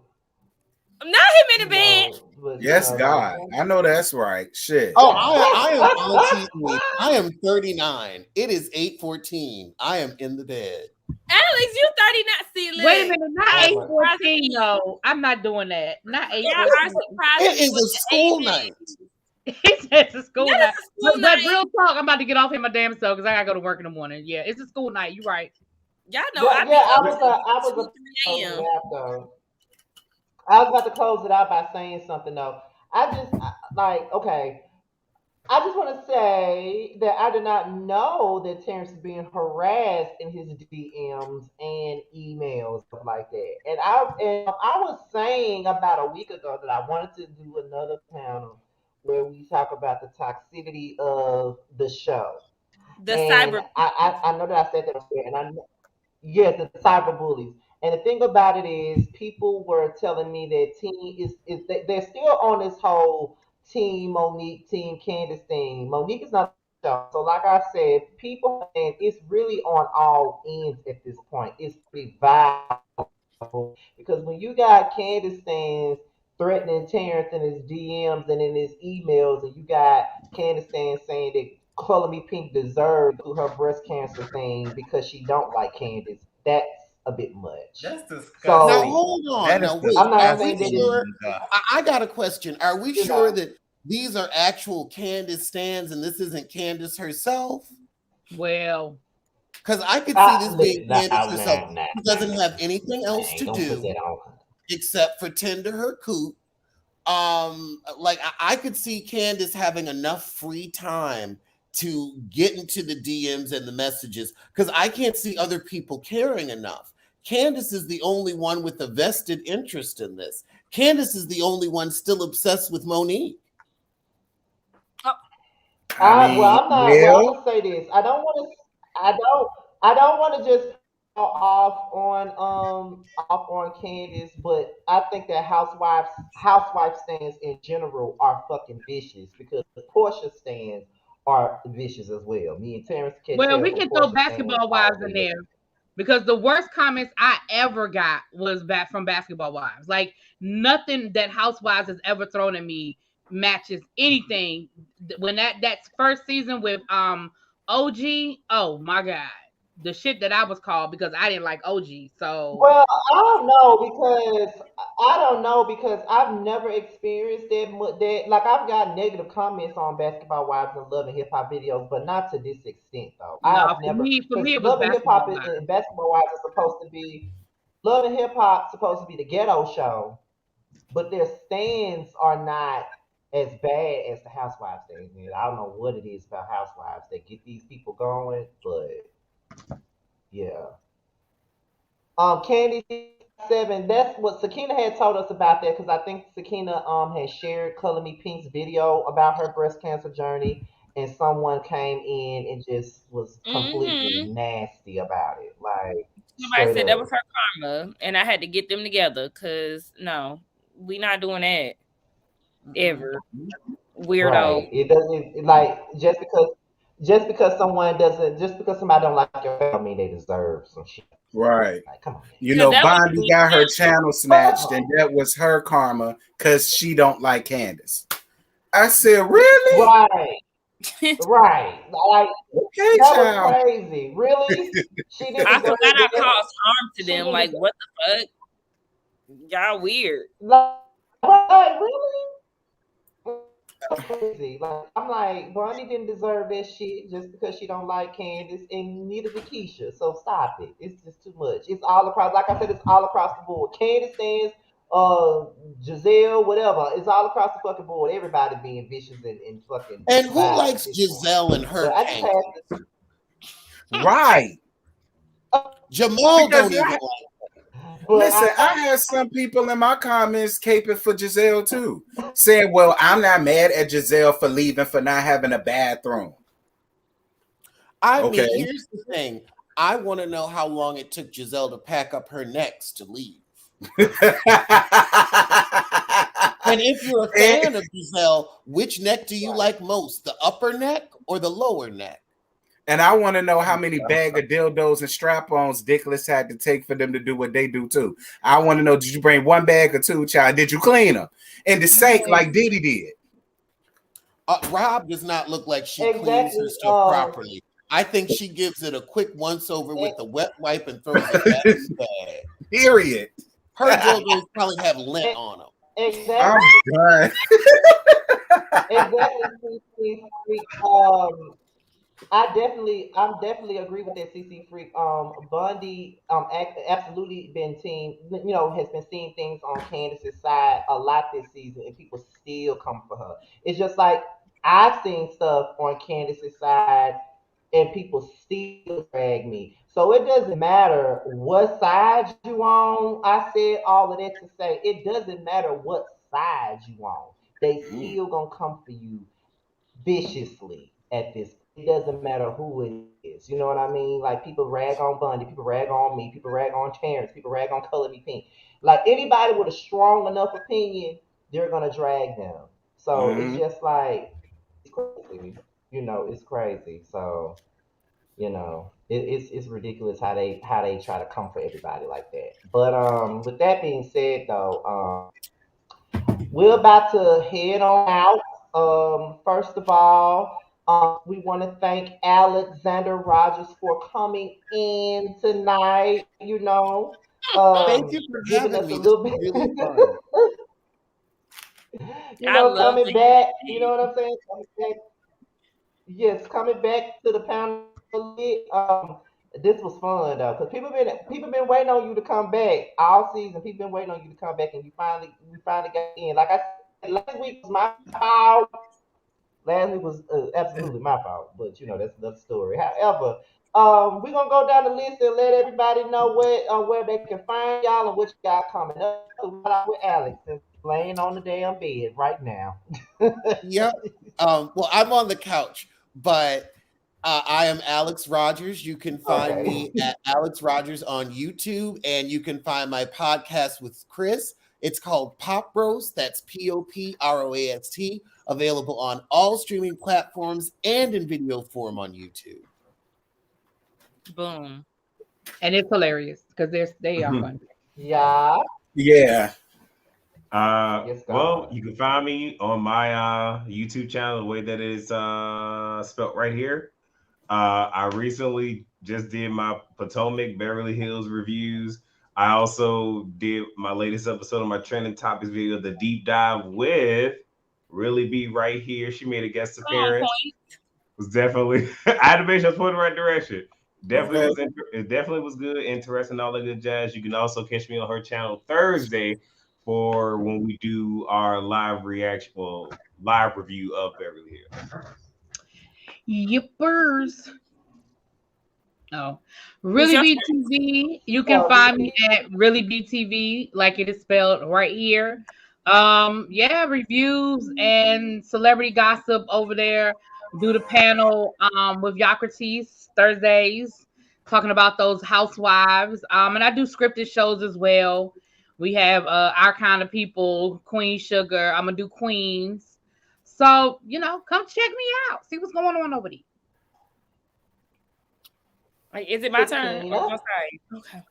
him in the bed. Yes, God. I know that's right. Shit. Oh, I am 39. It is 8:14. I am in the bed. Alex, you 39. See, wait a minute, not 8:14 though. I'm not doing that. Not 8:14. It is a school night. He said it's a school night. But real talk, I'm about to get off in my damn self because I gotta go to work in the morning. Yeah, it's a school night. You're right. Y'all know I was about to close it out by saying something though. I just want to say that I did not know that Terrence is being harassed in his DMs and emails stuff like that. And I was saying about a week ago that I wanted to do another panel where we talk about the toxicity of the show. Cyber. I know that I said that earlier, and I know. Yes, the cyber bullies. And the thing about it is, people were telling me that they're still on this whole Team Monique, Team Candace thing. Monique is not the show. So like I said, people, and it's really on all ends at this point. It's pretty viable. Because when you got Candace fans threatening Terrence in his DMs and in his emails, and you got Candace fans saying that Color Me Pink deserved to her breast cancer thing because she don't like Candace. That's a bit much. That's disgusting. So, now hold on. Now wait. I'm not Are saying we sure? I got a question. Are we sure that these are actual Candace stands and this isn't Candace herself? Well, Because I could see this being Nah, Candace herself. nah, She doesn't have anything else Hey, to don't put do that on. except for tend to her coot. Like I could see Candace having enough free time to get into the DMs and the messages because I can't see other people caring enough. Candace is the only one with a vested interest in this. Candace is the only one still obsessed with Monique. I mean, well, I'm not. Well, I'm gonna say this. I don't want to. I don't want to just go off on Candace, but I think that housewife stands in general are fucking vicious because Portia stands are vicious as well. Me and Terrence can Well, tell we from can throw Portia stands Basketball Wives in already. there because the worst comments I ever got was back from Basketball Wives. Like nothing that Housewives has ever thrown at me matches anything. When that's first season with OG, oh my god, the shit that I was called because I didn't like OG. So Well, I don't know because I've never experienced that. Like I've got negative comments on Basketball Wives and Love and Hip Hop videos, but not to this extent though. I no, have never for because me it was Love and Hip Hop Basketball Wives. and Basketball Wives are supposed to be Love and Hip Hop supposed to be the ghetto show, but their stands are not as bad as the Housewives stands. And I don't know what it is about Housewives that get these people going, but yeah. Candy 7. That's what Sakina had told us about that because I think Sakina had shared Color Me Pink's video about her breast cancer journey, and someone came in and just was completely nasty about it, like Somebody straight said that up. was her karma, and I had to get them together because no, we not doing that ever. Weirdo. Right. It doesn't like just because somebody don't like your family, mean they deserve some shit. Right. Like, come on, man. You know, that was Bondi got her channel snatched, and that was her karma because she don't like Candace. I said, really? Right. Right. Like Okay, that child. was crazy. Really? She didn't I deserve forgot I that. caused harm to She them. didn't Like, deserve what the fuck? Y'all weird. like really? Crazy. Like I'm like, Bonnie didn't deserve that shit just because she don't like Candace, and neither did Keisha. So stop it. It's just too much. It's all across. Like I said, it's all across the board. Candace stands, Giselle, whatever. It's all across the fucking board. Everybody being vicious and fucking. And who violent likes at this Giselle point. and her But I just tank? had to. Right. Jamal Because don't even like But listen, I had some people in my comments caping for Giselle too, saying, well, I'm not mad at Giselle for leaving for not having a bathroom. I Okay. mean, here's the thing. I want to know how long it took Giselle to pack up her necks to leave. And if you're a fan of Giselle, which neck do you like most, the upper neck or the lower neck? And I want to know how many bag of dildos and strap-ons Dickless had to take for them to do what they do too. I want to know, did you bring one bag or two, child? Did you clean them in the sink like Diddy did? Rob does not look like she cleans her stuff properly. I think she gives it a quick once-over with the wet wipe and throws it back in the bag. Period. Her dildos probably have lint on them. Exactly. I'm done. Exactly. I'm definitely agree with that CC Freak. Bundy, absolutely been seen, has been seeing things on Candace's side a lot this season, and people still come for her. It's just like I've seen stuff on Candace's side, and people still drag me. So it doesn't matter what side you on. I said all of that to say it doesn't matter what side you on. They still gonna come for you viciously at this. It doesn't matter who it is. You know what I mean? Like people rag on Bundy, people rag on me, people rag on Terrence, people rag on Color Me Pink. Like anybody with a strong enough opinion, they're gonna drag them. So it's just like it's crazy. It's crazy. So it's ridiculous how they try to come for everybody like that. But with that being said, though, we're about to head on out. First of all, we want to thank Alexander Rogers for coming in tonight. Thank you for Giving having us me. a This little was bit. really fun. I love Coming the back. You know what I'm saying? Coming back. Yes, coming back to the panel. This was fun though, because people been waiting on you to come back all season. People been waiting on you to come back, and we finally got in. Like I said, last week was my fault. Last week was absolutely my fault, but that's another story. However, we're gonna go down the list and let everybody know where they can find y'all and what you got coming up. So with Alex and laying on the damn bed right now. Yep. Well, I'm on the couch, but I am Alex Rogers. You can find me at Alex Rogers on YouTube, and you can find my podcast with Chris. It's called Pop Roast. That's POPROAST. Available on all streaming platforms and in video form on YouTube. Boom. And it's hilarious because they are fun. Yeah. Yeah. Well, you can find me on my YouTube channel the way that it's spelled right here. I recently just did my Potomac Beverly Hills reviews. I also did my latest episode of my trending topics video, the deep dive with Really Be Right Here. She made a guest appearance. It was definitely I had to make sure I was pointing the right direction. It definitely was good, interesting, all that good jazz. You can also catch me on her channel Thursday for when we do our live review of Beverly Hills. Yippers. Oh, Really Be TV. You can find me at Really Be TV, like it is spelled right here. Reviews and celebrity gossip over there. Do the panel with Yocrates Thursdays, talking about those housewives. And I do scripted shows as well. We have our kind of people, Queen Sugar. I'm gonna do Queens. So come check me out. See what's going on over there. Is it my turn? Oh, sorry. Okay.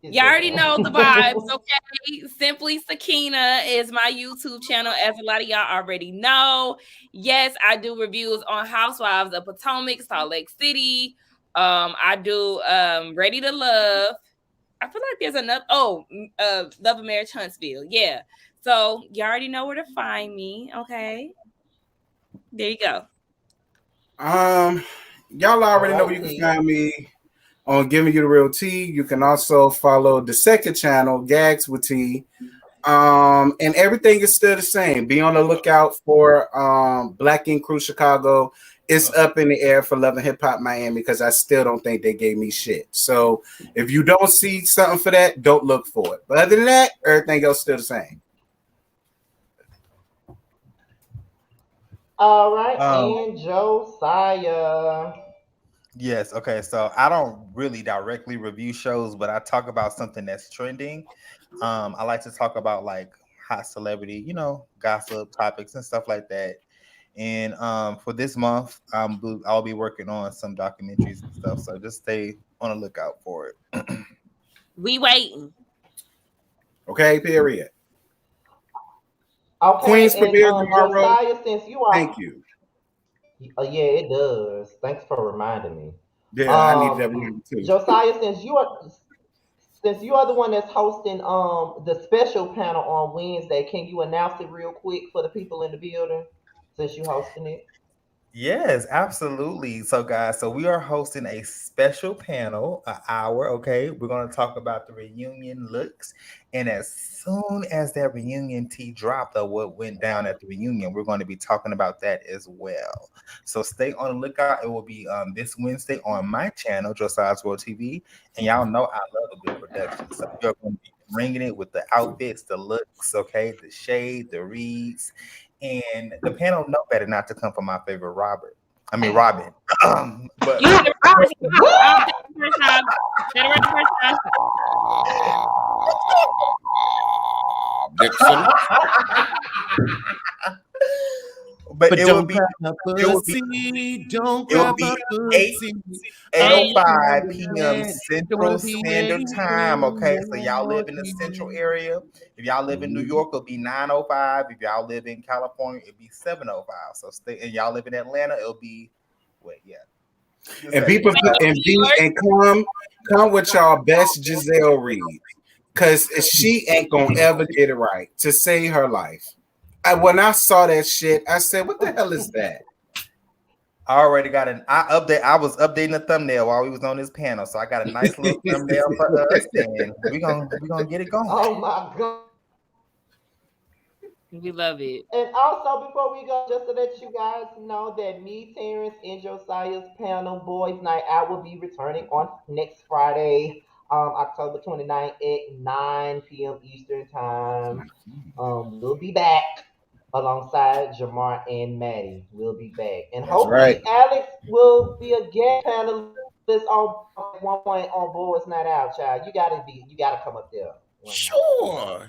Y'all already know the vibes, okay? Simply Sakina is my YouTube channel, as a lot of y'all already know. Yes, I do reviews on Housewives of Potomac, Salt Lake City. I do Ready to Love. I feel like there's another. Love of Marriage Huntsville. Yeah. So y'all already know where to find me. Okay. There you go. Y'all already know where you can find me on Giving You the Real Tea. You can also follow the second channel, Gags with Tea. And everything is still the same. Be on the lookout for Black Ink Crew Chicago. It's up in the air for Love and Hip Hop Miami because I still don't think they gave me shit. So if you don't see something for that, don't look for it. But other than that, everything else still the same. All right, and Josiah. Yes, okay. So I don't really directly review shows, but I talk about something that's trending. I like to talk about like hot celebrity, gossip topics and stuff like that. And for this month, I'll be working on some documentaries and stuff. So just stay on the lookout for it. We waiting. Okay, period. Okay, Queens premiere tomorrow. Josiah, since you are, thank you. Yeah, it does. Thanks for reminding me. Yeah, I need that one too. Josiah, since you are the one that's hosting the special panel on Wednesday, can you announce it real quick for the people in the building since you're hosting it? Yes, absolutely. So, guys, we are hosting a special panel, an hour. Okay, we're going to talk about the reunion looks, and as soon as that reunion tea dropped or what went down at the reunion, we're going to be talking about that as well. So, stay on the lookout. It will be this Wednesday on my channel, Josiah's World TV, and y'all know I love a good production. So, we're going to be bringing it with the outfits, the looks, okay, the shade, the reads. And the panel know better not to come from my favorite Robin. But you had the first time. Dixon. But it will be 8:05 p.m. Central Standard Time. Okay, so y'all live in the Central area. If y'all live in New York, it'll be 9:05. If y'all live in California, it'll be 7:05. So and y'all live in Atlanta, it'll be And people come with y'all best Giselle Reed, because she ain't gonna ever get it right to save her life. When I saw that shit, I said, "What the hell is that?" I already got I was updating the thumbnail while we was on this panel, so I got a nice little thumbnail for us, and we gonna get it going. Oh my god. We love it. And also, before we go, just to let you guys know that me, Terrence, and Josiah's panel Boys Night Out will be returning on next Friday, October 29th at 9 p.m. Eastern Time. We'll be back alongside Jamar and Maddie. We'll be back. And hopefully right. Alex will be a guest panelist on at one point on Boys Night Out, child. You gotta come up there. Sure.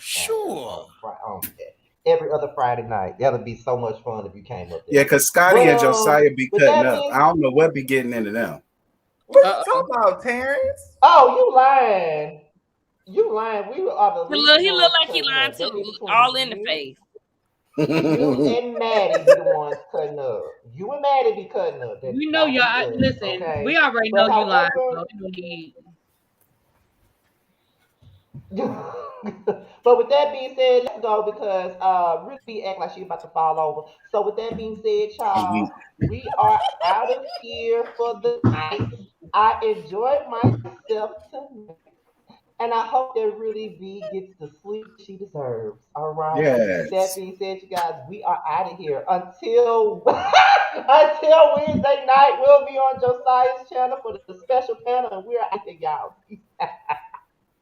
Every other Friday night. That'll be so much fun if you came up there. Yeah, because Scotty and Josiah be cutting up. I don't know what be getting into them. What you talking about, Terrence? Oh, you lying. You lying. We are the He look like he lying too. All in the face. You and Maddie be the ones cutting up. You and Maddie be cutting up. You know, y'all. Listen, okay? we already know you lying. So we don't need. But with that being said, let's go because Ruby act like she about to fall over. So with that being said, y'all, we are out of here for the night. I enjoyed myself tonight. And I hope that really V gets the sleep she deserves. All right. Yes. That being said, you guys, we are out of here until until Wednesday night. We'll be on Josiah's channel for the special panel, and we're out here, y'all. Peace